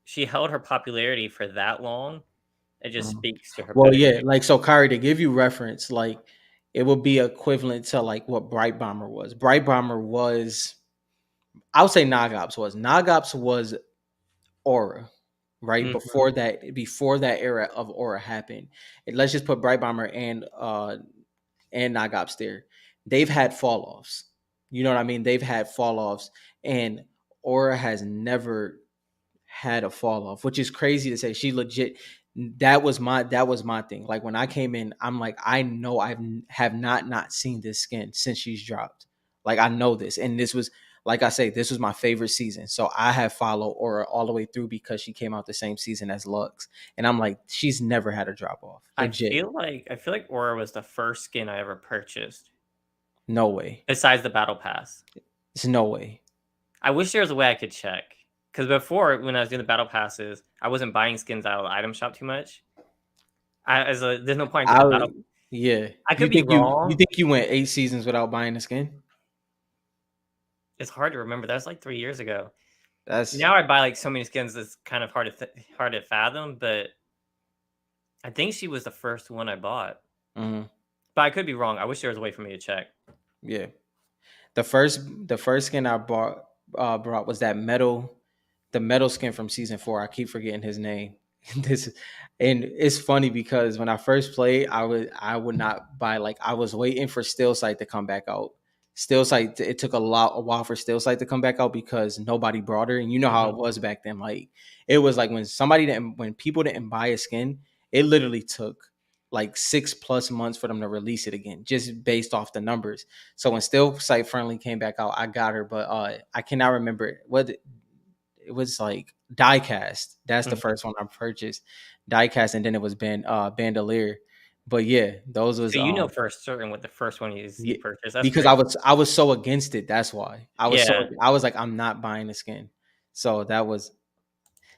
A: she held her popularity for that long. It just
B: Hmm.
A: speaks to her
B: Well, yeah,
A: pedigree.
B: like, so Kari, to give you reference, like, it would be equivalent to like what Bright Bomber was. Bright Bomber was, I would say Nogops was Aura, right?
A: Mhm.
B: Before that era of Aura happened. And let's just put Bright Bomber and Nogops there. They've had fall offs. You know what I mean? They've had fall offs, and Aura has never had a fall off, which is crazy to say. She legit, that was my thing. Like, when I came in, I'm like, I know have not seen this skin since she's dropped. Like, I know this, and this was, like I say, this was my favorite season. So I have followed Aura all the way through because she came out the same season as Lux, and I'm like, she's never had a drop off. Legit,
A: I feel like Aura was the first skin I ever purchased
B: no way.
A: besides the battle pass.
B: It's no way.
A: I wish there was a way I could check because before when I was doing the battle passes, I wasn't buying skins out of the item shop too much. There's no point in
B: I
A: doing the
B: would,
A: battle.
B: yeah.
A: I
B: You
A: could be
B: think you
A: wrong.
B: think you went 8 seasons without buying a skin?
A: It's hard to remember. That was like 3 years ago.
B: That's
A: Now I buy like so many skins. It's kind of hard to fathom. But I think she was the first one I bought.
B: mhm,
A: But I could be wrong. I wish there was a way for me to check.
B: yeah. The first skin I brought was the metal skin from season 4. I keep forgetting his name. this and it's funny because when I first played, I would not buy, like, I was waiting for Steel Sight to come back out. Steel Sight, it took a while for Steel Sight to come back out because nobody brought her, and you know how
A: Mhm.
B: it was back then. Like, it was like when people didn't buy a skin, it literally took like 6+ months for them to release it again, just based off the numbers. So when Still Sight Friendly came back out, I got her, but I cannot remember what it was, like Diecast. That's the
A: Mhm.
B: first one I purchased. Diecast, and then it was Bandolier. But yeah, those was
A: So you know for certain what the first one is you
B: yeah,
A: purchased. That's
B: because
A: crazy.
B: I was so against it. That's why
A: Yeah.
B: I was like, I'm not buying the skin. So that was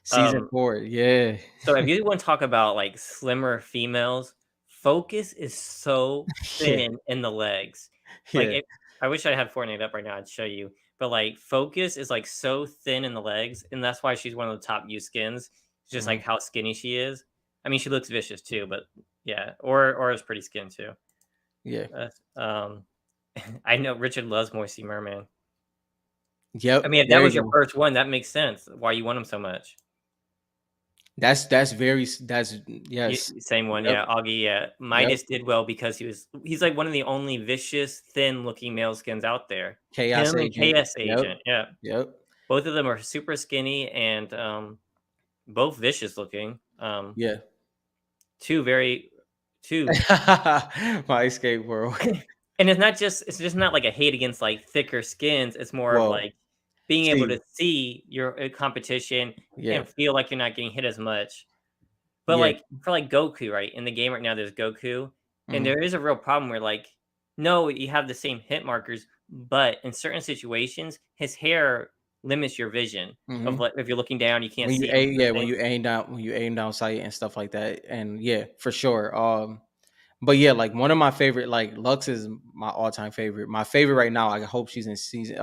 B: season
A: Um,
B: 4. Yeah.
A: So if you want to talk about like slimmer females, Focus is so
B: Yeah.
A: thin in the legs. Like
B: Yeah.
A: I wish I had Fortnite up right now. I'd show you. But like Focus is like so thin in the legs, and that's why she's one of the top used skins. It's just
B: Mhm.
A: like how skinny she is. I mean, she looks vicious too, but yeah, or is pretty skin too.
B: Yeah.
A: That's, I know Richard loves Moisty Merman. I
B: Yep.
A: mean, if that
B: There
A: was
B: you
A: your
B: go.
A: first one, that makes sense. Why you want him so much?
B: That's very that's yes.
A: Same one,
B: Yep.
A: yeah, Augie, yeah.
B: Yep.
A: Midas did well because he's like one of the only vicious, thin-looking male skins out there.
B: Chaos
A: Him and
B: Agent.
A: KS
B: Yep.
A: Agent, yeah.
B: Yep.
A: Both of them are super skinny and, both vicious looking.
B: Yeah.
A: 2 very 2
B: My escape world.
A: and it's just not like a hate against, like, thicker skins, it's more of,
B: Well,
A: like, being able
B: see,
A: to see your, competition
B: yeah.
A: and feel like you're not getting hit as much. But,
B: Yeah.
A: like, for, like, Goku, right? In the game right now, there's Goku, and
B: Mhm.
A: there is a real problem where, like, no, you have the same hit markers, but in certain situations, his hair limits your vision of,
B: Mhm.
A: like, if you're looking down, you can't
B: When you
A: see him
B: aim,
A: kinda
B: yeah,
A: thing.
B: when you aim down sight and stuff like that, and yeah, for sure. But yeah, like one of my favorite, like Lux is my all time favorite. My favorite right now, I hope she's in season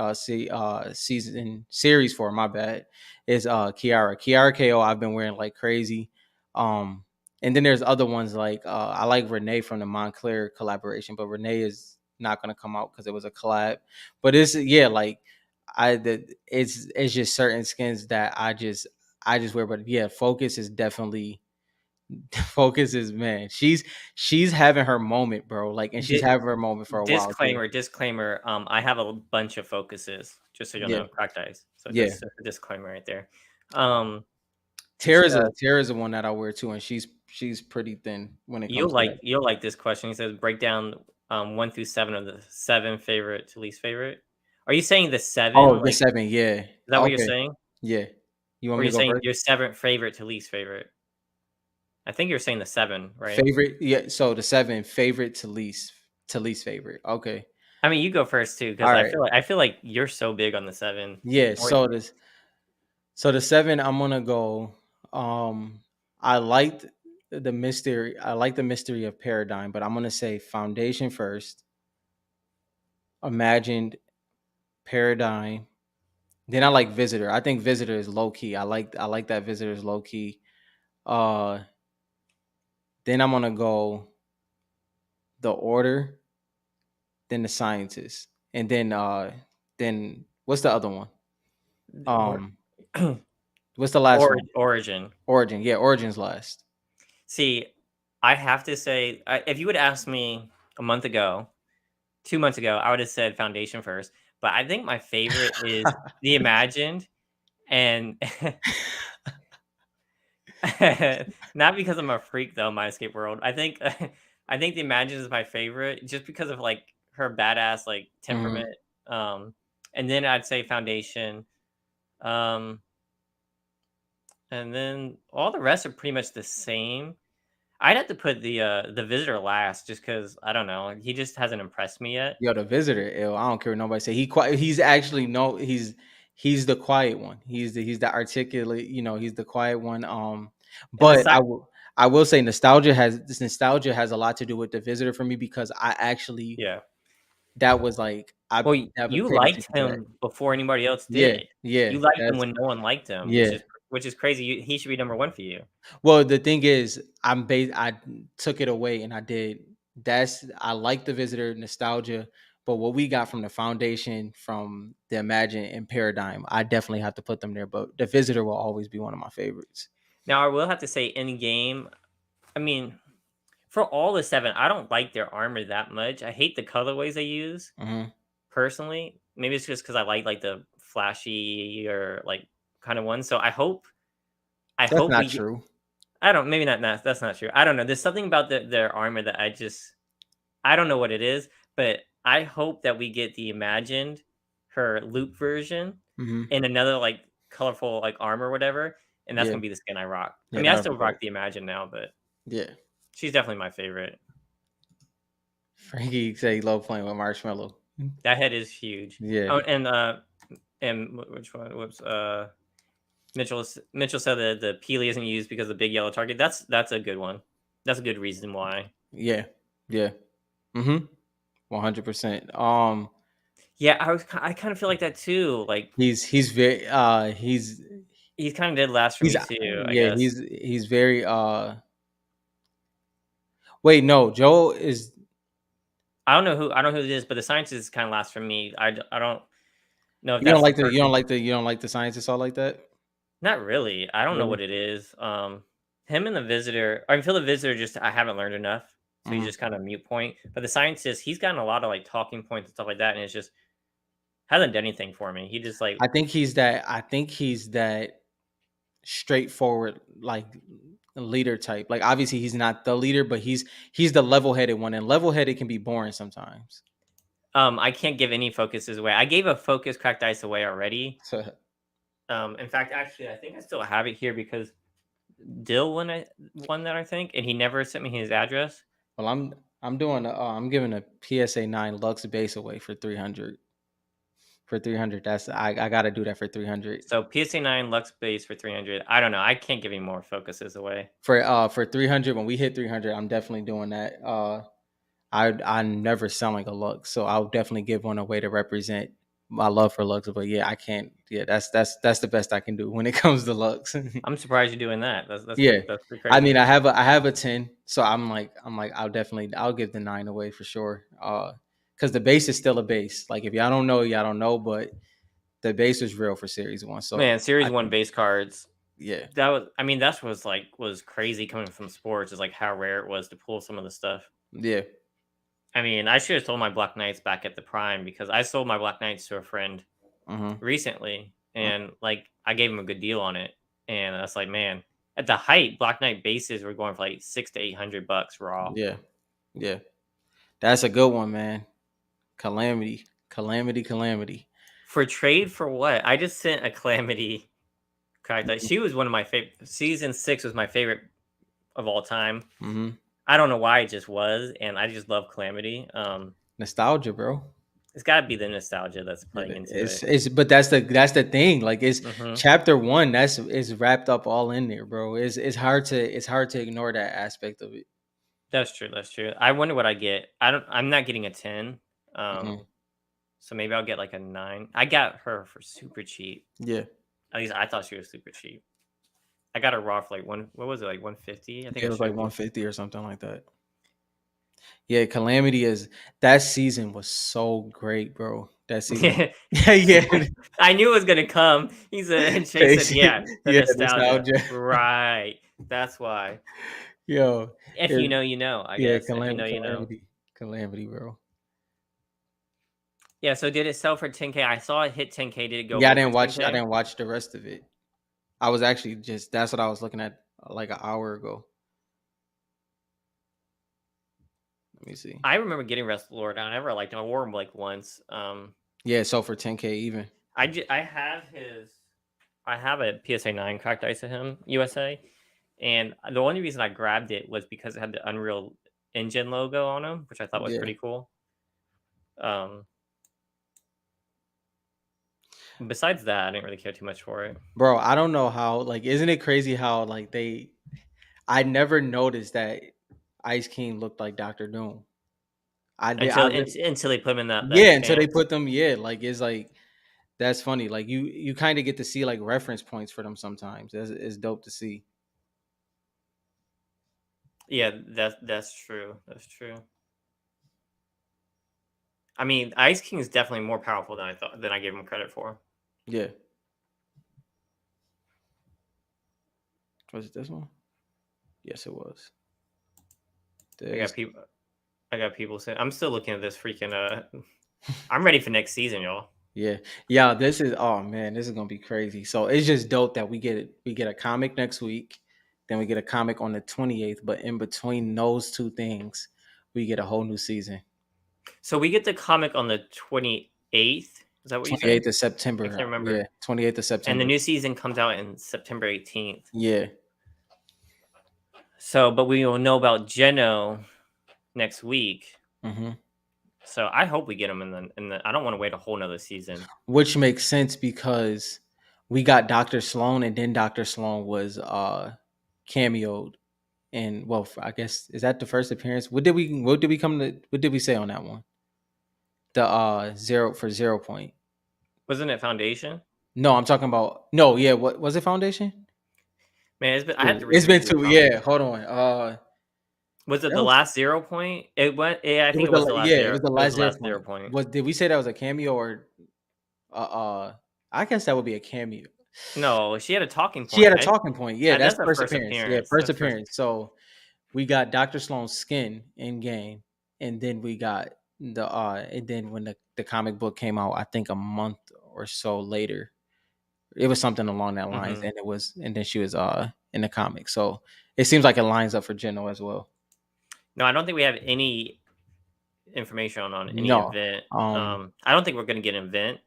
B: series for my bad, is Kiara. Kiara KO I've been wearing like crazy. Um and then there's other ones like I like Renee from the Montclair collaboration, but Renee is not gonna come out because it was a collab. But it's yeah, like it's just certain skins that I just wear. But yeah, Focus is definitely Focus is man. She's having her moment, bro. Like, and she's
A: Di
B: having her moment for a while too.
A: disclaimer, I have a bunch of focuses, just so you
B: Yeah,
A: know, cracked ice. So
B: yeah.
A: just a disclaimer right there. Um, sh
B: Tara's a one that I wear too, and she's pretty thin when it comes to that.
A: you'll like this question. He says, "Break down, 1 through 7 of the 7 favorite to least favorite." Are you saying the 7,
B: Oh, the
A: like,
B: seven, yeah.
A: is that what you're
B: Okay,
A: saying?
B: yeah. You want
A: Or
B: me
A: you're
B: to go
A: saying
B: first?
A: your 7th favorite to least favorite? I think you're saying the 7, right?
B: Favorite, yeah. So the seven favorite to least favorite. Okay,
A: I mean, you go first too, because
B: all right.
A: I feel like you're so big on the 7.
B: Yeah.
A: More
B: So the seven, I'm gonna go. Um, I liked the mystery. I like the mystery of Paradigm, but I'm gonna say Foundation first. Imagined, Paradigm. Then I like Visitor. I think Visitor is low key. I like that Visitor is low key. Uh, then I'm gonna go the Order, then the Scientist, and then what's the other one?
A: or
B: Um, what's the last one?
A: origin.
B: Origin. Yeah, Origin's last.
A: See, I have to say, if you would ask me a month ago, 2 months ago, I would have said Foundation first, but I think my favorite is The Imagined, and not because I'm a freak though, my escape world. I think I think The Imagined is my favorite just because of, like, her badass, like,
B: Mhm.
A: temperament, and then I'd say Foundation, um, and then all the rest are pretty much the same. I'd have to put the Visitor last just because I don't know, he just hasn't impressed me yet.
B: Yo, the Visitor, ill. I don't care what nobody say. He quiet. He's actually no. He's the quiet one. He's the articulate. You know, he's the quiet one.
A: And the
B: But
A: side
B: I will say nostalgia has a lot to do with the Visitor for me because I actually
A: yeah.
B: that was like I
A: Well,
B: never
A: you
B: paid
A: liked
B: attention to that.
A: him before anybody else
B: Yeah,
A: did.
B: yeah,
A: You liked him
B: that's
A: when no one liked him,
B: yeah.
A: which is crazy. He should be number 1 for you.
B: Well, the thing is, I took it away and I did. I like the Visitor nostalgia, but what we got from the Foundation, from the Imagine and Paradigm, I definitely have to put them there. But the Visitor will always be one of my favorites.
A: Now, I will have to say in game, I mean, for all the 7, I don't like their armor that much. I hate the colorways they use,
B: Hmm.
A: personally. Maybe it's just because I like the flashy or, like, kinda one, so I
B: That's
A: hope
B: not
A: we get
B: true.
A: I don't maybe not that's not true. I don't know. There's something about their armor that I don't know what it is, but I hope that we get the Imagined, her loop version,
B: Hmm.
A: in another, like, colorful, like, armor or whatever, and that's
B: Yeah,
A: gonna be the skin I rock. I
B: yeah,
A: mean, I
B: that'll be
A: still rock
B: dope.
A: the Imagined now, but
B: Yeah,
A: she's definitely my favorite.
B: Frankie say he love playing with Marshmallow.
A: That head is huge.
B: Yeah,
A: Oh, and which one? Whoops. Mitchell said that the Peely isn't used because of the big yellow target. That's a good one. That's a good reason why.
B: yeah, yeah. 100%.
A: Yeah, I kind of feel like that too. Like
B: He's very
A: he kind of did last for
B: he's
A: me too. I
B: yeah
A: guess
B: he's very wait, no, Joe is.
A: I don't know who it is, but the scientist kind of last for me. I don't know if
B: You don't
A: that's the
B: like the
A: person.
B: you don't like the scientists all like that?
A: Not really. I don't know
B: Really?
A: what it is. Him and the visitor. I feel the visitor just I haven't learned enough, so he's
B: Mhm.
A: just kind of mute point. But the scientist, he's gotten a lot of like talking points and stuff like that, and it's just hasn't done anything for me. He just like
B: I think he's that straightforward, like, leader type. Like, obviously, he's not the leader, but he's the level-headed one, and level-headed can be boring sometimes.
A: I can't give any focuses away. I gave a focus cracked ice away already.
B: So,
A: In fact, actually, I think I still have it here because Dill won that I think, and he never sent me his address.
B: well, I'm giving a PSA 9 Lux base away for 300. For 300, that's I got to do that for 300.
A: So PSA 9 Lux base for 300. I don't know. I can't give any more focuses away.
B: For 300, when we hit 300, I'm definitely doing that. I'm never selling a Lux, so I'll definitely give one away to represent my love for Lux. But yeah, I can't. Yeah, that's the best I can do when it comes to Lux.
A: I'm surprised you're doing that.
B: Yeah,
A: That's pretty
B: I mean,
A: crazy.
B: I have a 10, so I'm like I'll give the 9 away for sure. Because the base is still a base. Like, if y'all don't know, y'all don't know, but the base was real for series one. So
A: Man, Series
B: I
A: 1
B: think,
A: base cards.
B: yeah,
A: That was I mean, that was crazy coming from sports, is like how rare it was to pull some of the stuff.
B: yeah,
A: I mean, I should have sold my Black Knights back at the prime because I sold my Black Knights to a friend
B: mm-hmm,
A: recently and like I gave him a good deal on it. And I was like, man, at the height, Black Knight bases were going for like 6 to 800 bucks raw.
B: yeah, yeah. That's a good one, man. Calamity, calamity, calamity.
A: For trade for what? I just sent a Calamity character. She was one of my favorite. Season 6 was my favorite of all time.
B: Mm-hmm.
A: I don't know why it just was, and I just love Calamity.
B: Nostalgia, bro.
A: It's got to be the nostalgia that's playing into it.
B: But that's the thing. Like, it's
A: Hmm.
B: chapter one. That's is wrapped up all in there, bro. It's hard to ignore that aspect of it.
A: That's true. That's true. I wonder what I get. I don't. I'm not getting a 10.
B: Mhm.
A: So maybe I'll get like a 9. I got her for super cheap.
B: Yeah,
A: At least I thought she was super cheap. I got her raw for like one. What was it, like 150? I think
B: it
A: I
B: was like
A: showed you.
B: 150 or something like that. Yeah, calamity is that season was so great, bro. That season.
A: Yeah,
B: Yeah, yeah.
A: I knew it was gonna come. He said, and Chase said,
B: Basic-
A: "Yeah, the
B: yeah,
A: nostalgia."
B: nostalgia.
A: Right. That's why.
B: Yo,
A: If you
B: it,
A: know, you know. I
B: yeah,
A: guess if you know, you know.
B: calamity, bro.
A: Yeah. So did it sell for 10K? I saw it hit 10K. Did it go
B: Yeah,
A: over
B: I
A: 10K?
B: didn't watch the rest of it. I was actually just that's what I was looking at like an hour ago. Let me see.
A: I remember getting Wrestle Lord. I never liked him. I wore him like once.
B: Yeah, so for 10K even.
A: I have his. I have a PSA 9 cracked ice of him USA, and the only reason I grabbed it was because it had the Unreal Engine logo on him, which I thought was
B: Yeah.
A: pretty cool. Um, Besides that, I didn't really care too much for it
B: Bro, I don't know how, like, isn't it crazy how, like, I never noticed that Ice King looked like Doctor Doom. I did I re-
A: until they put him in that
B: Yeah, until they
A: stance.
B: put them, yeah, like, it's like that's funny. Like, you kind of get to see like reference points for them sometimes. That's It's dope to see.
A: Yeah, that's true. That's true. I mean, Ice King is definitely more powerful than I gave him credit for.
B: Yeah. Was it this one? Yes, it was.
A: I got
B: This.
A: people. I got people saying I'm still looking at this freaking. I'm ready for next season, y'all.
B: Yeah. Yeah, this is oh man, this is gonna be crazy. So it's just dope that we get a comic next week, then we get a comic on the 28th, but in between those two things, we get a whole new season.
A: So we get the comic on the 28th. Is that what you said?
B: 28th of
A: I
B: September.
A: can't
B: Yeah,
A: remember.
B: 28th of
A: And the
B: September.
A: new season comes out in September 18th.
B: Yeah.
A: So, but we will know about Geno next week.
B: Hmm.
A: So I hope we get him in the. I don't want to wait a whole nother season.
B: Which makes sense because we got Dr. Sloan, and then Dr. Sloan was cameoed. And well, I guess is that the first appearance? What did we say on that one? The zero for 0 point.
A: Wasn't it Foundation?
B: No, I'm talking about no, yeah, what was it, Foundation?
A: Man, it's been. I have
B: Two.
A: to
B: It's
A: reread
B: been
A: through the
B: two.
A: comic.
B: Yeah, hold on.
A: Was it
B: That
A: the
B: was
A: last 0 point? It went. Yeah, I
B: it
A: think
B: was
A: it was the last
B: yeah, it
A: zero.
B: was the
A: It was
B: last
A: the
B: zero
A: last zero
B: point.
A: point.
B: Did we say that was a cameo or uh I guess that would be a cameo.
A: No, she had a talking
B: She had
A: point.
B: a talking point. Yeah,
A: That's
B: that's
A: a
B: first
A: first
B: appearance. Yeah,
A: appearance.
B: first
A: That's first.
B: appearance. So we got Dr. Sloan's skin in game, and then we got and then when the comic book came out, I think a month or so later, it was something along that lines,
A: Mhm.
B: and then she was in the comic. So it seems like it lines up for Geno as well.
A: No, I don't think we have any information on any
B: No.
A: event.
B: Um
A: I don't think we're gonna get an event.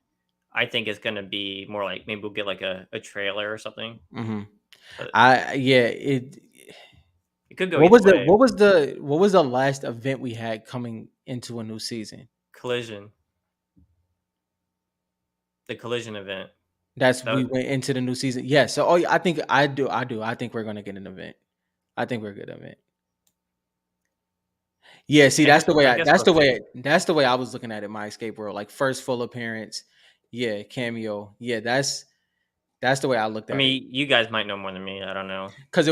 A: I think it's gonna be more like maybe we'll get like a trailer or something.
B: mhm.
A: But
B: I yeah, it
A: it could go either way.
B: what was the last event we had coming into a new season?
A: Collision, the collision event.
B: That's
A: That
B: we went into the new season. Yeah. So oh yeah, I think I do. I think we're gonna get an event. I think we're good event. Yeah, see,
A: I guess we'll see.
B: that's the way I was looking at it, my escape world. Like first full appearance, yeah, cameo. Yeah, that's the way I looked
A: I
B: at it.
A: mean, you guys might know more than me. I don't know.
B: Because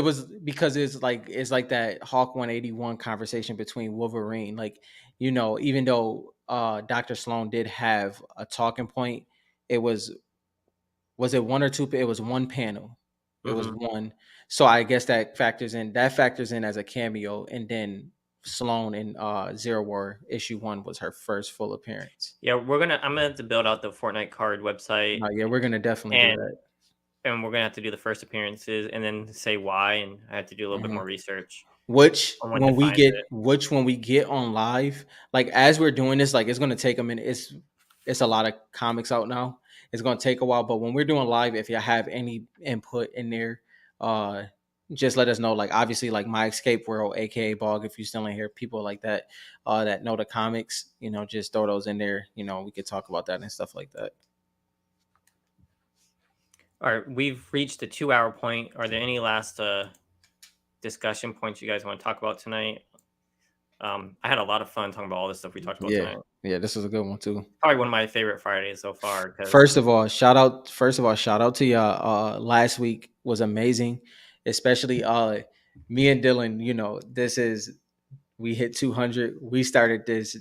B: it's like that Hawk 181 conversation between Wolverine. Like, even though Dr. Sloan did have a talking point, it was it one or two? It was one panel. It was
A: Hmm.
B: one. So I guess that factors in as a cameo, and then Sloan in Zero War issue 1 was her first full appearance.
A: Yeah, I'm gonna have to build out the Fortnite card website,
B: No, yeah, we're gonna definitely do
A: and
B: that.
A: we're gonna have to do the first appearances and then say why, and I have to do a little bit
B: Mhm.
A: more research
B: Which
A: on what
B: when we
A: defines
B: get
A: it.
B: when we get on live, like as we're doing this, like it's gonna take a minute. It's a lot of comics out now. It's gonna take a while, but when we're doing live, if you have any input in there, uh just let us know. Like obviously, like my escape world, aka Bog, if you still in here, people like that, that know the comics, just throw those in there. We could talk about that and stuff like that.
A: All right, we've reached the 2 hour point. Are there any last discussion points you guys want to talk about tonight? I had a lot of fun talking about all this stuff we talked about
B: Yeah,
A: tonight.
B: yeah, this is a good one too.
A: Probably one of my favorite Fridays so far because
B: First of all, shout out to y'all. Last week was amazing, especially me and Dylan. This is we hit 200. We started this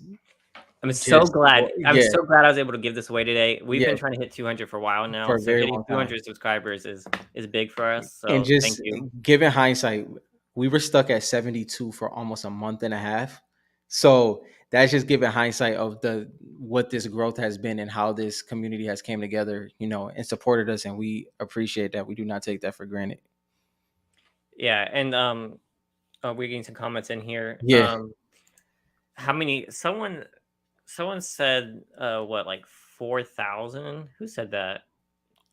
A: I'm so
B: just
A: glad. I'm
B: yeah,
A: so glad I was able to give this away today. We've
B: yeah,
A: been trying to hit 200 for a while now,
B: for a
A: so
B: very
A: hitting
B: long time.
A: 200 subscribers is big for us.
B: And
A: So thank
B: just
A: you.
B: given hindsight, we were stuck at 72 for almost a month and a half. So that's just giving hindsight of the what this growth has been and how this community has came together, and supported us, and we appreciate that. We do not take that for granted.
A: Yeah, and we're getting some comments in here.
B: Yeah.
A: How many? Someone said what, like 4,000? Who said that?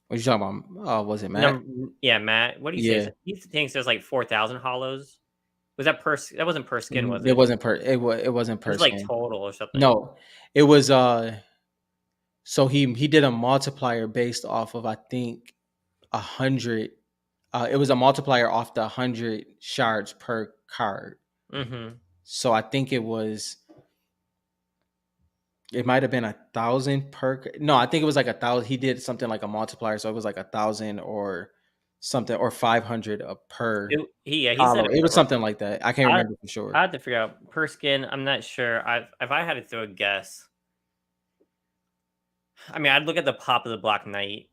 B: What you talking about? Was it Matt?
A: Number, yeah, Matt. What do you say?
B: Yeah.
A: He thinks there's like 4,000 hollows. Was that per? That wasn't per skin, was
B: It
A: it?
B: wasn't it wasn't
A: It
B: per
A: was like
B: skin.
A: total or something.
B: No. It was so he did a multiplier based off of I think 100. It was a multiplier off the 100 shards per card.
A: Mm-hmm.
B: So I think it might have been 1,000 per. No, I think it was like 1,000. He did something like a multiplier, so it was like 1,000 or something, or 500 per
A: He said
B: hollow.
A: it
B: It
A: was.
B: was something like that. I can't
A: I
B: remember for
A: I
B: sure.
A: had to figure out per skin. I'm not sure. If I had to throw a guess, I mean, I'd look at the pop of the Black Knight,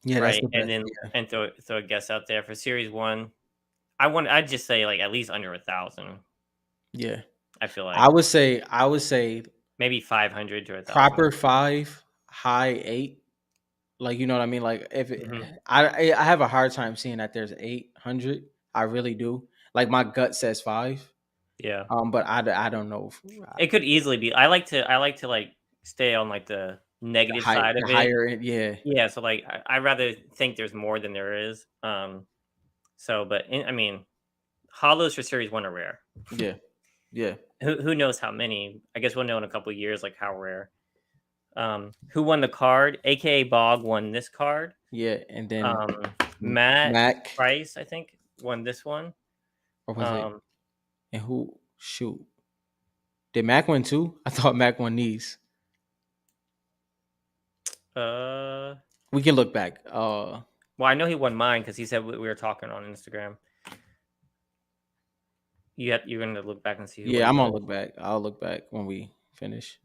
B: Yeah, that's
A: right,
B: the
A: and
B: best.
A: then
B: Yeah,
A: throw a guess out there for series one. I'd just say like at least under 1,000.
B: yeah.
A: I feel
B: I
A: like
B: would say I would say
A: maybe 500 to 1,000.
B: proper 5, high 8. Like you know what I mean? Like if
A: Hmm.
B: I have a hard time seeing that there's 800. I really do. Like my gut says 5.
A: Yeah,
B: But I don't know
A: it could easily be. I like to like stay on like the negative side
B: the
A: of it.
B: higher end. Yeah,
A: Yeah, so like I rather think there's more than there is. I mean, hollows for series one are rare.
B: yeah, yeah,
A: Who knows how many? I guess we'll know in a couple years like how rare. Who won the card? AKA Bog won this card.
B: yeah. And then
A: Matt
B: Mac,
A: Price, I think, won this one.
B: or was it?
A: Um,
B: And who? Shoot, did Mac win too? I thought Mac won these.
A: uh,
B: We can look back.
A: well, I know he won mine because he said we were talking on Instagram. You're gonna look back and see who
B: Yeah,
A: won
B: I'm gonna
A: yours.
B: look back. I'll look back when we finish.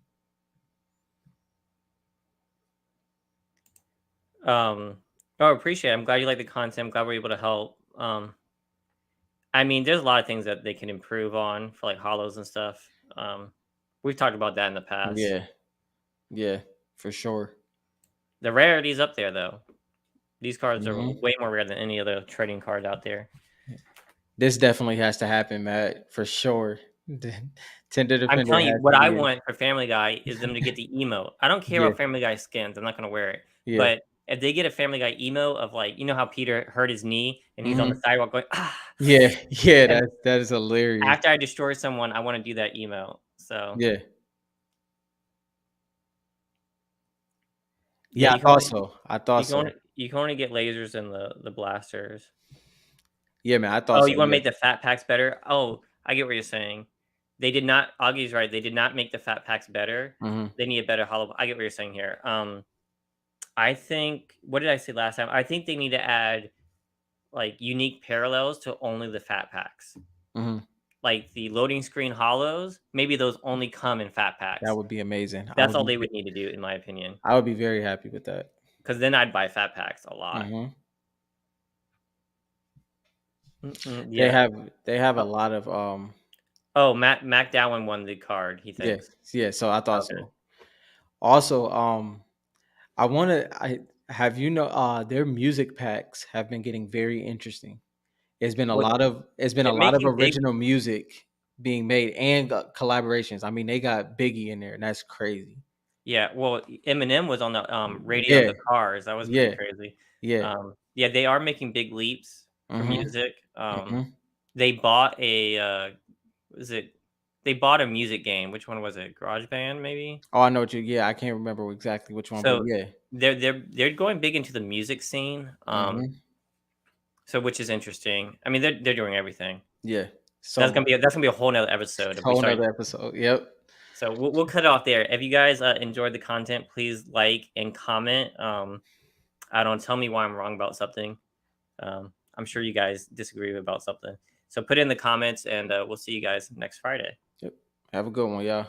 A: Um, Oh, appreciate it. I'm glad you like the content. I'm glad we're able to help. I mean, there's a lot of things that they can improve on for like hollows and stuff. We've talked about that in the past.
B: Yeah, yeah, for sure.
A: The rarity's up there though. These cards are
B: Hmm.
A: way more rare than any other trading card out there.
B: This definitely has to happen, Matt, for sure. Tender
A: I'm
B: Defender
A: telling you,
B: has
A: what
B: to
A: I
B: be.
A: want for Family Guy is them to get the emo. I don't care
B: Yeah,
A: about Family Guy skins. I'm not gonna wear it.
B: yeah,
A: But if they get a Family Guy emo of like, you know how Peter hurt his knee and he's on the
B: hmm,
A: sidewalk going, ah,
B: yeah, yeah.
A: and
B: That is hilarious.
A: after I destroy someone, I want to do that emo. So
B: Yeah,
A: yeah,
B: yeah. I thought so. I thought so.
A: you can only get lasers in the blasters.
B: Yeah, man. I thought
A: Oh,
B: so.
A: you wanna
B: Yeah.
A: make the fat packs better? Oh, I get what you're saying. They did not Augie's right, they did not make the fat packs better.
B: Hmm.
A: They need a better hollow I get what you're saying here. I think what did I say last time? I think they need to add, like, unique parallels to only the fat packs.
B: Hmm.
A: Like, the loading screen hollows, maybe those only come in fat
B: That
A: packs.
B: would be amazing.
A: That's all they would need to do, in my opinion.
B: I would be very happy with that.
A: Because then I'd buy fat packs a lot.
B: Hmm. They
A: Yeah.
B: have they have a
A: Oh
B: lot of
A: oh, Mac Dowan won the card, he
B: yeah,
A: thinks.
B: yeah. So I thought
A: Okay.
B: so. Also, I want to. I have their music packs have been getting very interesting.
A: Well,
B: It's been a
A: they're
B: lot of
A: making big
B: original music being made and collaborations. I mean, they got Biggie in there, and that's crazy.
A: Yeah, well, Eminem was on the, radio of
B: Yeah,
A: the Cars, that was pretty
B: yeah,
A: crazy.
B: yeah.
A: Yeah, they are making big leaps for
B: Mhm,
A: music.
B: mhm.
A: They bought a, was it they bought a music game, which one was it? GarageBand, maybe?
B: Oh, I know what you. Yeah, I can't remember exactly which one, but
A: So,
B: yeah.
A: they're going big into the music scene,
B: Mhm.
A: so which is interesting. I mean, they're doing everything.
B: Yeah. So
A: That's gonna be a whole 'nother episode if we
B: whole
A: start.
B: nother episode. Yep.
A: So we'll cut it off there. If you guys, enjoyed the content, please like and comment. I don't tell me why I'm wrong about something. I'm sure you guys disagree about something. So put it in the comments, and we'll see you guys next Friday.
B: Yep. Have a good one, y'all.